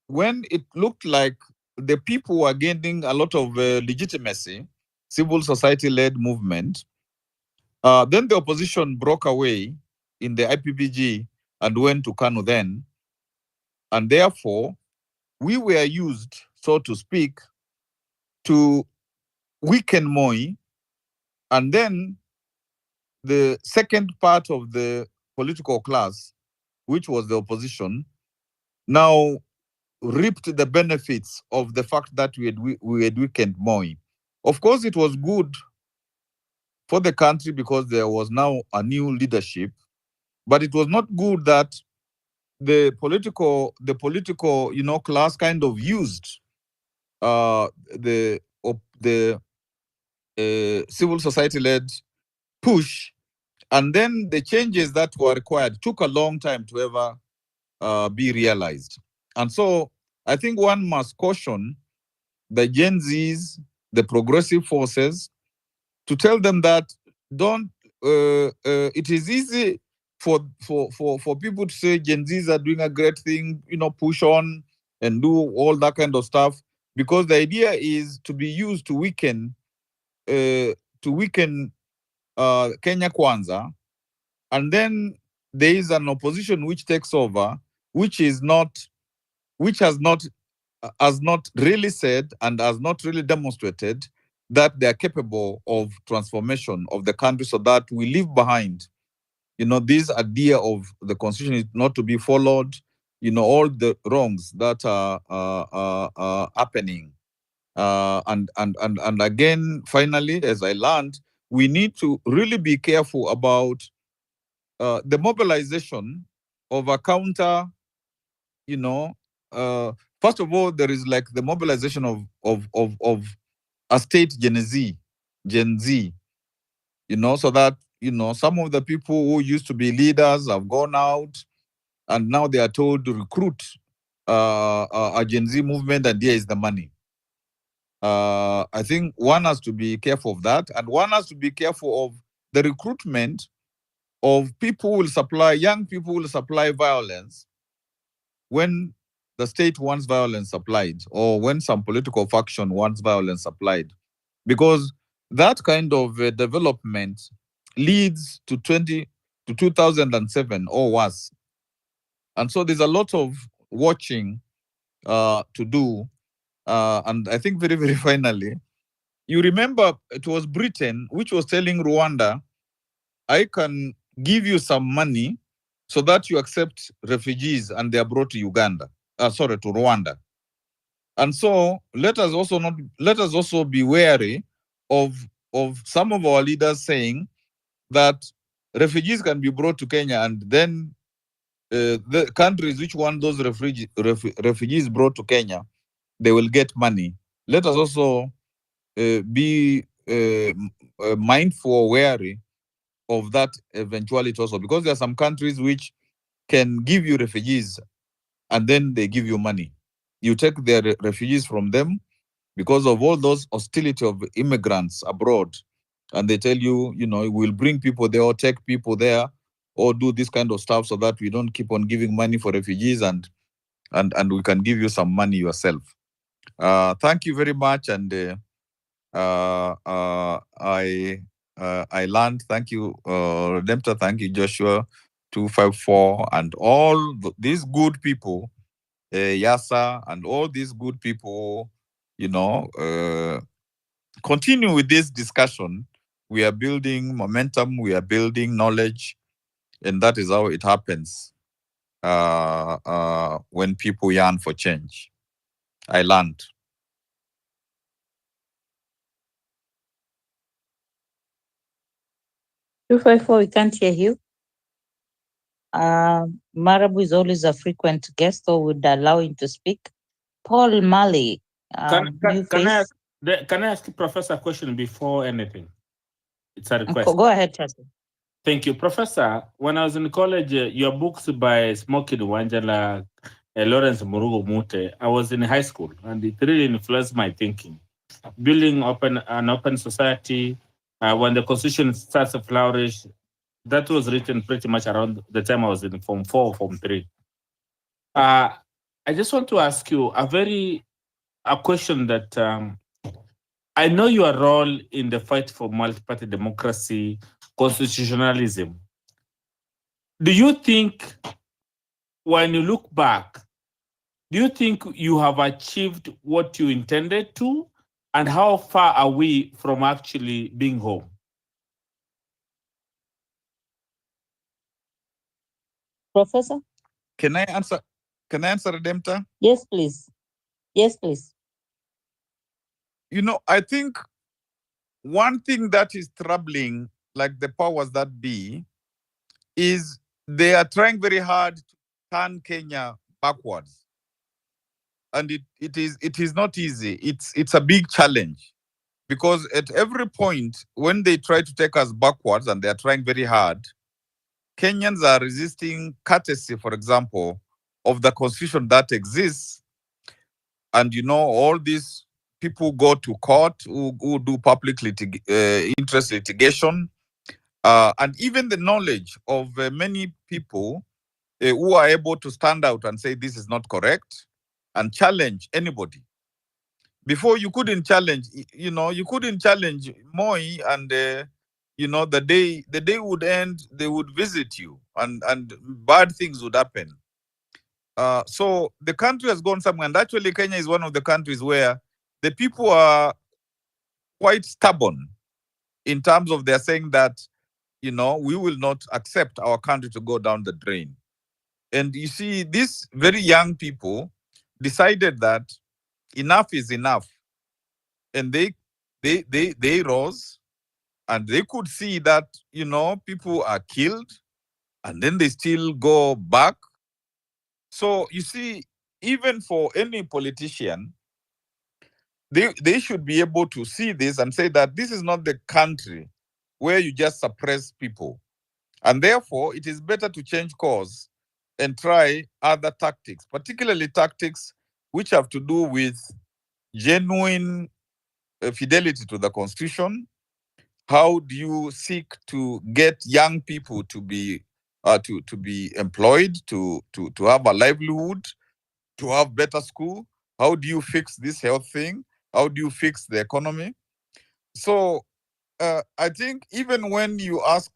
when it looked like the people were gaining a lot of legitimacy, civil society-led movement, then the opposition broke away in the IPPG and went to Kanu then. And therefore, we were used, so to speak, to weaken Moi. And then the second part of the political class, which was the opposition, now reaped the benefits of the fact that we had weakened Moi. Of course, it was good for the country because there was now a new leadership, but it was not good that the political class kind of used the civil society-led push, and then the changes that were required took a long time to ever be realized. And so I think one must caution the Gen Zs, the progressive forces, to tell them that don't it is easy for people to say Gen Zs are doing a great thing, push on and do all that kind of stuff, because the idea is to be used to weaken Kenya Kwanza, and then there is an opposition which takes over, which has not really said and has not really demonstrated that they are capable of transformation of the country, so that we leave behind, this idea of the constitution is not to be followed, all the wrongs that are happening. And again, finally, as I learned, we need to really be careful about the mobilization of a counter, first of all, there is like the mobilization of a state Gen Z, so that, some of the people who used to be leaders have gone out, and now they are told to recruit a Gen Z movement, and here is the money. I think one has to be careful of that, and one has to be careful of the recruitment of young people will supply violence when the state wants violence supplied, or when some political faction wants violence supplied, because that kind of development leads to 2007 or worse. And so there's a lot of watching to do. And I think very, very finally, you remember it was Britain which was telling Rwanda, I can give you some money so that you accept refugees and they are brought to to Rwanda. And so let us also be wary of some of our leaders saying that refugees can be brought to Kenya, and then the countries which want those refugees brought to Kenya, they will get money. Let us also be mindful or wary of that eventuality also, because there are some countries which can give you refugees and then they give you money. You take their refugees from them because of all those hostility of immigrants abroad, and they tell you, we'll bring people there or take people there or do this kind of stuff so that we don't keep on giving money for refugees, and we can give you some money yourself. Thank you very much, and I learned. Thank you, Redemptor. Thank you, Joshua 254, and all these good people, Yasa, and all these good people. Continue with this discussion. We are building momentum. We are building knowledge, and that is how it happens. When people yearn for change, I learned. 254, we can't hear you. Marabu is always a frequent guest, so would allow him to speak. Paul Mali, Can new face. I ask the professor a question before anything? It's a request. Go ahead, Chelsea. Thank you, Professor. When I was in college, your books by Smokey Wanjala, Lawrence Murugu Mute, I was in high school, and it really influenced my thinking. Building an open society, when the constitution starts to flourish, that was written pretty much around the time I was in Form 4, Form 3. I just want to ask you a question that I know your role in the fight for multi-party democracy, constitutionalism. Do you think, when you look back, do you think you have achieved what you intended to? And how far are we from actually being home? Professor? Can I answer, Redemptor? Yes, please. Yes, please. I think one thing that is troubling, like the powers that be, is they are trying very hard to turn Kenya backwards. And it is not easy. It's a big challenge, because at every point when they try to take us backwards, and they are trying very hard, Kenyans are resisting courtesy, for example, of the constitution that exists. And all these people go to court who do public interest litigation, and even the knowledge of many people who are able to stand out and say this is not correct and challenge anybody. Before you couldn't challenge, you couldn't challenge Moi, and the day would end, they would visit you, and bad things would happen. So the country has gone somewhere, and actually Kenya is one of the countries where the people are quite stubborn in terms of they're saying that, we will not accept our country to go down the drain. And you see, these very young people decided that enough is enough. And they rose, and they could see that, people are killed, and then they still go back. So you see, even for any politician, they should be able to see this and say that this is not the country where you just suppress people. And therefore, it is better to change course and try other tactics, particularly tactics which have to do with genuine fidelity to the Constitution. How do you seek to get young people to be employed, to have a livelihood, to have better school? How do you fix this health thing? How do you fix the economy? So I think even when you ask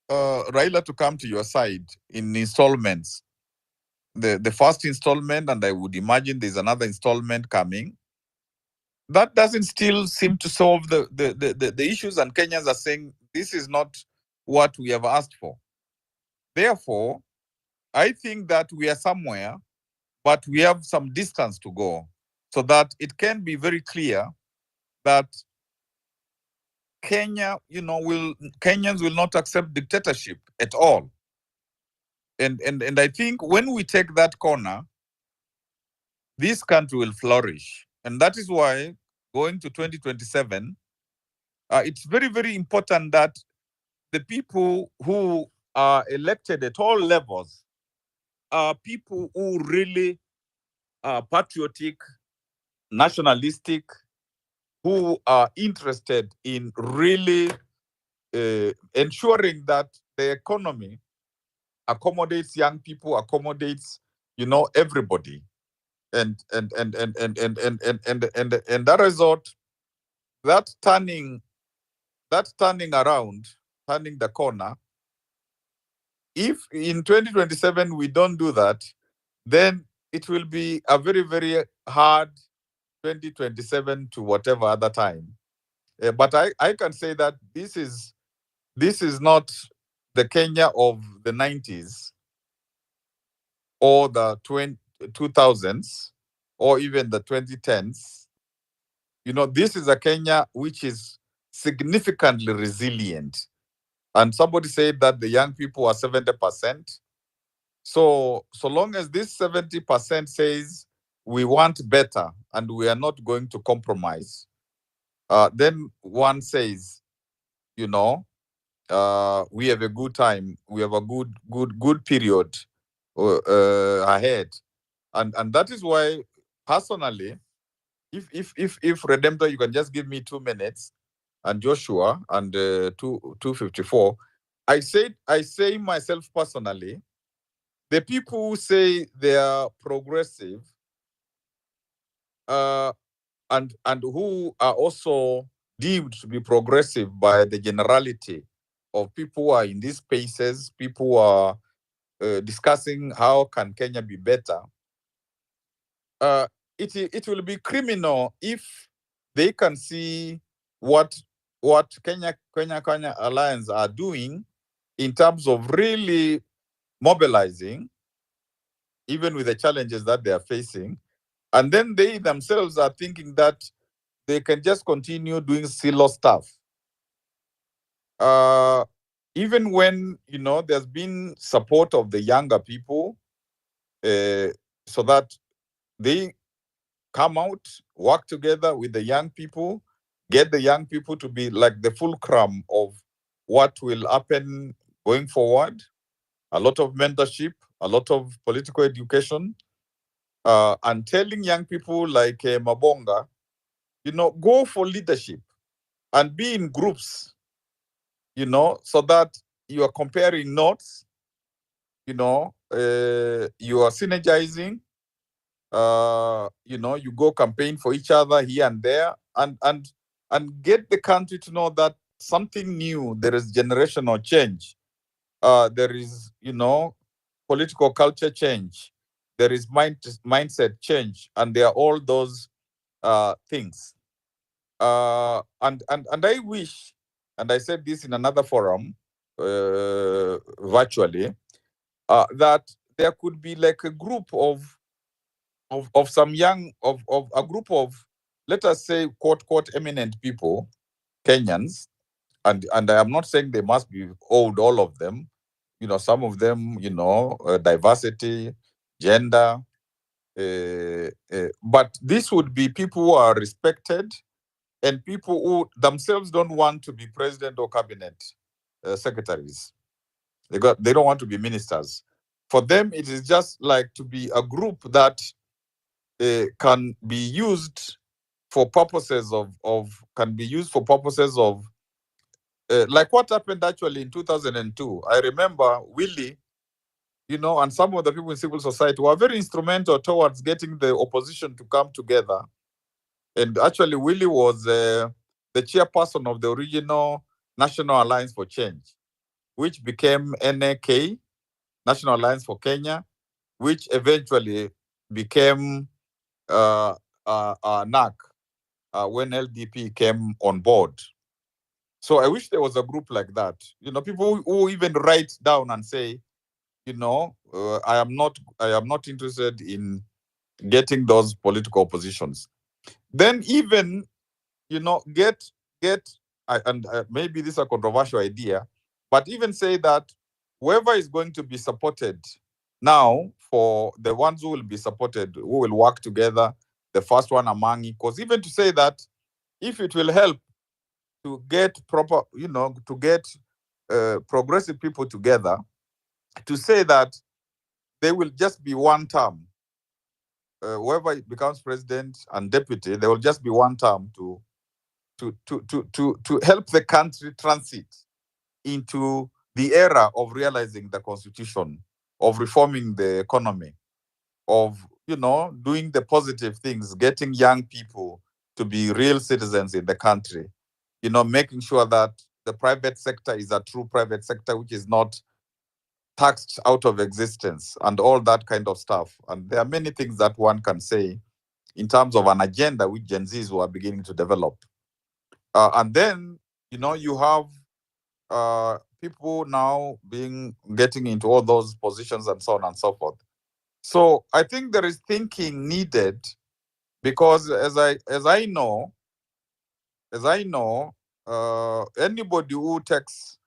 Raila to come to your side in installments, the first installment, and I would imagine there's another installment coming, that doesn't still seem to solve the issues, and Kenyans are saying this is not what we have asked for. Therefore, I think that we are somewhere, but we have some distance to go so that it can be very clear that Kenyans will not accept dictatorship at all. And I think when we take that corner, this country will flourish. And that is why going to 2027, it's very, very important that the people who are elected at all levels are people who really are patriotic, nationalistic, who are interested in really ensuring that the economy accommodates young people, accommodates, everybody. And that result, that turning around, turning the corner, if in 2027 we don't do that, then it will be a very, very hard 2027 to whatever other time. But I can say that this is not the Kenya of the 90s or the 2000s or even the 2010s. This is a Kenya which is significantly resilient. And somebody said that the young people are 70%. So long as this 70% says we want better and we are not going to compromise, then one says, we have a good time, we have a good period ahead, and that is why, personally, if Redemptor, you can just give me 2 minutes, and Joshua and 254, I say myself personally, the people who say they are progressive and who are also deemed to be progressive by the generality of people who are in these spaces, people who are discussing how can Kenya be better, it will be criminal if they can see what Kenya Alliance are doing in terms of really mobilizing, even with the challenges that they are facing. And then they themselves are thinking that they can just continue doing silo stuff. Even when, there's been support of the younger people, so that they come out, work together with the young people, get the young people to be like the fulcrum of what will happen going forward. A lot of mentorship, a lot of political education, and telling young people like Mabonga, go for leadership and be in groups. so that you are comparing notes, you are synergizing, you go campaign for each other here and there, and get the country to know that something new, there is generational change, there is, political culture change, there is mindset change, and there are all those things. And I wish, and I said this in another forum, virtually, that there could be like a group of some young of a group of, let us say, quote eminent people, Kenyans, and I am not saying they must be old, all of them, some of them, diversity, gender, but this would be people who are respected, and people who themselves don't want to be president or cabinet secretaries. They don't want to be ministers. For them, it is just like to be a group that can be used for purposes of like what happened actually in 2002. I remember Willie, and some of the people in civil society were very instrumental towards getting the opposition to come together. And actually, Willie was the chairperson of the original National Alliance for Change, which became NAK, National Alliance for Kenya, which eventually became NAC when LDP came on board. So I wish there was a group like that. People who even write down and say, I am not interested in getting those political positions. Then even, get and maybe this is a controversial idea, but even say that whoever is going to be supported now, for the ones who will be supported, who will work together, the first one among equals, even to say that if it will help to get proper, to get progressive people together, to say that they will just be one term. Whoever becomes president and deputy, there will just be one term to help the country transit into the era of realizing the constitution, of reforming the economy, of doing the positive things, getting young people to be real citizens in the country, making sure that the private sector is a true private sector, which is not taxed out of existence, and all that kind of stuff. And there are many things that one can say in terms of an agenda which Gen Zs were beginning to develop. And then, you have people now getting into all those positions and so on and so forth. So I think there is thinking needed, because as I know, anybody who takes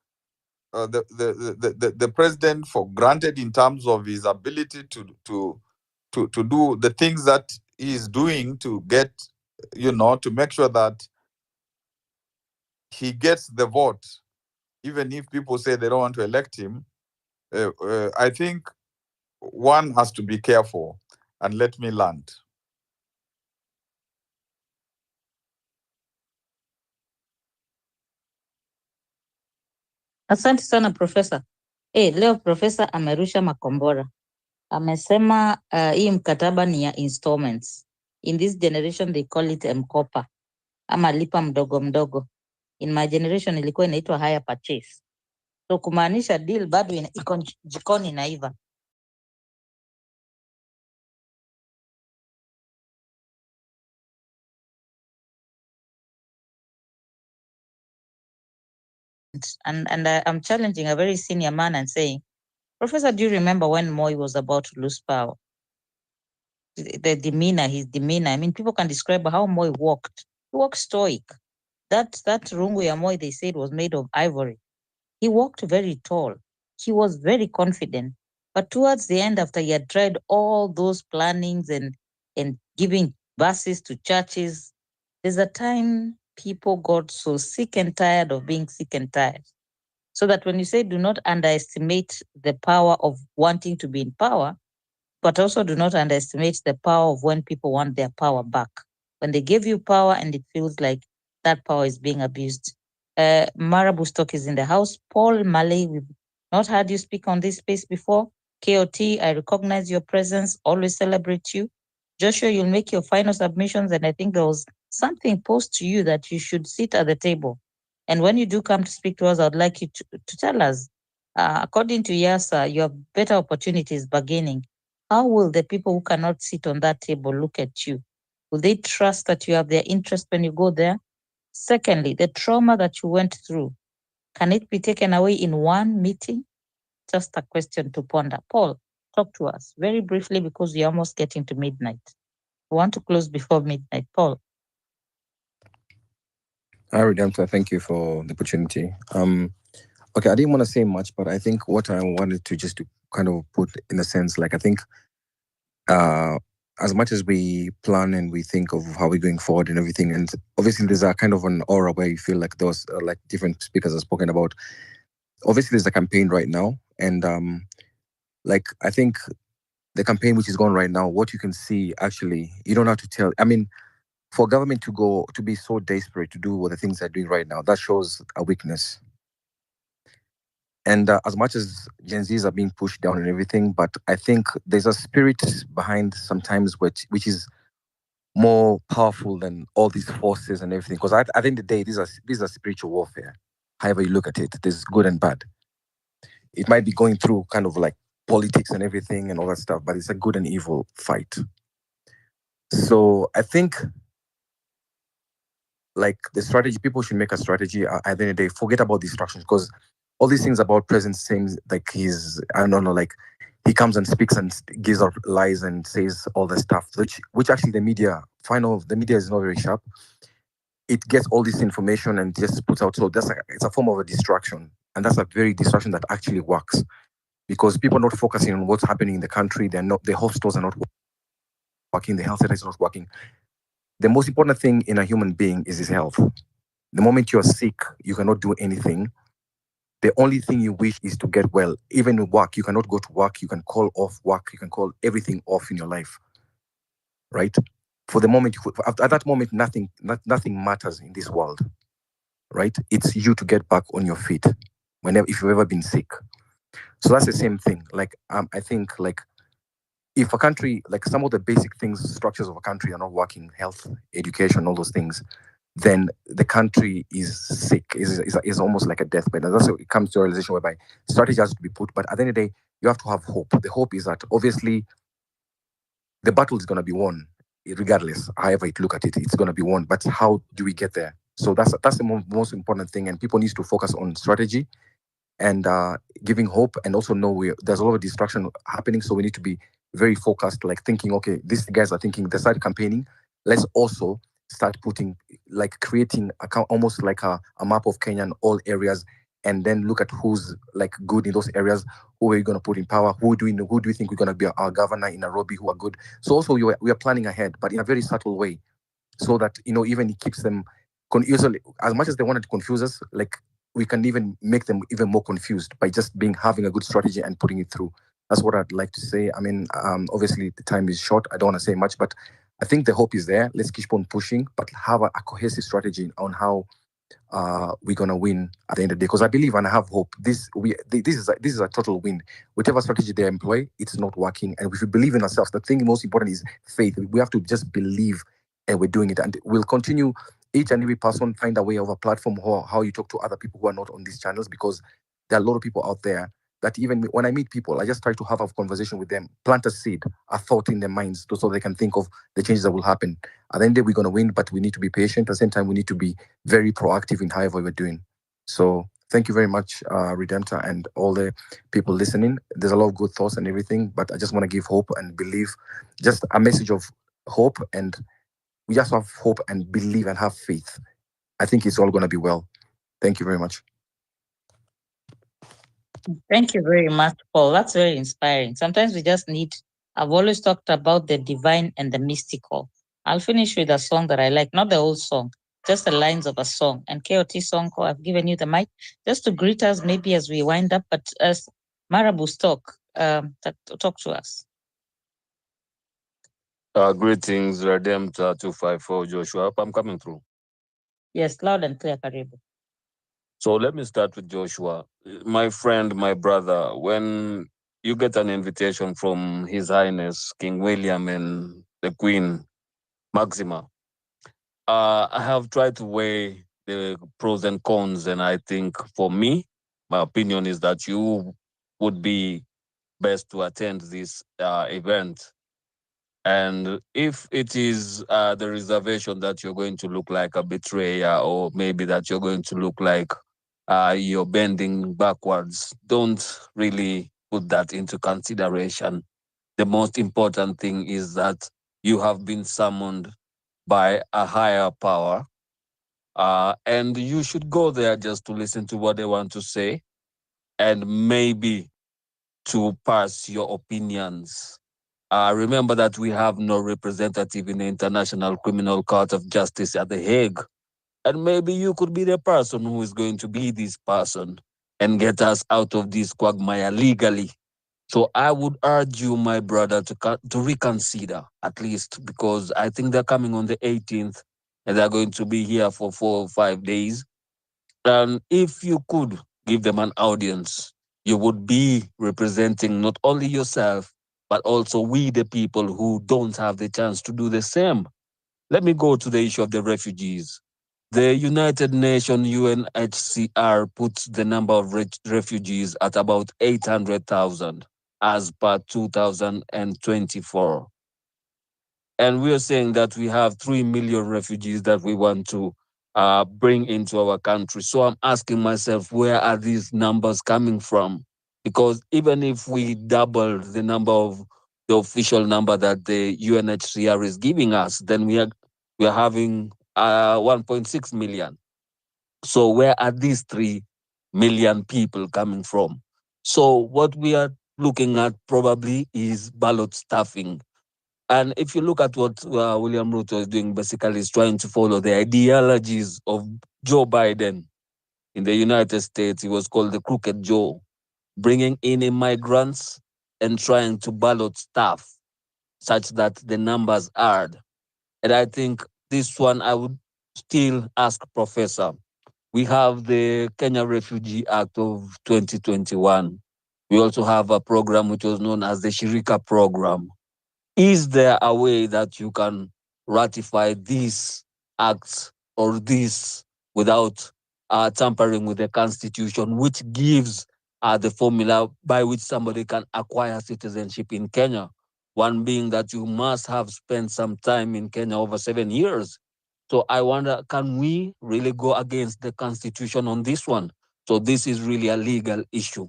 the president for granted in terms of his ability to do the things that he is doing to get, to make sure that he gets the vote, even if people say they don't want to elect him, I think one has to be careful. And let me land. Asante sana Profesa. Leo Profesa amerusha makombora. Amesema hii mkataba ni ya installments. In this generation they call it mkopa ama lipa mdogo mdogo. In my generation ilikuwa inaitwa hire purchase. So kumaanisha deal bado iko jikoni inaiva. And I'm challenging a very senior man and saying, Professor, do you remember when Moi was about to lose power? The demeanor, his demeanor. I mean, people can describe how Moi walked. He walked stoic. That rungu ya Moi, they said, was made of ivory. He walked very tall. He was very confident. But towards the end, after he had tried all those plannings and giving buses to churches, there's a time people got so sick and tired of being sick and tired. So that when you say do not underestimate the power of wanting to be in power, but also do not underestimate the power of when people want their power back. When they give you power and it feels like that power is being abused. Marabu Stock is in the house. Paul Malay, we've not heard you speak on this space before. KOT, I recognize your presence, always celebrate you. Joshua, you'll make your final submissions, and I think there was something posed to you that you should sit at the table. And when you do come to speak to us, I'd like you to tell us, according to YASA, you have better opportunities bargaining. How will the people who cannot sit on that table look at you? Will they trust that you have their interest when you go there? Secondly, the trauma that you went through, can it be taken away in one meeting? Just a question to ponder. Paul, talk to us very briefly because we're almost getting to midnight. We want to close before midnight. Paul. Hi, Redemptor. Thank you for the opportunity. Okay, I didn't want to say much, but I think what I wanted to just to kind of put in a sense, like I think as much as we plan and we think of how we're going forward and everything, and obviously there's a kind of an aura where you feel like those like different speakers have spoken about. Obviously, there's a campaign right now, and like I think the campaign which is going right now, what you can see actually, you don't have to tell. I mean, for government to be so desperate to do what the things they're doing right now, that shows a weakness. And as much as Gen Zs are being pushed down and everything, but I think there's a spirit behind sometimes which is more powerful than all these forces and everything. Because at the end of the day, these are spiritual warfare. However you look at it, there's good and bad. It might be going through kind of like politics and everything and all that stuff, but it's a good and evil fight. So I think like the strategy, people should make a strategy at the end of the day, forget about distractions, because all these things about President seems like I don't know, like he comes and speaks and gives out lies and says all the stuff, which actually the media is not very sharp. It gets all this information and just puts out. So it's a form of a distraction. And that's a very distraction that actually works because people are not focusing on what's happening in the country. The hospitals are not working, the health center is not working. The most important thing in a human being is his health. The moment you're sick, you cannot do anything. The only thing you wish is to get well. Even in work, you cannot go to work. You can call off work. You can call everything off in your life, right? For the moment, at that moment, nothing matters in this world, right? It's you to get back on your feet if you've ever been sick. So that's the same thing. Like, I think like if a country, like some of the basic things, structures of a country are not working, health, education, all those things, then the country is sick, is almost like a deathbed. And that's what it comes to a realization whereby strategy has to be put. But at the end of the day, you have to have hope. The hope is that obviously the battle is going to be won, regardless. However you look at it, it's going to be won. But how do we get there? So that's the most important thing. And people need to focus on strategy and giving hope, and also know there's a lot of distraction happening. So we need to be very focused, like thinking, okay, these guys are thinking, they start campaigning. Let's also start creating almost like a map of Kenya in all areas, and then look at who's like good in those areas, who are you going to put in power, who do we think we're going to be our governor in Nairobi, who are good. So also we are planning ahead, but in a very subtle way, so that even it keeps them usually, as much as they wanted to confuse us, like we can even make them even more confused by just having a good strategy and putting it through. That's what I'd like to say. I mean, obviously the time is short. I don't want to say much, but I think the hope is there. Let's keep on pushing, but have a cohesive strategy on how we're gonna win at the end of the day. Because I believe and I have hope. This is a total win. Whatever strategy they employ, it's not working. And if we believe in ourselves, the thing most important is faith. We have to just believe, and we're doing it. And we'll continue. Each and every person find a way of a platform how you talk to other people who are not on these channels, because there are a lot of people out there that even when I meet people, I just try to have a conversation with them, plant a seed, a thought in their minds, so they can think of the changes that will happen. At the end of the day, we're going to win, but we need to be patient. At the same time, we need to be very proactive in however we're doing. So thank you very much, Redemptor, and all the people listening. There's a lot of good thoughts and everything, but I just want to give hope and believe, just a message of hope, and we just have hope and believe and have faith. I think it's all going to be well. Thank you very much. Thank you very much, Paul. That's very inspiring. Sometimes we just need, I've always talked about the divine and the mystical. I'll finish with a song that I like, not the whole song, just the lines of a song. And KOT Sonko, I've given you the mic just to greet us maybe as we wind up, but as Marabu talk to us. Greetings, Redemptor 254 Joshua. I'm coming through. Yes, loud and clear, Karibu. So let me start with Joshua. My friend, my brother, when you get an invitation from His Highness King William and the Queen Maxima, I have tried to weigh the pros and cons, and I think for me, my opinion is that you would be best to attend this event. And if it is the reservation that you're going to look like a betrayer, or maybe that you're going to look like you're bending backwards, don't really put that into consideration. The most important thing is that you have been summoned by a higher power, and you should go there just to listen to what they want to say and maybe to pass your opinions. Remember that we have no representative in the International Criminal Court of Justice at The Hague. And maybe you could be the person who is going to be this person and get us out of this quagmire legally. So I would urge you, my brother, to reconsider at least, because I think they're coming on the 18th and they're going to be here for 4 or 5 days. And if you could give them an audience, you would be representing not only yourself, but also we, the people who don't have the chance to do the same. Let me go to the issue of the refugees. The United Nations UNHCR puts the number of refugees at about 800,000 as per 2024. And we are saying that we have 3 million refugees that we want to bring into our country. So I'm asking myself, where are these numbers coming from? Because even if we double the number of the official number that the UNHCR is giving us, then we are having 1.6 million. So where are these 3 million people coming from? So what we are looking at probably is ballot stuffing. And if you look at what William Ruto is doing, basically is trying to follow the ideologies of Joe Biden in the United States. He was called the Crooked Joe, bringing in immigrants and trying to ballot stuff such that the numbers are. And I think this one I would still ask Professor. We have the Kenya Refugee Act of 2021. We also have a program which was known as the Shirika program. Is there a way that you can ratify these acts or this without tampering with the constitution, which gives the formula by which somebody can acquire citizenship in Kenya? One being that you must have spent some time in Kenya over 7 years. So I wonder, can we really go against the constitution on this one? So this is really a legal issue.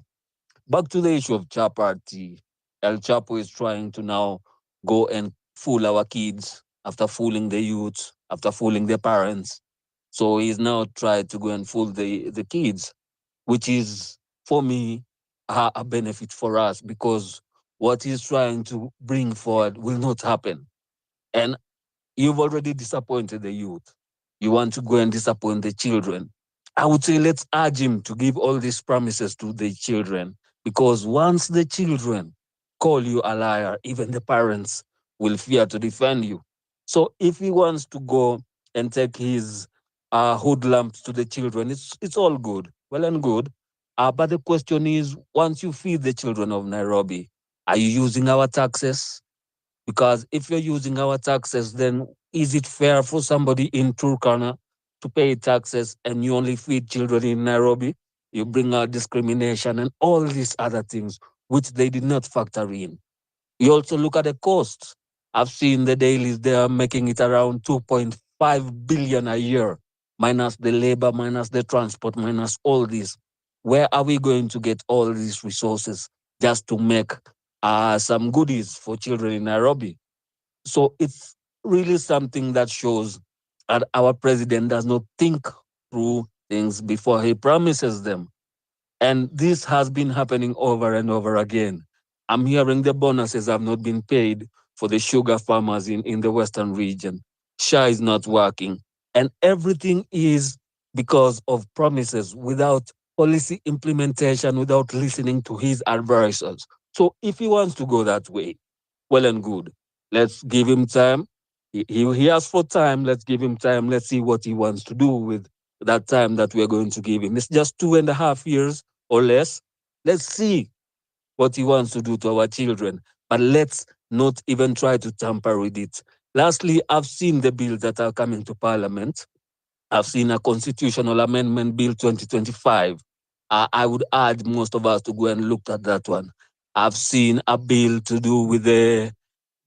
Back to the issue of Chapati. El Chapo is trying to now go and fool our kids after fooling the youth, after fooling their parents. So he's now tried to go and fool the kids, which is, for me, a benefit for us, because what he's trying to bring forward will not happen. And you've already disappointed the youth. You want to go and disappoint the children. I would say let's urge him to give all these promises to the children, because once the children call you a liar, even the parents will fear to defend you. So if he wants to go and take his hoodlums to the children, it's all good, well and good. But the question is, once you feed the children of Nairobi, are you using our taxes? Because if you're using our taxes, then is it fair for somebody in Turkana to pay taxes and you only feed children in Nairobi? You bring out discrimination and all these other things which they did not factor in. You also look at the costs. I've seen the dailies, they are making it around 2.5 billion a year, minus the labor, minus the transport, minus all this. Where are we going to get all these resources just to make some goodies for children in Nairobi? So it's really something that shows that our president does not think through things before he promises them. And this has been happening over and over again. I'm hearing the bonuses have not been paid for the sugar farmers in the Western region. SHA is not working. And everything is because of promises without policy implementation, without listening to his advisors. So if he wants to go that way, well and good. Let's give him time. He asked for time. Let's give him time. Let's see what he wants to do with that time that we're going to give him. It's just 2.5 years or less. Let's see what he wants to do to our children, but let's not even try to tamper with it. Lastly, I've seen the bills that are coming to Parliament. I've seen a constitutional amendment bill 2025. I would urge most of us to go and look at that one. I've seen a bill to do with they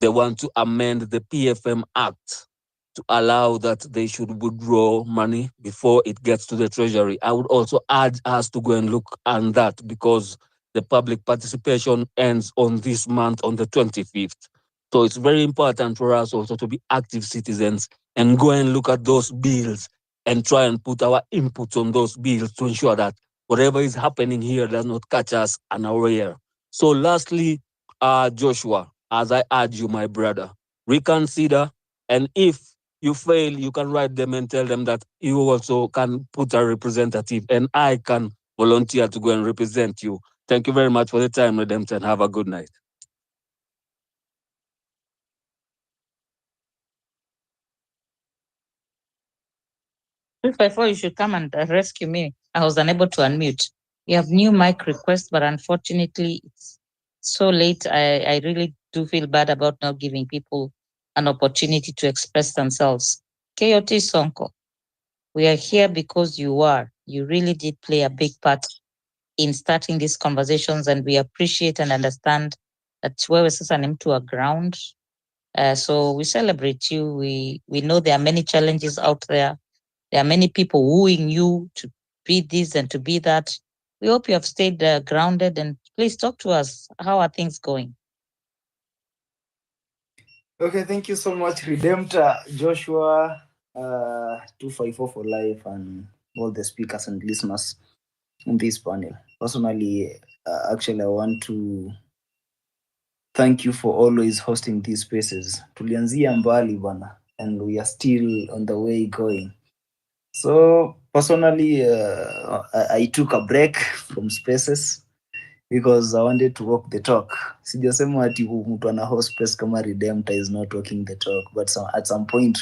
want to amend the PFM Act to allow that they should withdraw money before it gets to the treasury. I would also urge us to go and look on that because the public participation ends on this month on the 25th. So it's very important for us also to be active citizens and go and look at those bills and try and put our inputs on those bills to ensure that whatever is happening here does not catch us unaware. So lastly, Joshua, as I urge you, my brother, reconsider, and if you fail, you can write them and tell them that you also can put a representative and I can volunteer to go and represent you. Thank you very much for the time, Redemption. Have a good night. Before you should come and rescue me. I was unable to unmute. You have new mic request, but unfortunately it's so late. I really do feel bad about not giving people an opportunity to express themselves. KOT Sonko, we are here because you are. You really did play a big part in starting these conversations, and we appreciate and understand that wewe sasa ni mtu wa ground. So we celebrate you. We know there are many challenges out there. There are many people wooing you to be this and to be that. We hope you have stayed grounded, and please talk to us. How are things going? Okay, thank you so much, Redemptor, Joshua, 254 for life, and all the speakers and listeners on this panel. Personally, actually, I want to thank you for always hosting these spaces. Tulianzia mbali bana, and we are still on the way going. So personally, I took a break from spaces because I wanted to walk the talk. Sijasema ati mtu ana host space kama Redemptor is not walking the talk, but at some point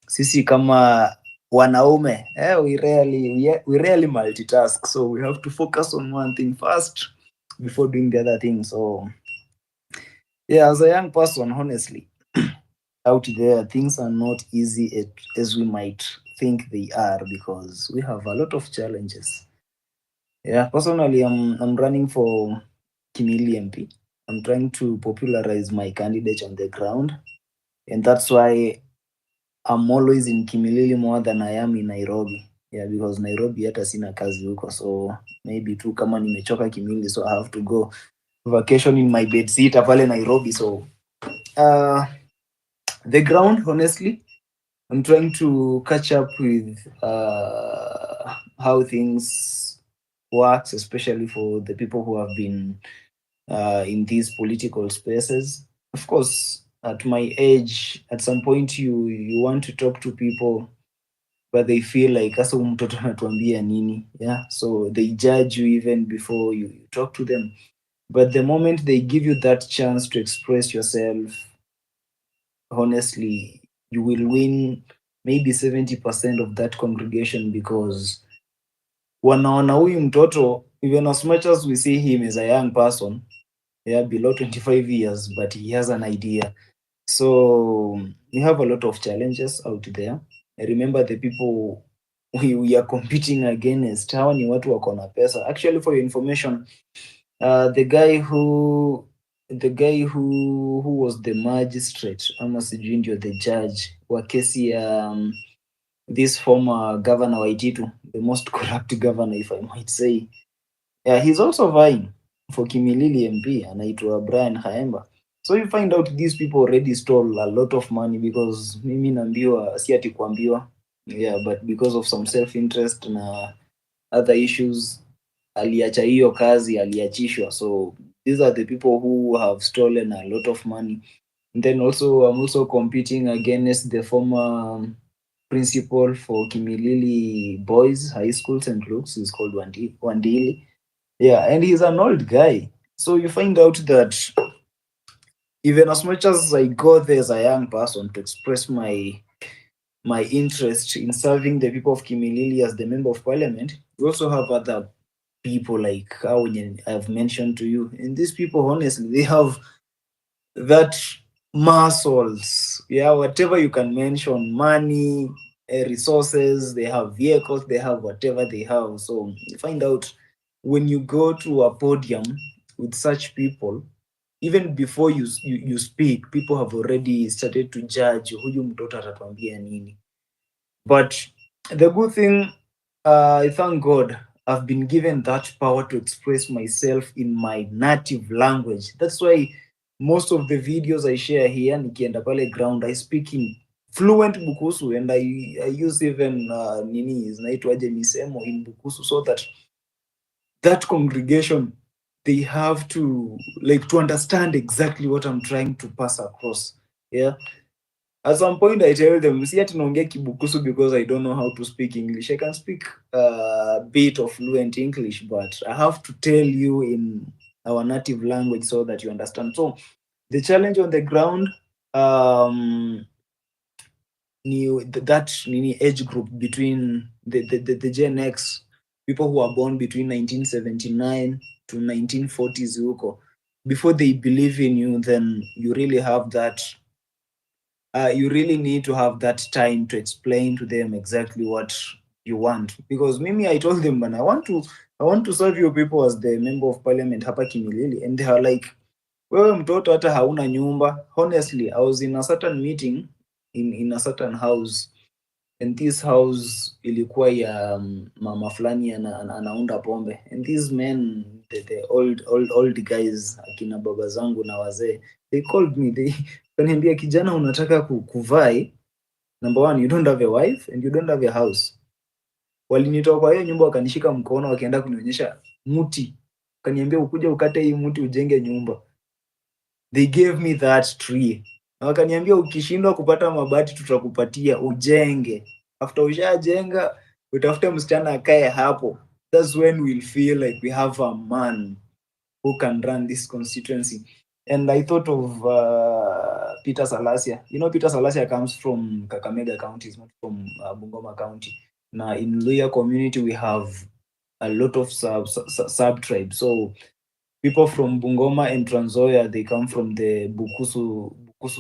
sisi kama wanaume we rarely multitask, so we have to focus on one thing first before doing the other thing. So yeah, as a young person, honestly, out there things are not easy as we might think they are because we have a lot of challenges. Yeah, personally, I'm running for Kimili MP. I'm trying to popularize my candidate on the ground, and that's why I'm always in Kimilili more than I am in Nairobi. Yeah, because Nairobi hata sina kazi huko, so maybe tu kama nimechoka Kimilili, so I have to go vacation in my bed sitter pale Nairobi. So the ground, honestly, I'm trying to catch up with how things works, especially for the people who have been in these political spaces. Of course, at my age, at some point you want to talk to people, but they feel like asa mtoto anatuambia nini. Yeah, so they judge you even before you talk to them. But the moment they give you that chance to express yourself, honestly, you will win maybe 70% of that congregation because wanaona huyu mtoto, even as much as we see him as a young person, below 25 years, but he has an idea. So we have a lot of challenges out there. I remember the people we are competing against, hawa ni watu wako na pesa. Actually, for your information, the guy who was the magistrate ama sijui ndio the judge wa kesi ya this former governor Waititu, the most corrupt governor if I might say. Yeah, he's also vying for Kimilili MP, anaitwa Brian Haemba. So you find out these people already stole a lot of money because mimi naambiwa si ati kuambiwa, yeah, but because of some self-interest na other issues aliacha hiyo kazi, aliachishwa. So these are the people who have stolen a lot of money. And then also I'm also competing against the former principal for Kimilili Boys High School St. Luke's. He's called Wandili. Yeah, and he's an old guy. So you find out that even as much as I go there as a young person to express my my interest in serving the people of Kimilili as the member of parliament, we also have other people like how I've mentioned to you. And these people, honestly, they have that muscles. Yeah, whatever you can mention, money, resources, they have vehicles, they have whatever they have. So you find out when you go to a podium with such people, even before you speak, people have already started to judge huyu mtoto atatuambia nini. But the good thing, I thank God, I've been given that power to express myself in my native language. That's why most of the videos I share here, nikienda pale ground, I speak in fluent Bukusu, and I use even nini zinaitwaje misemo in Bukusu, so that congregation, they have to understand exactly what I'm trying to pass across. Yeah. At some point, I tell them, see, ati naongea Kibukusu because I don't know how to speak English. I can speak a bit of fluent English, but I have to tell you in our native language so that you understand. So the challenge on the ground, that age group between the Gen X, people who are born between 1979 to 1940s huko, before they believe in you, then you really have that. You really need to have that time to explain to them exactly what you want. Because Mimi, I told them, man, I want to serve you people as the member of parliament hapa Kimilili, and they are like, wewe mtoto hata hauna nyumba. Honestly, I was in a certain meeting in a certain house, and this house ilikuwa ya mama fulani anaunda pombe, and these men, the old guys, akina baba zangu na wazee, they called me, they kaniambia, kijana, unataka kuvai, number one, you don't have a wife and you don't have a house. Walinitoa kwa hiyo nyumba, wakanishika mkono, wakaenda kunionyesha mti, kaniambia, ukuja ukate hii mti ujenge nyumba. They gave me that tree, na wakaniambia, ukishindwa kupata mabati tutakupatia ujenge. After ushajenga, utafute msichana akae hapo. That's when we'll feel like we have a man who can run this constituency. And I thought of Peter Salasia. You know, Peter Salasia comes from Kakamega County, is not from Bungoma County. Now, in Luya community, we have a lot of sub-tribes. So people from Bungoma and Trans Nzoia, they come from the Bukusu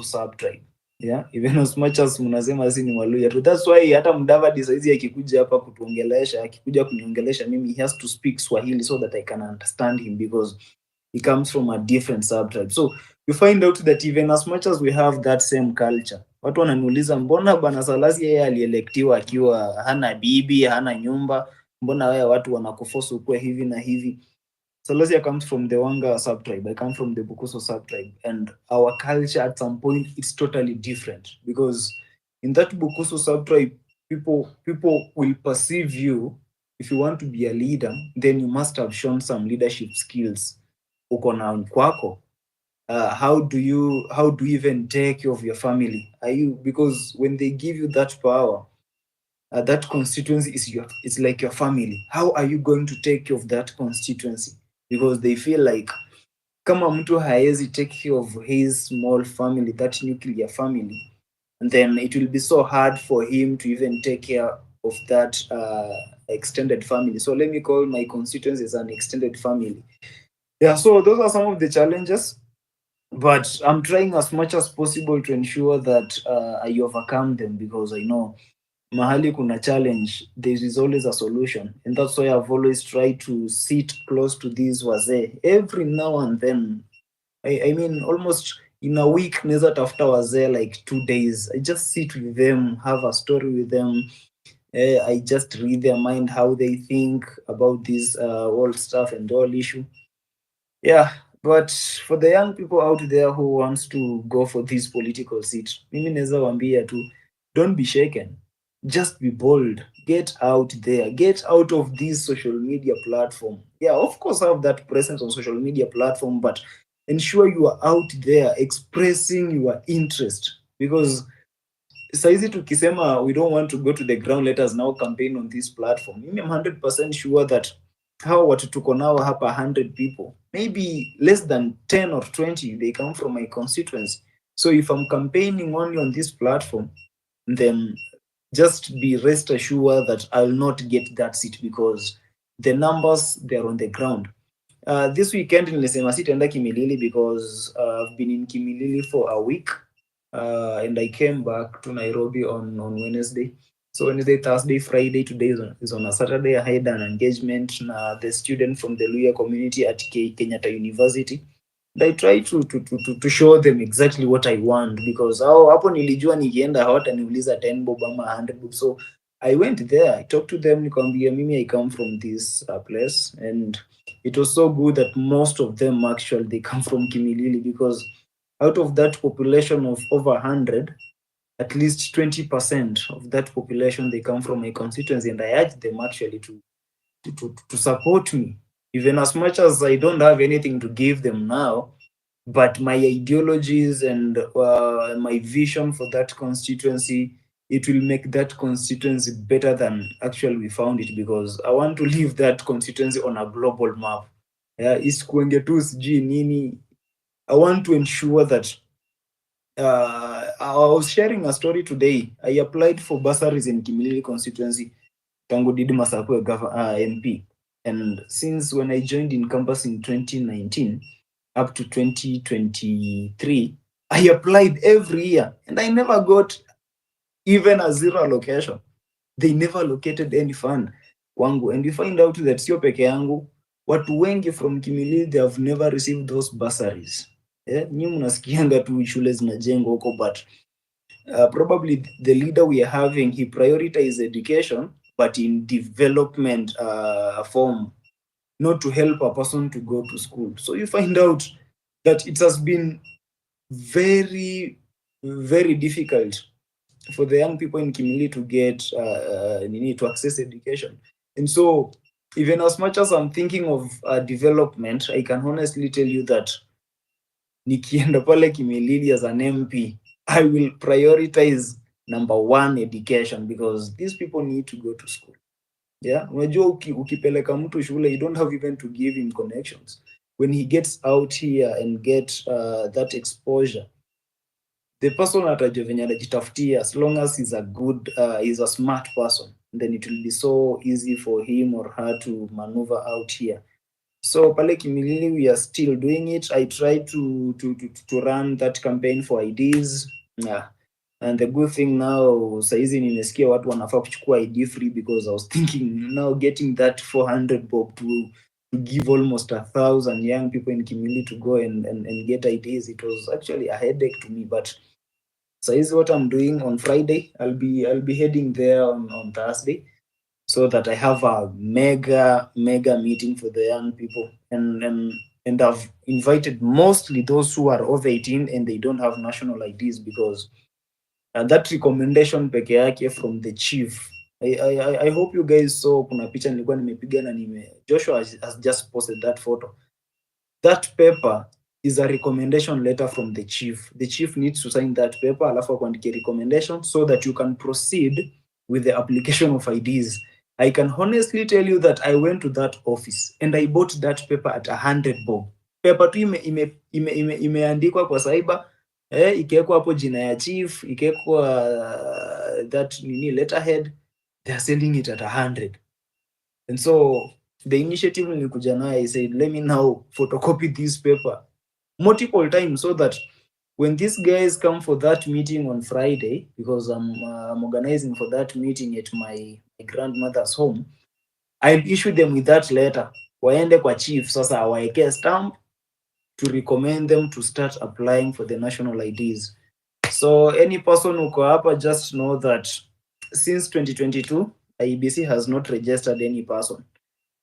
sub-tribe. Yeah, even as much as mnasema si ni Waluya tu. That's why hata Mudavadi saizi akikuja hapa kutuongelesha, akikuja kuniongelesha mimi, he has to speak Swahili so that I can understand him, because he comes from a different sub-tribe. So you find out that even as much as we have that same culture, watu wananiuliza, mbona bana Salasi yeye alielektiwa akiwa hana bibi, hana nyumba, mbona wewe watu wanakuforce ukue hivi na hivi? Salasia comes from the Wanga sub-tribe. I come from the Bukusu sub-tribe. And our culture at some point, it's totally different. Because in that Bukusu sub-tribe, people will perceive you, if you want to be a leader, then you must have shown some leadership skills. Uko na kwako. How do you even take care of your family? Because when they give you that power, that constituency it's like your family. How are you going to take care of that constituency? Because they feel like kama mtu haezi take care of his small family, that nuclear family, and then it will be so hard for him to even take care of that extended family. So let me call my constituency as an extended family. Yeah, so those are some of the challenges, but I'm trying as much as possible to ensure that I overcome them, because I know mahali kuna challenge, there is always a solution. And that's why I've always tried to sit close to these wazee. Every now and then, I mean, almost in a week, neza tafuta wazee like 2 days. I just sit with them, have a story with them. I just read their mind, how they think about this whole stuff and all issue. Yeah, but for the young people out there who wants to go for this political seat, mimi neza wambia tu, don't be shaken. Just be bold. Get out there. Get out of this social media platform. Yeah, of course, have that presence on social media platform, but ensure you are out there expressing your interest. Because saizi tukisema we don't want to go to the ground, let us now campaign on this platform. I'm 100% sure that how watu tuko nao hapa 100 people, maybe less than 10 or 20, they come from my constituency. So if I'm campaigning only on this platform, then just be rest assured that I'll not get that seat because the numbers, they're on the ground. This weekend nilisema sitaenda Kimilili because I've been in Kimilili for a week and I came back to Nairobi on Wednesday. So Wednesday, Thursday, Friday, today is on a Saturday. I had an engagement na the student from the Luya community at Kenyatta University. And I try to show them exactly what I want because hapo nilijua nikienda hawataniuliza 10 bob ama 100 bob. So I went there, I talked to them, nikamwambia mimi I come from this place, and it was so good that most of them actually they come from Kimilili because out of that population of over 100, at least 20% of that population they come from my constituency, and I urge them actually to support me, even as much as I don't have anything to give them now, but my ideologies and my vision for that constituency, it will make that constituency better than actually we found it, because I want to leave that constituency on a global map. Isikuenge tu sijui nini. I want to ensure that I was sharing a story today. I applied for bursaries in Kimilili constituency, Tangu Didi Masakwe MP. And since when I joined in campus in 2019 up to 2023, I applied every year and I never got even a zero allocation. They never allocated any fund wangu. And you find out that sio peke yangu, watu wengi from Kimilili, they have never received those bursaries. Nyi mnasikianga tu shule zinajengwa huko, but probably the leader we are having, he prioritizes education, but in development form, not to help a person to go to school. So you find out that it has been very, very difficult for the young people in Kimilili to get to access education. And so even as much as I'm thinking of development, I can honestly tell you that nikienda pale Kimilili as an MP, I will prioritize number one, education, because these people need to go to school. Yeah, unajua ukipeleka mtu shule, you don't have even to give him connections. When he gets out here and get that exposure, the person atajua venye anajitafutia, as long as he's a good, he's a smart person, then it will be so easy for him or her to maneuver out here. So pale Kimilili, we are still doing it. I try to run that campaign for IDs. Yeah. And the good thing now, saizi nimesikia watu wanafaa kuchukua ID free, because I was thinking now getting that 400 bob to give almost 1,000 young people in Kimilili to go and get IDs. It was actually a headache to me, but saizi what I'm doing on Friday, I'll be heading there on Thursday, so that I have a mega meeting for the young people, and I've invited mostly those who are over 18 and they don't have national IDs, because that recommendation peke yake from the chief, I hope you guys saw kuna picha nilikuwa nimepiga na Joshua has just posted that photo. That paper is a recommendation letter from the chief. The chief needs to sign that paper, alafu akuandike recommendation, so that you can proceed with the application of IDs. I can honestly tell you that I went to that office and I bought that paper at 100 bob. Paper tu imeandikwa kwa cyber, ikekwa hapo jina ya chief, ikekwa that letterhead, they are selling it at 100. And so the initiative nilikuja nayo, I said, let me now photocopy this paper multiple times, so that when these guys come for that meeting on Friday, because I'm organizing for that meeting at my grandmother's home, I'll issue them with that letter. Waende kwa chief, sasa awaeke stamp to recommend them to start applying for the national IDs. So any person uko hapa, just know that since 2022, IEBC has not registered any person.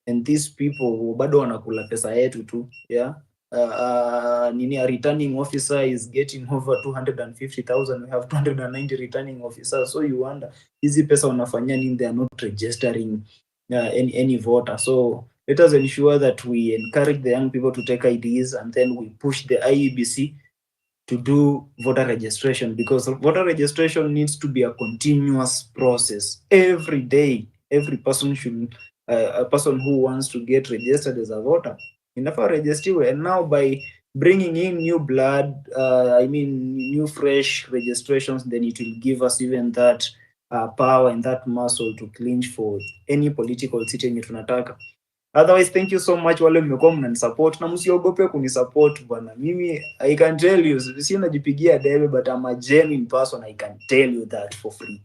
And these people bado wanakula pesa yetu tu, yeah. A returning officer is getting over 250,000. We have 290 returning officers. So you wonder, hizi pesa wanafanya nini? They are not registering any voter. So let us ensure that we encourage the young people to take IDs, and then we push the IEBC to do voter registration, because voter registration needs to be a continuous process. Every day, every person should, a person who wants to get registered as a voter, inafaa register. And now by bringing in new blood, new fresh registrations, then it will give us even that power and that muscle to clinch for any political seat yenye tunataka. Otherwise, thank you so much wale mmekuwa mnanisupport na msiogope kunisupport bwana. Mimi I can tell you, si najipigia debe, but I'm a genuine person. I can tell you that for free.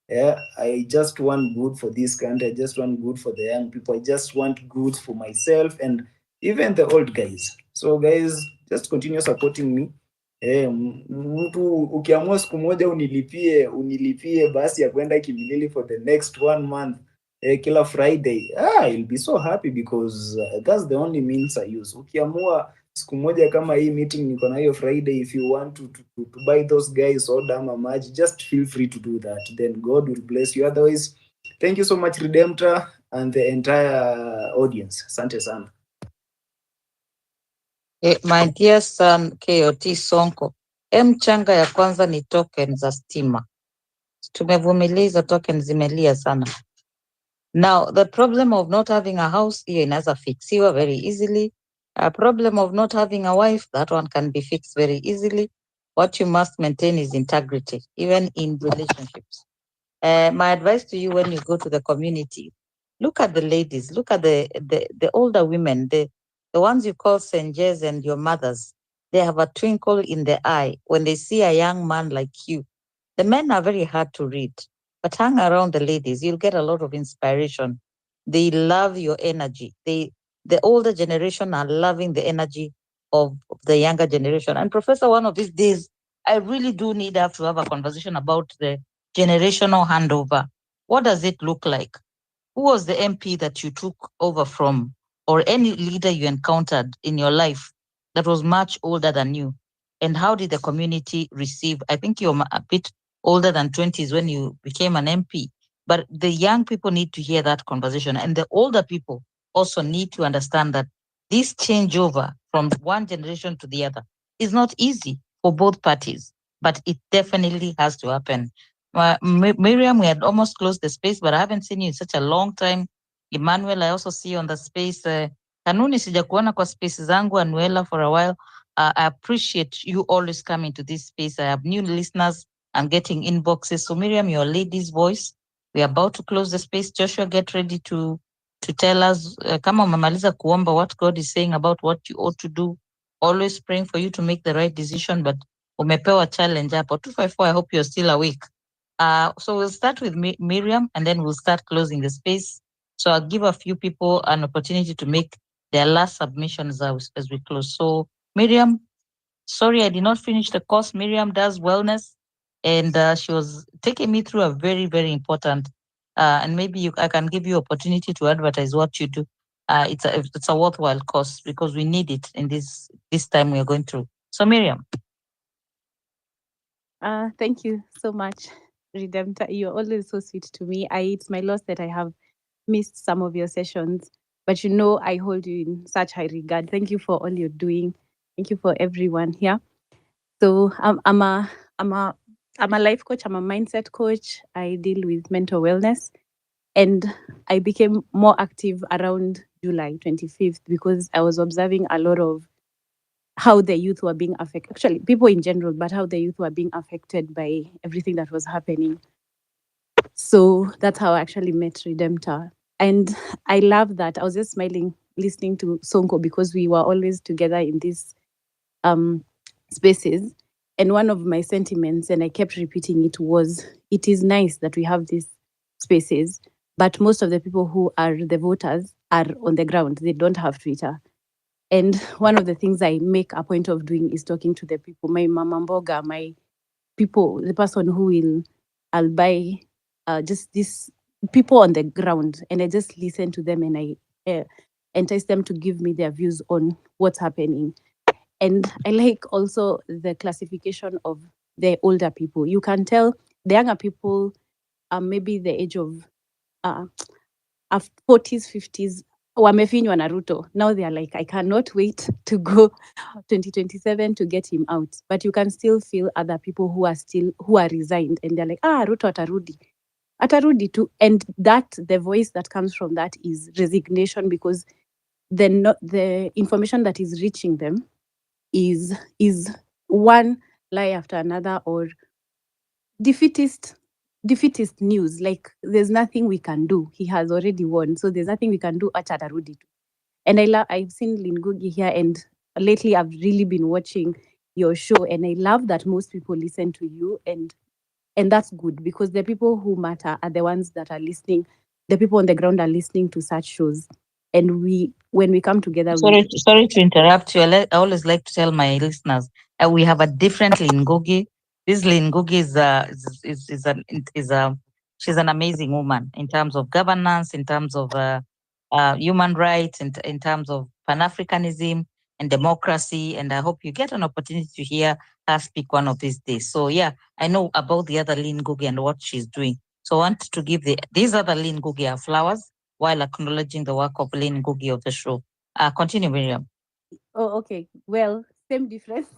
Yeah, I just want good for this country. I just want good for the young people. I just want good for myself and even the old guys. So guys, just continue supporting me. Mtu ukiamua siku moja unilipie basi ya kwenda Kimilili for the next 1 month kila Friday, I'll be so happy because that's the only means I use. Ukiamua siku moja kama hii meeting niko na hiyo Friday, if you want to buy those guys soda ama maji, just feel free to do that, then God will bless you. Otherwise, thank you so much Redemptor and the entire audience. Asante sana. My dear son KOT Sonko, changa ya kwanza ni token za stima. Tumevumilia hizo token zimelia sana. Now, the problem of not having a house, hiyo inaweza fixiwa very easily. A problem of not having a wife, that one can be fixed very easily. What you must maintain is integrity, even in relationships. My advice to you when you go to the community, look at the ladies, look at the older women, the ones you call senjes and your mothers. They have a twinkle in the eye when they see a young man like you. The men are very hard to read, but hang around the ladies, you'll get a lot of inspiration. They love your energy. The older generation are loving the energy of the younger generation. And Professor, one of these days, I really do need to have a conversation about the generational handover. What does it look like? Who was the MP that you took over from, or any leader you encountered in your life that was much older than you? And how did the community receive? I think you're a bit older than 20s when you became an MP, but the young people need to hear that conversation. And the older people also need to understand that this changeover from one generation to the other is not easy for both parties, but it definitely has to happen. Miriam, we had almost closed the space, but I haven't seen you in such a long time. Emmanuel, I also see you on the space. Kanuni sijakuona kwa space zangu, Anuela, for a while. I appreciate you always coming to this space. I have new listeners. I'm getting inboxes. So Miriam, your lady's voice. We're about to close the space. Joshua, get ready to tell us, kama umemaliza kuomba, what God is saying about what you ought to do. Always praying for you to make the right decision, but umepewa challenge hapo. 254, I hope you're still awake. So we'll start with Miriam, and then we'll start closing the space. So I'll give a few people an opportunity to make their last submissions as we close. So Miriam, sorry, I did not finish the course. Miriam does wellness, and she was taking me through a very, very important, and maybe I can give you opportunity to advertise what you do. It's a worthwhile course because we need it in this time we are going through. So Miriam. Thank you so much, Redemptor. You're always so sweet to me. It's my loss that I have missed some of your sessions, but you know I hold you in such high regard. Thank you for all you're doing. Thank you for everyone here. So I'm a life coach. I'm a mindset coach. I deal with mental wellness, and I became more active around July 25th because I was observing a lot of how the youth were being affected, actually people in general, but how the youth were being affected by everything that was happening. So that's how I actually met Redemptor. And I love that. I was just smiling listening to Sonko because we were always together in these spaces. And one of my sentiments, and I kept repeating it, was it is nice that we have these spaces, but most of the people who are the voters are on the ground. They don't have Twitter. And one of the things I make a point of doing is talking to the people, my mama mboga, my people, the person who I'll buy just these people on the ground, and I just listen to them and I entice them to give me their views on what's happening. And I like also the classification of the older people. You can tell the younger people are maybe the age of 40s, 50s, wamefinywa na Ruto. Now they are like, I cannot wait to go 2027 to get him out. But you can still feel other people who are resigned, and they're like, Ruto atarudi too. And that the voice that comes from that is resignation, because the information that is reaching them is one lie after another, or defeatist defeatist news. Like there's nothing we can do. He has already won, so there's nothing we can do. Acha atarudi tu. And I've seen Lingugi here, and lately I've really been watching your show, and I love that most people listen to you, and that's good because the people who matter are the ones that are listening. The people on the ground are listening to such shows, and when we come together, Sorry to interrupt you. I always like to tell my listeners we have a different Lingugi. This Lingugi is she's an amazing woman in terms of governance, in terms of human rights, in terms of Pan-Africanism and democracy. And I hope you get an opportunity to hear her speak one of these days. So yeah, I know about the other Lingugi and what she's doing. So I want to give these other Lingugi our flowers while acknowledging the work of Lingugi of the show. Continue, Miriam. Oh, okay. Well, same difference.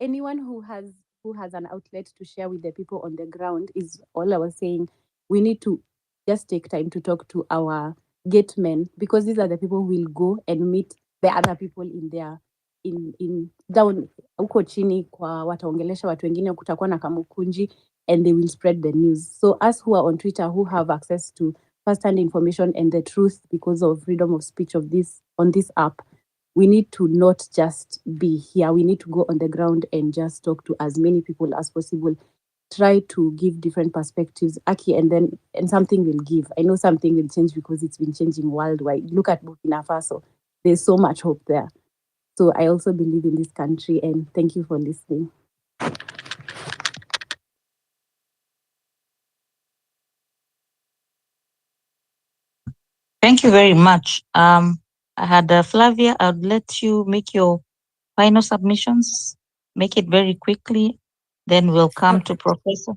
Anyone who has an outlet to share with the people on the ground is all I was saying. We need to just take time to talk to our gate men because these are the people who will go and meet the other people in their in down huko chini kwa wataongelesha watu wengine, kutakuwa na kamukunji and they will spread the news. So us who are on Twitter who have access to first-hand information and the truth because of freedom of speech of this on this app, we need to not just be here. We need to go on the ground and just talk to as many people as possible. Try to give different perspectives, Aki, and something will give. I know something will change because it's been changing worldwide. Look at Burkina Faso. There's so much hope there. So I also believe in this country, and thank you for listening. Thank you very much. I had Flavia. I'd let you make your final submissions. Make it very quickly. Then we'll come to Professor.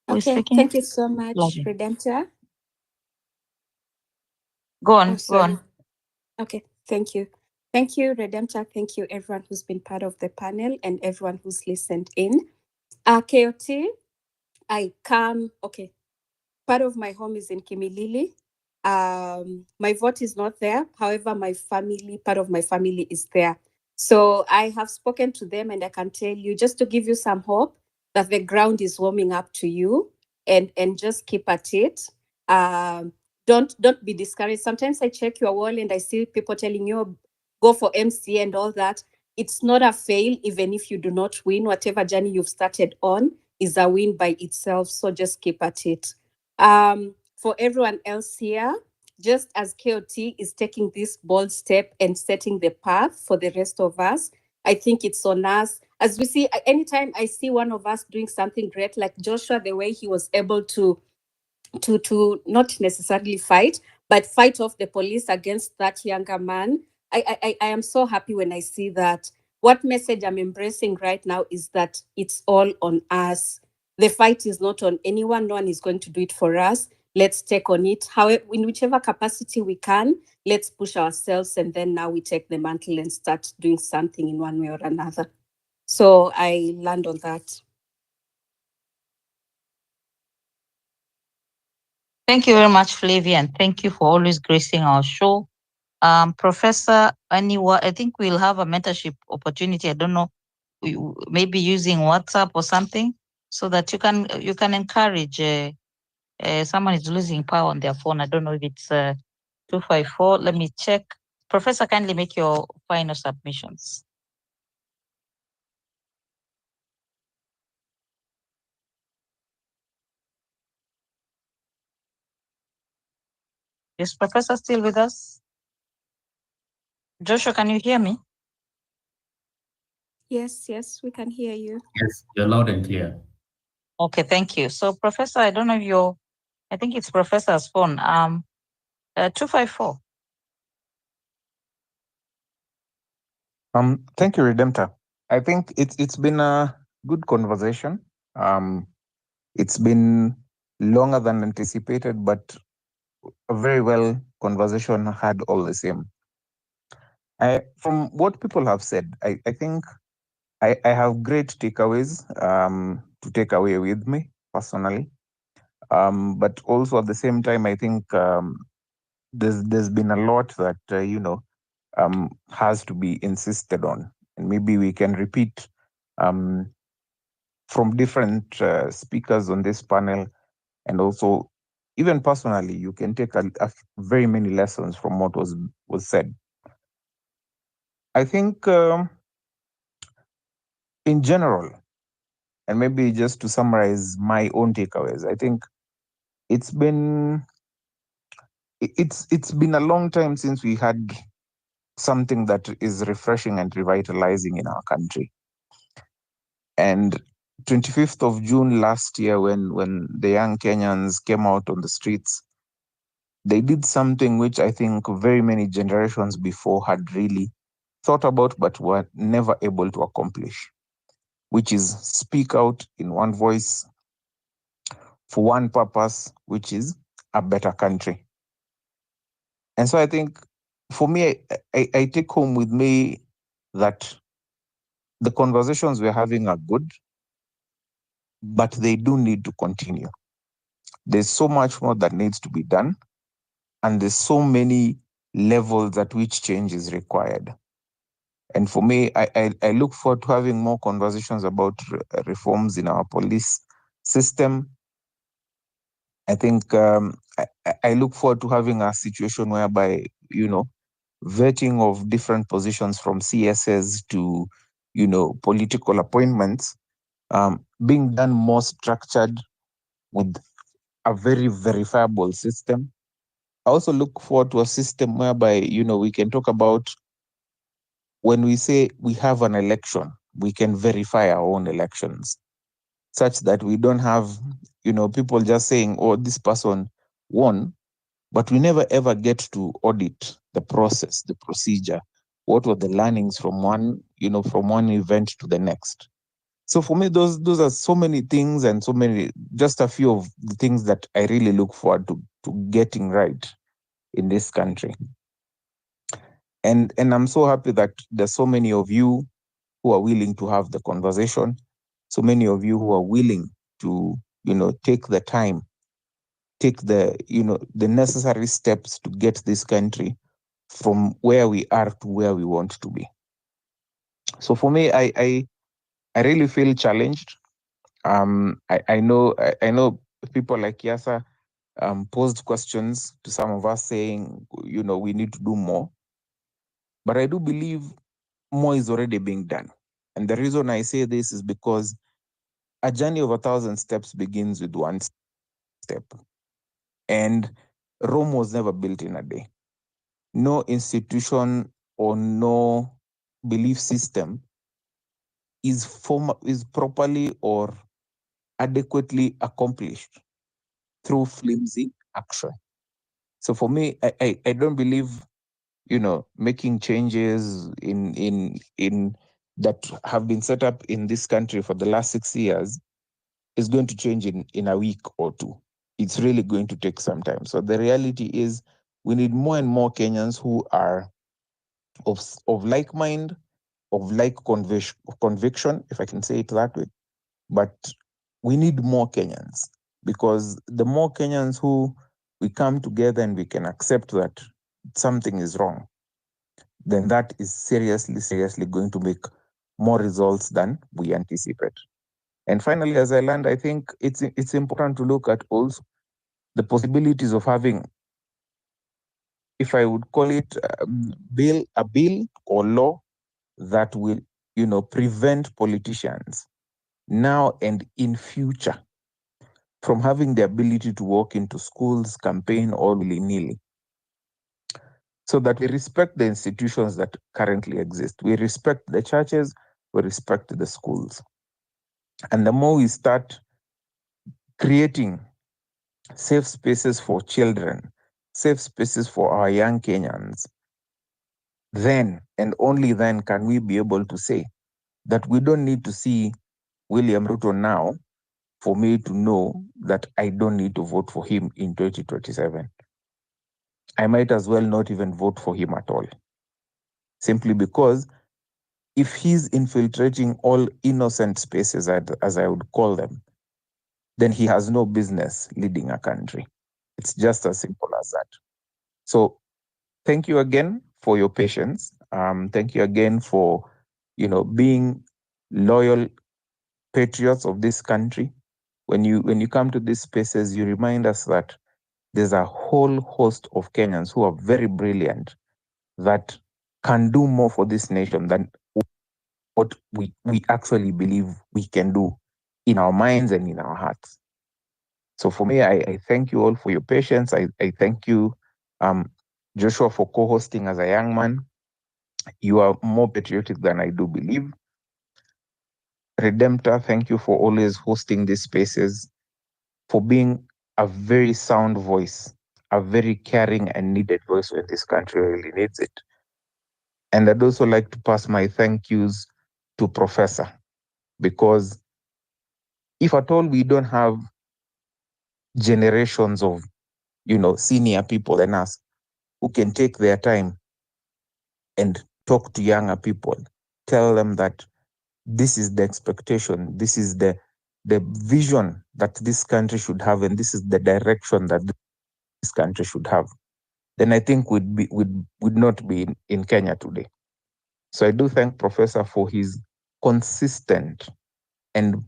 Who is Okay, speaking? thank you so much, Flavia. Redemptor. Go on. Oh, Go sorry. on. Okay, thank you. Thank you, Redemptor. Thank you, everyone who's been part of the panel and everyone who's listened in. KOT, okay. Part of my home is in Kimilili. My vote is not there. However, part of my family is there. So I have spoken to them and I can tell you, just to give you some hope, that the ground is warming up to you and just keep at it. Don't be discouraged. Sometimes I check your wall and I see people telling you, go for MC and all that. It's not a fail, even if you do not win. Whatever journey you've started on is a win by itself. So just keep at it. For everyone else here, just as KOT is taking this bold step and setting the path for the rest of us, I think it's on us. As we see, anytime I see one of us doing something great, like Joshua, the way he was able to not necessarily fight, but fight off the police against that younger man. I am so happy when I see that. What message I'm embracing right now is that it's all on us. The fight is not on anyone. No one is going to do it for us. Let's take on it. However, in whichever capacity we can, let's push ourselves. And then now we take the mantle and start doing something in one way or another. So I land on that. Thank you very much, Flavia, and thank you for always gracing our show. Professor, I think we'll have a mentorship opportunity. I don't know, maybe using WhatsApp or something, so that you can encourage. Someone is losing power on their phone. I don't know if it's 254. Let me check. Professor, kindly make your final submissions. Is Professor still with us? Joshua, can you hear me? Yes, we can hear you. Yes, you're loud and clear. Okay, thank you. So, Professor, I don't know if I think it's Professor's phone. 254. Thank you, Redemptor. I think it's been a good conversation. It's been longer than anticipated, but a very well conversation had all the same. From what people have said, I think I have great takeaways to take away with me personally. But also at the same time, I think there's been a lot that has to be insisted on, and maybe we can repeat from different speakers on this panel, and also even personally, you can take very many lessons from what was said. I think in general, and maybe just to summarize my own takeaways, I think it's been a long time since we had something that is refreshing and revitalizing in our country. And 25th of June last year, when the young Kenyans came out on the streets, they did something which I think very many generations before had really thought about but were never able to accomplish, which is speak out in one voice for one purpose, which is a better country. And so I think for me, I take home with me that the conversations we're having are good, but they do need to continue. There's so much more that needs to be done, and there's so many levels at which change is required. And for me, I look forward to having more conversations about reforms in our police system. I think I look forward to having a situation whereby, vetting of different positions from CSs to, political appointments, being done more structured with a very verifiable system. I also look forward to a system whereby, we can talk about when we say we have an election, we can verify our own elections such that we don't have, people just saying, oh, this person won, but we never ever get to audit the process, the procedure. What were the learnings from one event to the next? So for me, those are so many things, and so many, just a few of the things that I really look forward to getting right in this country. And I'm so happy that there's so many of you who are willing to have the conversation, so many of you who are willing to, take the time, take the necessary steps to get this country from where we are to where we want to be. So for me, I really feel challenged. I know people like Yasa posed questions to some of us saying, we need to do more. But I do believe more is already being done. And the reason I say this is because a journey of 1,000 steps begins with one step. And Rome was never built in a day. No institution or no belief system is properly or adequately accomplished through flimsy action. So for me, I don't believe, making changes in that have been set up in this country for the last 6 years is going to change in a week or two. It's really going to take some time. So the reality is we need more and more Kenyans who are of like mind, of like conviction, if I can say it that way. But we need more Kenyans, because the more Kenyans who we come together and we can accept that something is wrong, then that is seriously going to make more results than we anticipate. And finally, as I land, I think it's important to look at also the possibilities of having, if I would call it a bill or law that will, prevent politicians now and in future from having the ability to walk into schools, campaign all willy-nilly, so that we respect the institutions that currently exist. We respect the churches, we respect the schools. And the more we start creating safe spaces for children, safe spaces for our young Kenyans, then and only then can we be able to say that we don't need to see William Ruto now for me to know that I don't need to vote for him in 2027. I might as well not even vote for him at all. Simply because if he's infiltrating all innocent spaces, as I would call them, then he has no business leading a country. It's just as simple as that. So thank you again for your patience. Thank you again for, being loyal patriots of this country. When you come to these spaces, you remind us that there's a whole host of Kenyans who are very brilliant that can do more for this nation than what we actually believe we can do in our minds and in our hearts. So for me, I thank you all for your patience. I thank you, Joshua, for co-hosting as a young man. You are more patriotic than I do believe. Redemptor, thank you for always hosting these spaces, for being a very sound voice, a very caring and needed voice when this country really needs it. And I'd also like to pass my thank yous to Professor, because if at all we don't have generations of, senior people than us who can take their time and talk to younger people, tell them that this is the expectation, this is the vision that this country should have, and this is the direction that this country should have, then I think would not be in Kenya today. So I do thank Professor for his consistent and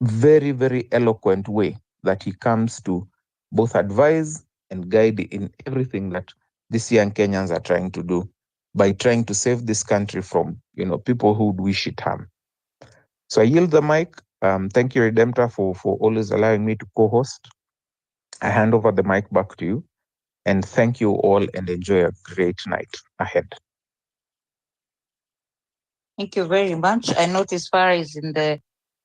very, very eloquent way that he comes to both advise and guide in everything that these young Kenyans are trying to do by trying to save this country from, people who would wish it harm. So I yield the mic. Thank you, Redemptor, for always allowing me to co-host. I hand over the mic back to you. And thank you all and enjoy a great night ahead. Thank you very much. I noticed Farah is in the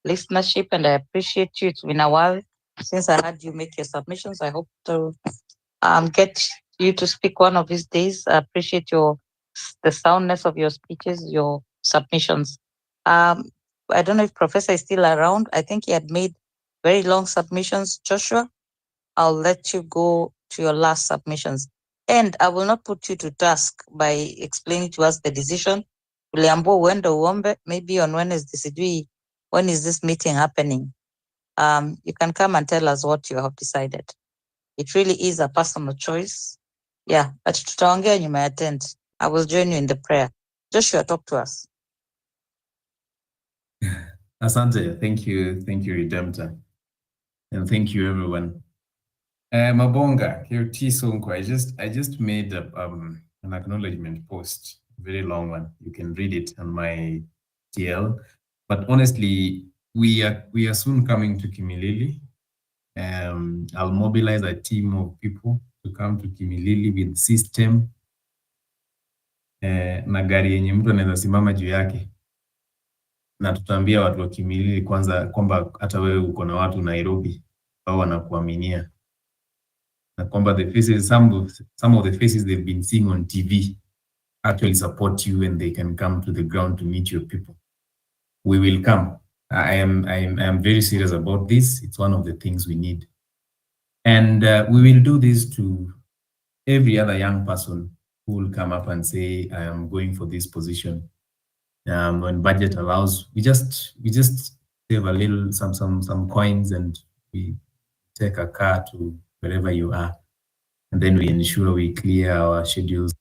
listenership and I appreciate you. It's been a while since I had you make your submissions. I hope to get you to speak one of these days. I appreciate the soundness of your speeches, your submissions. I don't know if Professor is still around. I think he had made very long submissions. Joshua, I'll let you go to your last submissions. And I will not put you to task by explaining to us the decision. Uliambiwa uende uombe, maybe on Wednesday, sijui, when is this meeting happening? You can come and tell us what you have decided. It really is a personal choice. Yeah, but tutaongea nyuma ya tent. I will join you in the prayer. Joshua, talk to us. Asante, thank you, Redemptor. And thank you, everyone. Mabonga, KOT Sonko, I just made an acknowledgement post, very long one. You can read it on my TL. But honestly, we are soon coming to Kimilili. I'll mobilize a team of people to come to Kimilili with system na gari yenye mtu anaweza simama juu yake, na tutaambia watu wa Kimilili kwanza kwamba hata wewe uko na watu Nairobi ambao wanakuaminia, na kwamba the faces, some of the faces they've been seeing on TV actually support you and they can come to the ground to meet your people. We will come. I am very serious about this. It's one of the things we need. And we will do this to every other young person who will come up and say, I am going for this position. When budget allows, we just save a little, some coins, and we take a car to wherever you are. And then we ensure we clear our schedules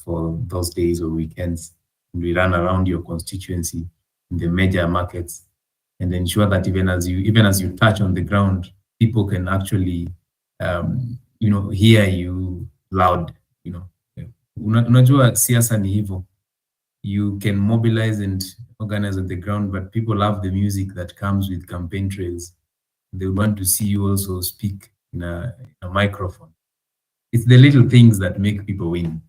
for those days or weekends. And we run around your constituency in the major markets and ensure that even as you touch on the ground, people can actually hear you loud. Unajua siasa ni hivyo. You can mobilize and organize on the ground, but people love the music that comes with campaign trails. They want to see you also speak in a microphone. It's the little things that make people win.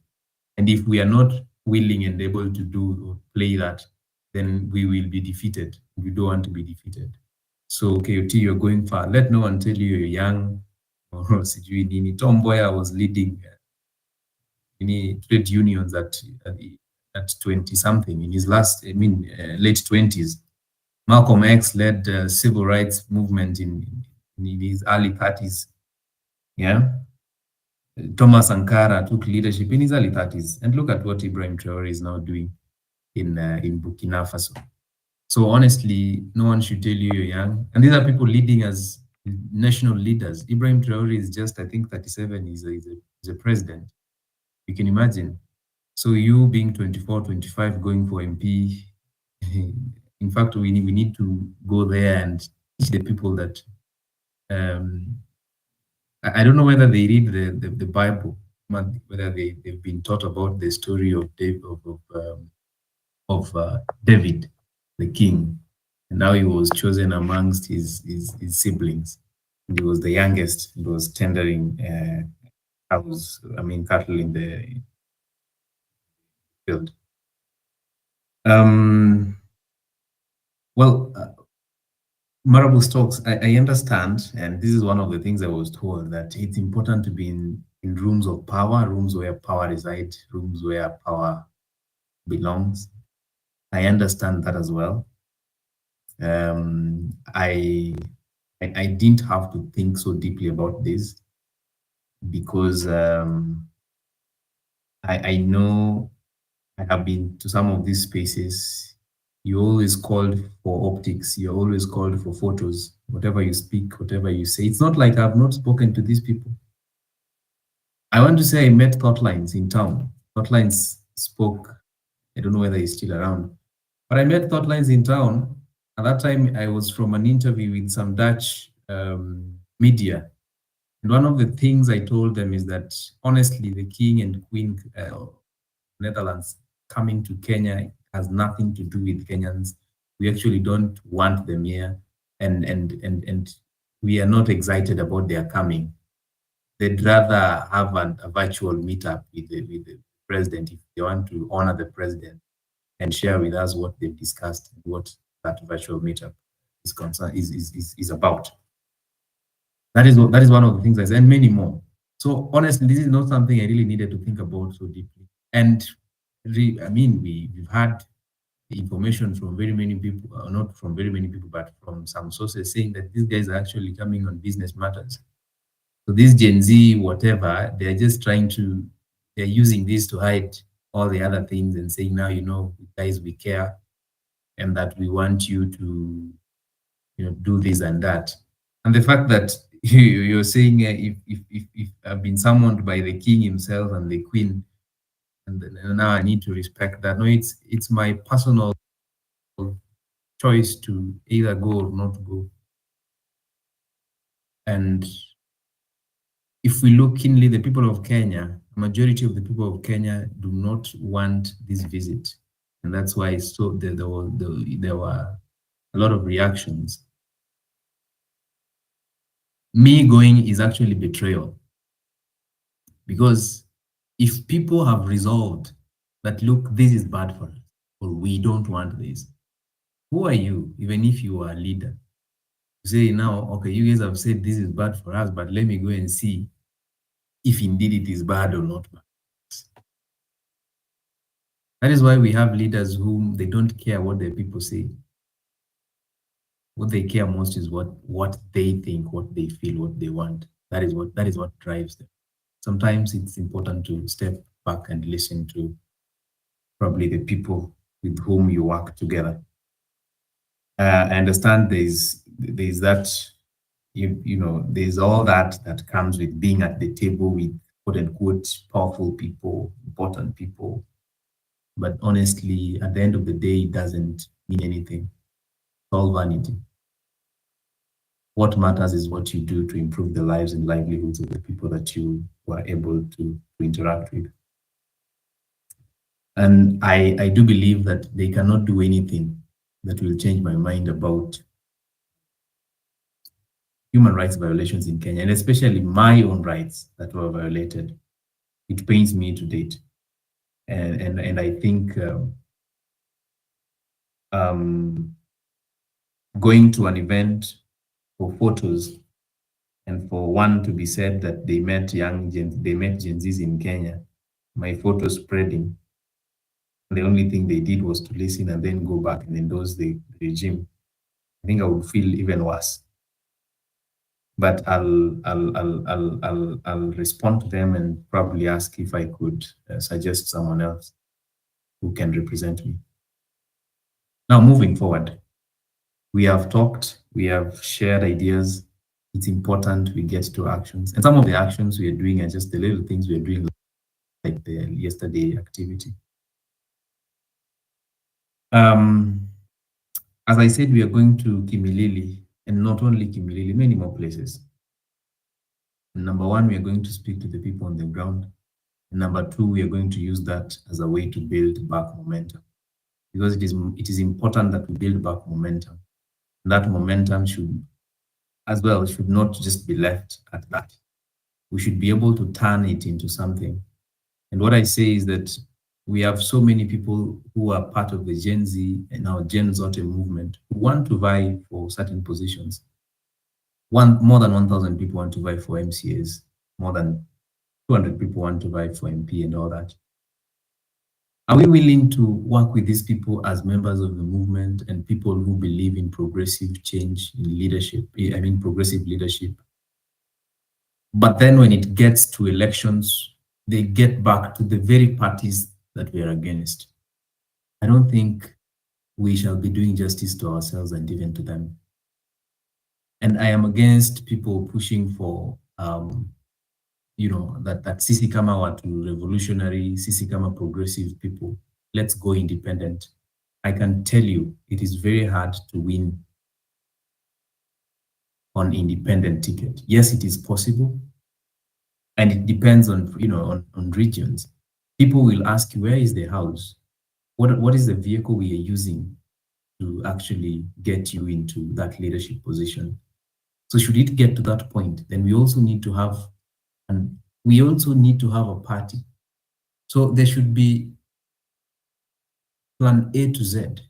And if we are not willing and able to do or play that, then we will be defeated. We don't want to be defeated. So KOT, you're going far. Let no one tell you you're young. Or Tom Mboya was leading trade unions at 20 something in his late 20s. Malcolm X led the civil rights movement in his early 30s. Yeah. Thomas Sankara took leadership in his early 30s. And look at what Ibrahim Traore is now doing in Burkina Faso. So honestly, no one should tell you you're young. And these are people leading as national leaders. Ibrahim Traore is just, I think, 37. He's a president. You can imagine. So you being 24, 25, going for MP, In fact, we need to go there and teach the people that I don't know whether they read the Bible, whether they've been taught about the story of David, the king, and now he was chosen amongst his siblings. And he was the youngest. He was tendering cattle in the field. Marable stocks, I understand, and this is one of the things I was told, that it's important to be in rooms of power, rooms where power resides, rooms where power belongs. I understand that as well. I didn't have to think so deeply about this because I know I have been to some of these spaces. You always called for optics. You're always called for photos. Whatever you speak, whatever you say. It's not like I've not spoken to these people. I want to say I met Thoughlines in town. Thoughlines spoke. I don't know whether he's still around, but I met Thoughlines in town. At that time, I was from an interview with some Dutch media. And one of the things I told them is that, honestly, the King and Queen Netherlands coming to Kenya has nothing to do with Kenyans. We actually don't want them here, and we are not excited about their coming. They'd rather have a virtual meetup with the president if they want to honor the president and share with us what they've discussed and what that virtual meetup is concerned is about. That is one of the things I said, and many more. So honestly, this is not something I really needed to think about so deeply. And we've had information from very many people, not from very many people, but from some sources saying that these guys are actually coming on business matters. So this Gen Z, whatever, they're just they're using this to hide all the other things and saying, now, guys, we care and that we want you to, do this and that. And the fact that you're saying if I've been summoned by the king himself and the queen, and now I need to respect that. No, it's my personal choice to either go or not go. And if we look keenly, the people of Kenya, majority of the people of Kenya do not want this visit, and that's why there were a lot of reactions. Me going is actually betrayal, because if people have resolved that, look, this is bad for us, or we don't want this, who are you, even if you are a leader, to say now, okay, you guys have said this is bad for us, but let me go and see if indeed it is bad or not bad. That is why we have leaders whom they don't care what the people say. What they care most is what they think, what they feel, what they want. That is what drives them. Sometimes it's important to step back and listen to probably the people with whom you work together. I understand there's that, there's all that comes with being at the table with quote unquote powerful people, important people. But honestly, at the end of the day, it doesn't mean anything. It's all vanity. What matters is what you do to improve the lives and livelihoods of the people that you were able to interact with. And I do believe that they cannot do anything that will change my mind about human rights violations in Kenya, and especially my own rights that were violated. It pains me to date. And I think going to an event for photos and for one to be said that they met Gen Zs in Kenya, my photo spreading, the only thing they did was to listen and then go back and endorse the regime, I think I would feel even worse. But I'll respond to them and probably ask if I could suggest someone else who can represent me. Now, moving forward, we have talked, we have shared ideas. It's important we get to actions. And some of the actions we are doing are just the little things we are doing, like the yesterday activity. As I said, we are going to Kimilili, and not only Kimilili, many more places. Number one, we are going to speak to the people on the ground. And number two, we are going to use that as a way to build back momentum, because it is important that we build back momentum. And that momentum should not just be left at that. We should be able to turn it into something. And what I say is that we have so many people who are part of the Gen Z and our Gen Zote movement who want to vie for certain positions. More than 1,000 people want to vie for MCAs, more than 200 people want to vie for MP and all that. Are we willing to work with these people as members of the movement and people who believe in progressive change in leadership? I mean, progressive leadership. But then when it gets to elections, they get back to the very parties that we are against. I don't think we shall be doing justice to ourselves and even to them. And I am against people pushing for, that sisi kama watu revolutionary, sisi kama progressive people, let's go independent. I can tell you, it is very hard to win on independent ticket. Yes, it is possible. And it depends on, on regions. People will ask you, where is the house? What is the vehicle we are using to actually get you into that leadership position? So should it get to that point, then we also need to have a party. So there should be plan A to Z.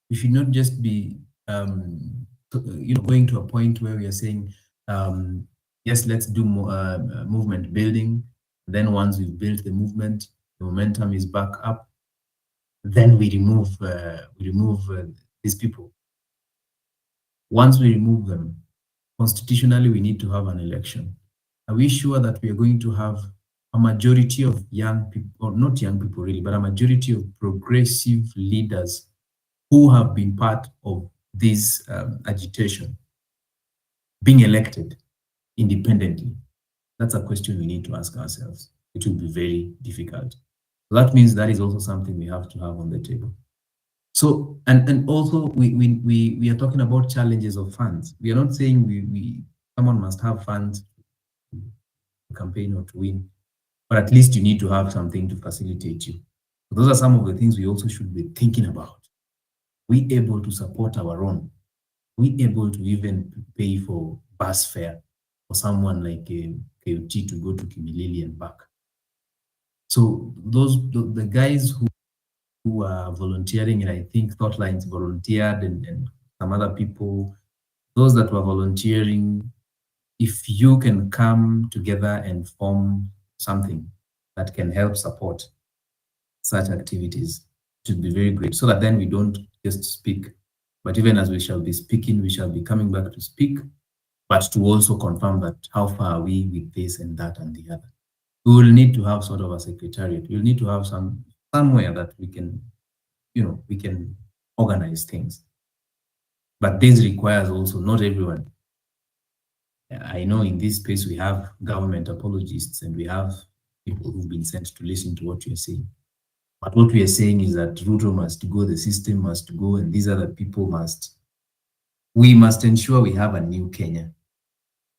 We should not just be, going to a point where we are saying, yes, let's do more, movement building. Then once we've built the movement, the momentum is back up. Then we remove these people. Once we remove them, constitutionally, we need to have an election. Are we sure that we are going to have a majority of young people, or not young people really, but a majority of progressive leaders who have been part of this agitation being elected independently? That's a question we need to ask ourselves. It will be very difficult. So that means that is also something we have to have on the table. So, and also we are talking about challenges of funds. We are not saying someone must have funds to campaign or to win, but at least you need to have something to facilitate you. So those are some of the things we also should be thinking about. We able to support our own? We able to even pay for bus fare for someone like KOT to go to Kimilili and back? So the guys who are volunteering, and I think Thoughlines volunteered and some other people, those that were volunteering, if you can come together and form something that can help support such activities, it would be very great, so that then we don't just speak, but even as we shall be speaking, we shall be coming back to speak, but to also confirm that how far are we with this and that and the other. We will need to have sort of a secretariat. We'll need to have somewhere that we can, we can organize things. But this requires also not everyone. I know in this space we have government apologists and we have people who've been sent to listen to what you're saying. But what we are saying is that Ruto must go, the system must go, and these other people we must ensure we have a new Kenya.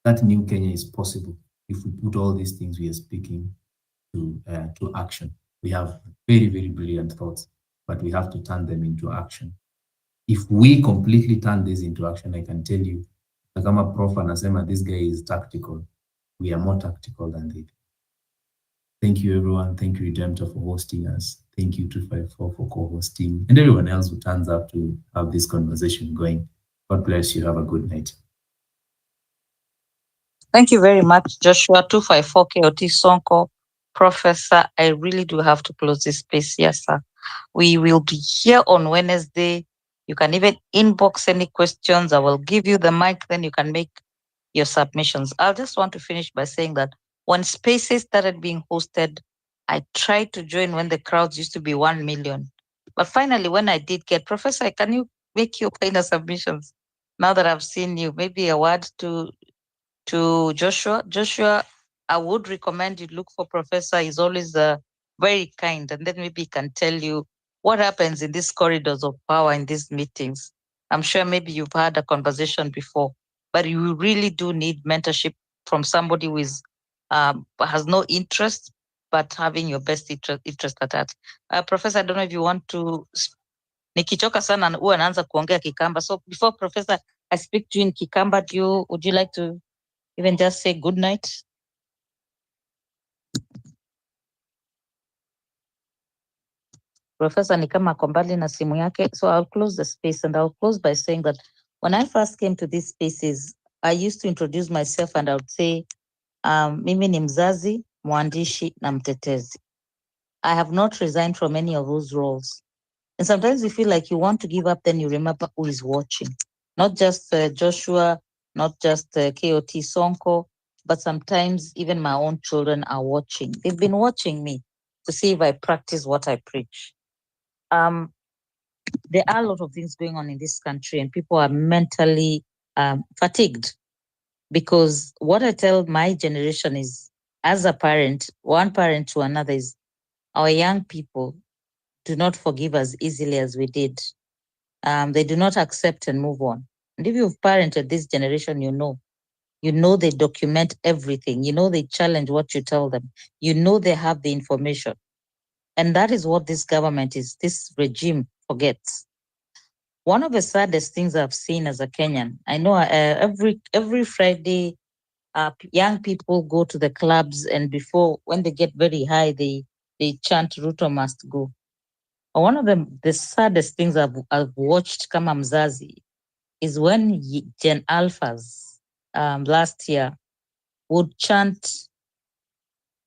That new Kenya is possible if we put all these things we are speaking to action. We have very, very brilliant thoughts, but we have to turn them into action. If we completely turn this into action, I can tell you, kama Prof anasema this guy is tactical, we are more tactical than they do. Thank you, everyone. Thank you, Redemptor, for hosting us. Thank you, 254, for co-hosting, and everyone else who turns up to have this conversation going. God bless you. Have a good night. Thank you very much, Joshua. 254 KOT Sonko. Professor, I really do have to close this space. Yes, sir. We will be here on Wednesday. You can even inbox any questions. I will give you the mic, then you can make your submissions. I just want to finish by saying that when spaces started being hosted, I tried to join when the crowds used to be 1 million. But finally, when I did get, Professor, can you make your kind of submissions? Now that I've seen you, maybe a word to Joshua. Joshua, I would recommend you look for Professor. He's always very kind, and then maybe he can tell you what happens in these corridors of power in these meetings. I'm sure maybe you've had a conversation before, but you really do need mentorship from somebody who is has no interest, but having your best interest at that. Professor, I don't know if you want to. Nikichoka sana huwa anaanza kuongea Kikamba. So before Professor, I speak to you in Kikamba, would you like to even just say good night? Professor ni kama ako mbali na simu yake. So I'll close the space, and I'll close by saying that when I first came to these spaces, I used to introduce myself and I would say, mimi ni mzazi, mwandishi na mtetezi. I have not resigned from any of those roles. And sometimes you feel like you want to give up, then you remember who is watching. Not just Joshua, not just KOT Sonko, but sometimes even my own children are watching. They've been watching me to see if I practice what I preach. There are a lot of things going on in this country, and people are mentally fatigued, because what I tell my generation is, as a parent, one parent to another, is our young people do not forgive as easily as we did. They do not accept and move on. And if you've parented this generation, you know they document everything. You know they challenge what you tell them. You know they have the information. And that is what this government is, this regime forgets. One of the saddest things I've seen as a Kenyan, I know every Friday, young people go to the clubs, and when they get very high, they chant Ruto must go. One of the saddest things I've watched kama mzazi is when Gen Alphas last year would chant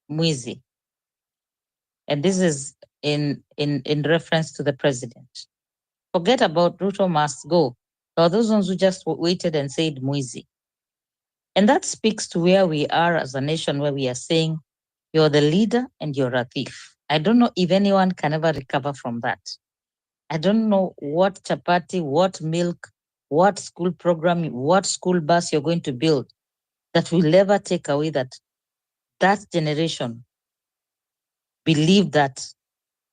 Mwizi. And this is in reference to the president. Forget about Ruto must go. There are those ones who just waited and said Mwizi. And that speaks to where we are as a nation, where we are saying, you're the leader and you're a thief. I don't know if anyone can ever recover from that. I don't know what chapati, what milk, what school program, what school bus you're going to build that will never take away that generation believed that,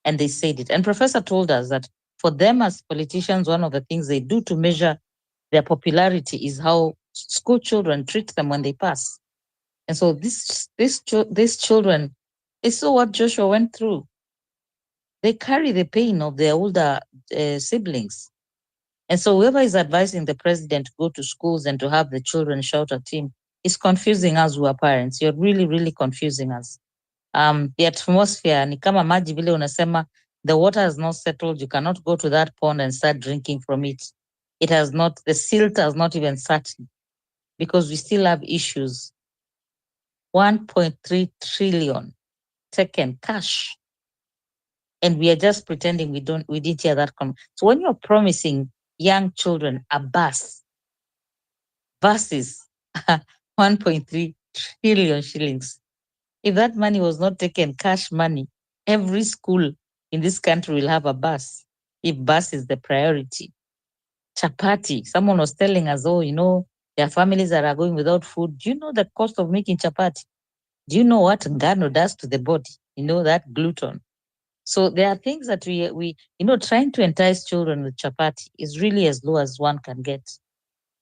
and they said it. And Professor told us that for them as politicians, one of the things they do to measure their popularity is how school children treat them when they pass. And so these children, they saw what Joshua went through. They carry the pain of their older siblings. And so whoever is advising the president to go to schools and to have the children shout at him is confusing us who are parents. You're really, really confusing us. The atmosphere, ni kama maji vile unasema, the water has not settled. You cannot go to that pond and start drinking from it. It has not, the silt has not even sat, because we still have issues. 1.3 trillion taken cash. And we are just pretending we didn't hear that come. So when you're promising young children a bus versus 1.3 trillion shillings, if that money was not taken, cash money, every school in this country will have a bus, if bus is the priority. Chapati, someone was telling us, there are families that are going without food. Do you know the cost of making chapati? Do you know what ngano does to the body? That gluten. So there are things that we trying to entice children with chapati is really as low as one can get.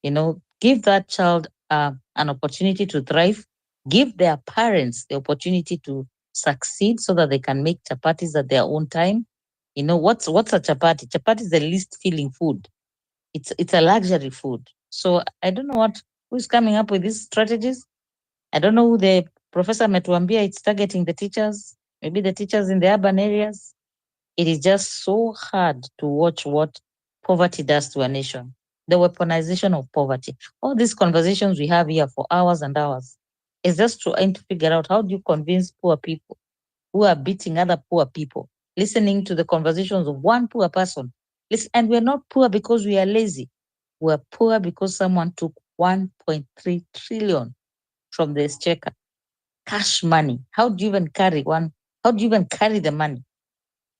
Give that child an opportunity to thrive. Give their parents the opportunity to succeed so that they can make chapatis at their own time. What's a chapati? Chapati is the least filling food. It's a luxury food. So I don't know who's coming up with these strategies. I don't know who the Professor Metuambia it's targeting the teachers, maybe the teachers in the urban areas. It is just so hard to watch what poverty does to a nation. The weaponization of poverty. All these conversations we have here for hours and hours is just trying to figure out, how do you convince poor people who are beating other poor people, listening to the conversations of one poor person. And we're not poor because we are lazy. We're poor because someone took 1.3 trillion from the exchequer. Cash money. How do you even carry the money?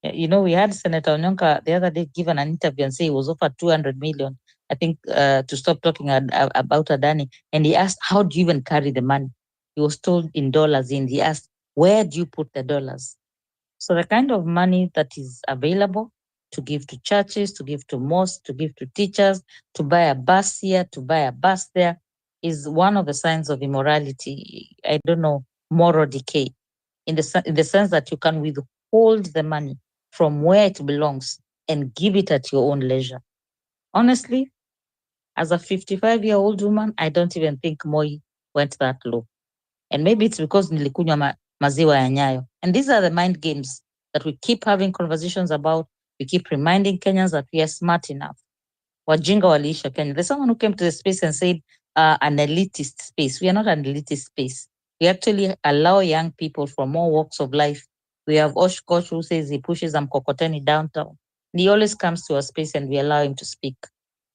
We had Senator Onyonka the other day given an interview and say he was offered 200 million, I think, to stop talking about Adani. And he asked, how do you even carry the money? He was told in dollars, and he asked, where do you put the dollars? So the kind of money that is available to give to churches, to give to mosques, to give to teachers, to buy a bus here, to buy a bus there, is one of the signs of immorality. I don't know, moral decay, in the sense that you can withhold the money from where it belongs and give it at your own leisure. Honestly, as a 55-year-old woman, I don't even think Moi went that low. And maybe it's because nilikunywa maziwa ya Nyayo. And these are the mind games that we keep having conversations about. We keep reminding Kenyans that we are smart enough. Wajinga waliisha Kenya. There's someone who came to the space and said, an elitist space. We are not an elitist space. We actually allow young people from all walks of life. We have Oshkosh who says he pushes Mkokoteni downtown. And he always comes to a space and we allow him to speak.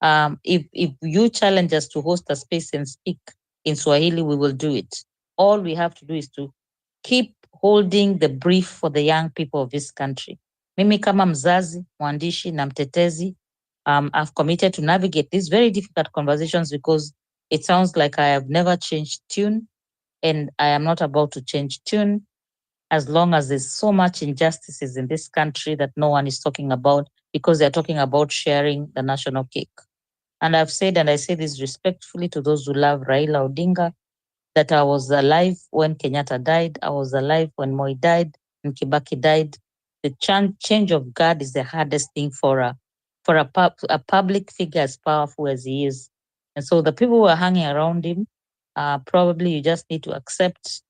If you challenge us to host a space and speak in Swahili, we will do it. All we have to do is to keep holding the brief for the young people of this country. Mimi kama mzazi, mwandishi na mtetezi, I've committed to navigate these very difficult conversations because it sounds like I have never changed tune, and I am not about to change tune as long as there's so much injustices in this country that no one is talking about because they're talking about sharing the national cake. And I've said, and I say this respectfully to those who love Raila Odinga, that I was alive when Kenyatta died. I was alive when Moi died and Kibaki died. The change of guard is the hardest thing for a public figure as powerful as he is. And so the people who are hanging around him, probably you just need to accept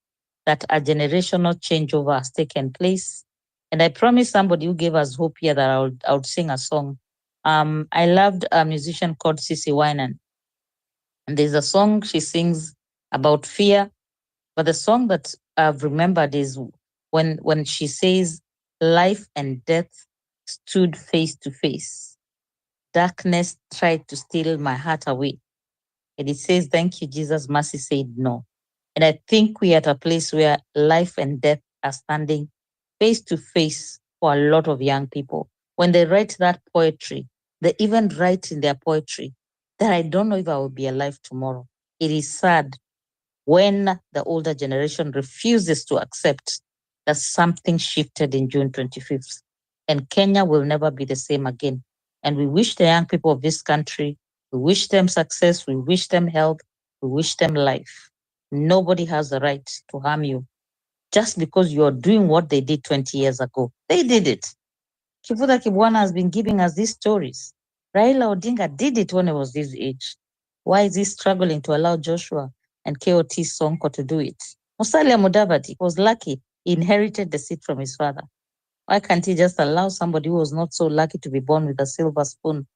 that a generational changeover has taken place. And I promised somebody who gave us hope here that I would sing a song. I loved a musician called Sissy Winan. And there's a song she sings about fear. But the song that I've remembered is when she says, life and death stood face to face. Darkness tried to steal my heart away. And it says, thank you, Jesus, mercy said no. And I think we're at a place where life and death are standing face to face for a lot of young people. When they write that poetry, they even write in their poetry that I don't know if I will be alive tomorrow. It is sad when the older generation refuses to accept that something shifted in June 25th. And Kenya will never be the same again. And we wish the young people of this country, we wish them success, we wish them health, we wish them life. Nobody has the right to harm you just because you're doing what they did 20 years ago. They did it. Kivuta Kibwana has been giving us these stories. Raila Odinga did it when he was this age. Why is he struggling to allow Joshua and KOT Sonko to do it? Musalia Mudavadi was lucky. He inherited the seat from his father. Why can't he just allow somebody who was not so lucky to be born with a silver spoon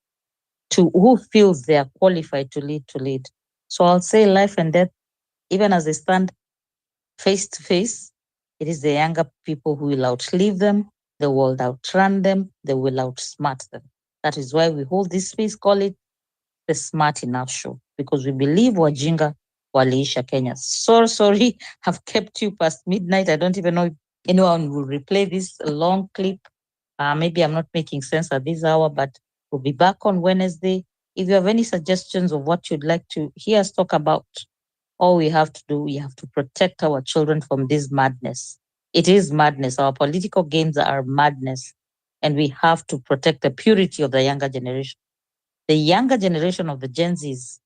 who feels they are qualified to lead? So I'll say life and death, even as they stand face to face, it is the younger people who will outlive them, they will outrun them, they will outsmart them. That is why we hold this space, call it the Smart Enough Show, because we believe wajinga waliisha Kenya. So sorry, I've kept you past midnight. I don't even know if anyone will replay this long clip. Maybe I'm not making sense at this hour, but we'll be back on Wednesday. If you have any suggestions of what you'd like to hear us talk about, all we have to do, we have to protect our children from this madness. It is madness. Our political games are madness. And we have to protect the purity of the younger generation. The younger generation of the Gen Zs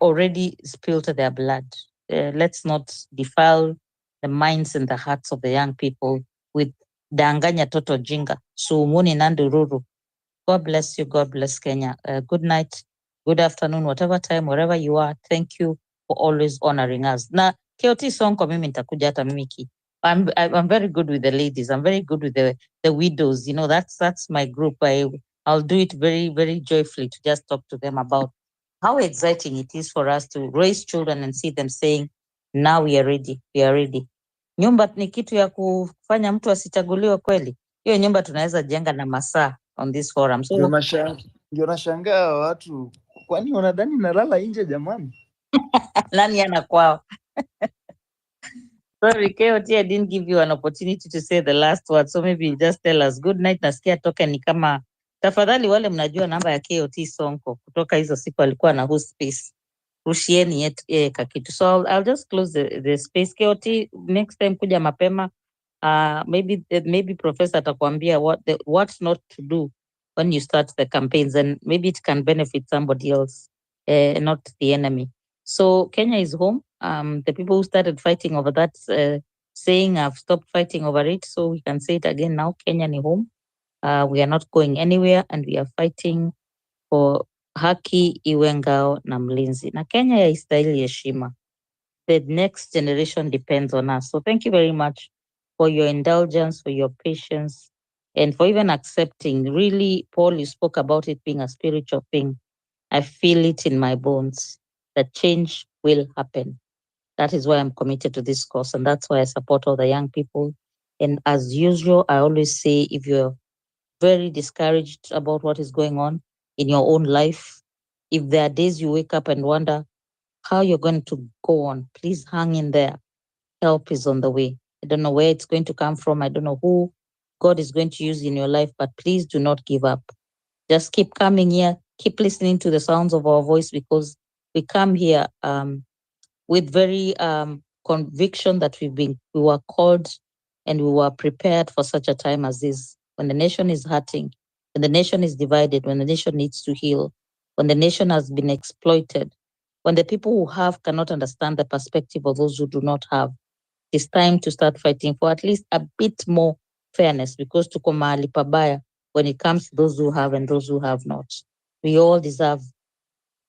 already spilled their blood. Let's not defile the minds and the hearts of the young people with danganya toto jinga. Suumuni nandururu. God bless you. God bless Kenya. Good night, good afternoon, whatever time, wherever you are. Thank you for always honoring us. Na KOT Sonko mimi nitakuja hata mimi ki. I'm very good with the ladies. I'm very good with the widows. You know, that's my group. I'll do it very, very joyfully to just talk to them about how exciting it is for us to raise children and see them saying, now we are ready, we are ready. Nyumba ni kitu ya kufanya mtu asichaguliwe kweli. Hiyo nyumba tunaweza jenga na masaa on this forum. So Ndio nashangaa watu, kwani wanadhani nalala nje jamani? nani ana kwao? Sorry, KOT, I didn't give you an opportunity to say the last word, so maybe you just tell us good night. Nasikia token ni kama, tafadhali wale mnajua namba ya KOT Sonko kutoka hizo siku alikuwa na host space, rushieni kakitu. So I'll just close the space. KOT, next time kuja mapema, maybe Professor atakwambia what's not to do when you start the campaigns, and maybe it can benefit somebody else, not the enemy. So Kenya is home. The people who started fighting over that saying have stopped fighting over it. So we can say it again now, Kenya ni home. We are not going anywhere, and we are fighting for haki iwe ngao na mlinzi. Na Kenya haistahili heshima. The next generation depends on us. So thank you very much for your indulgence, for your patience, and for even accepting. Really, Paul, you spoke about it being a spiritual thing. I feel it in my bones that change will happen. That is why I'm committed to this cause, and that's why I support all the young people. And as usual, I always say, if you're very discouraged about what is going on in your own life, if there are days you wake up and wonder how you're going to go on, please hang in there. Help is on the way. I don't know where it's going to come from. I don't know who God is going to use in your life, but please do not give up. Just keep coming here, keep listening to the sounds of our voice, because we come here with very conviction that we were called and we were prepared for such a time as this, when the nation is hurting, when the nation is divided, when the nation needs to heal, when the nation has been exploited, when the people who have cannot understand the perspective of those who do not have. It's time to start fighting for at least a bit more fairness, because tuko mahali pabaya when it comes to those who have and those who have not. We all deserve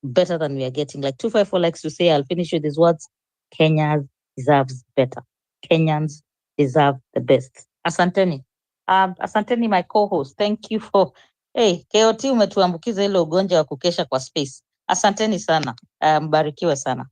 better than we are getting. Like 254 likes to say, I'll finish with these words: Kenya deserves better. Kenyans deserve the best. Asanteni. Asanteni, my co-host. Thank you for KOT umetuambukiza ile ugonjwa wa kukesha kwa space. Asanteni sana. Mbarikiwe sana.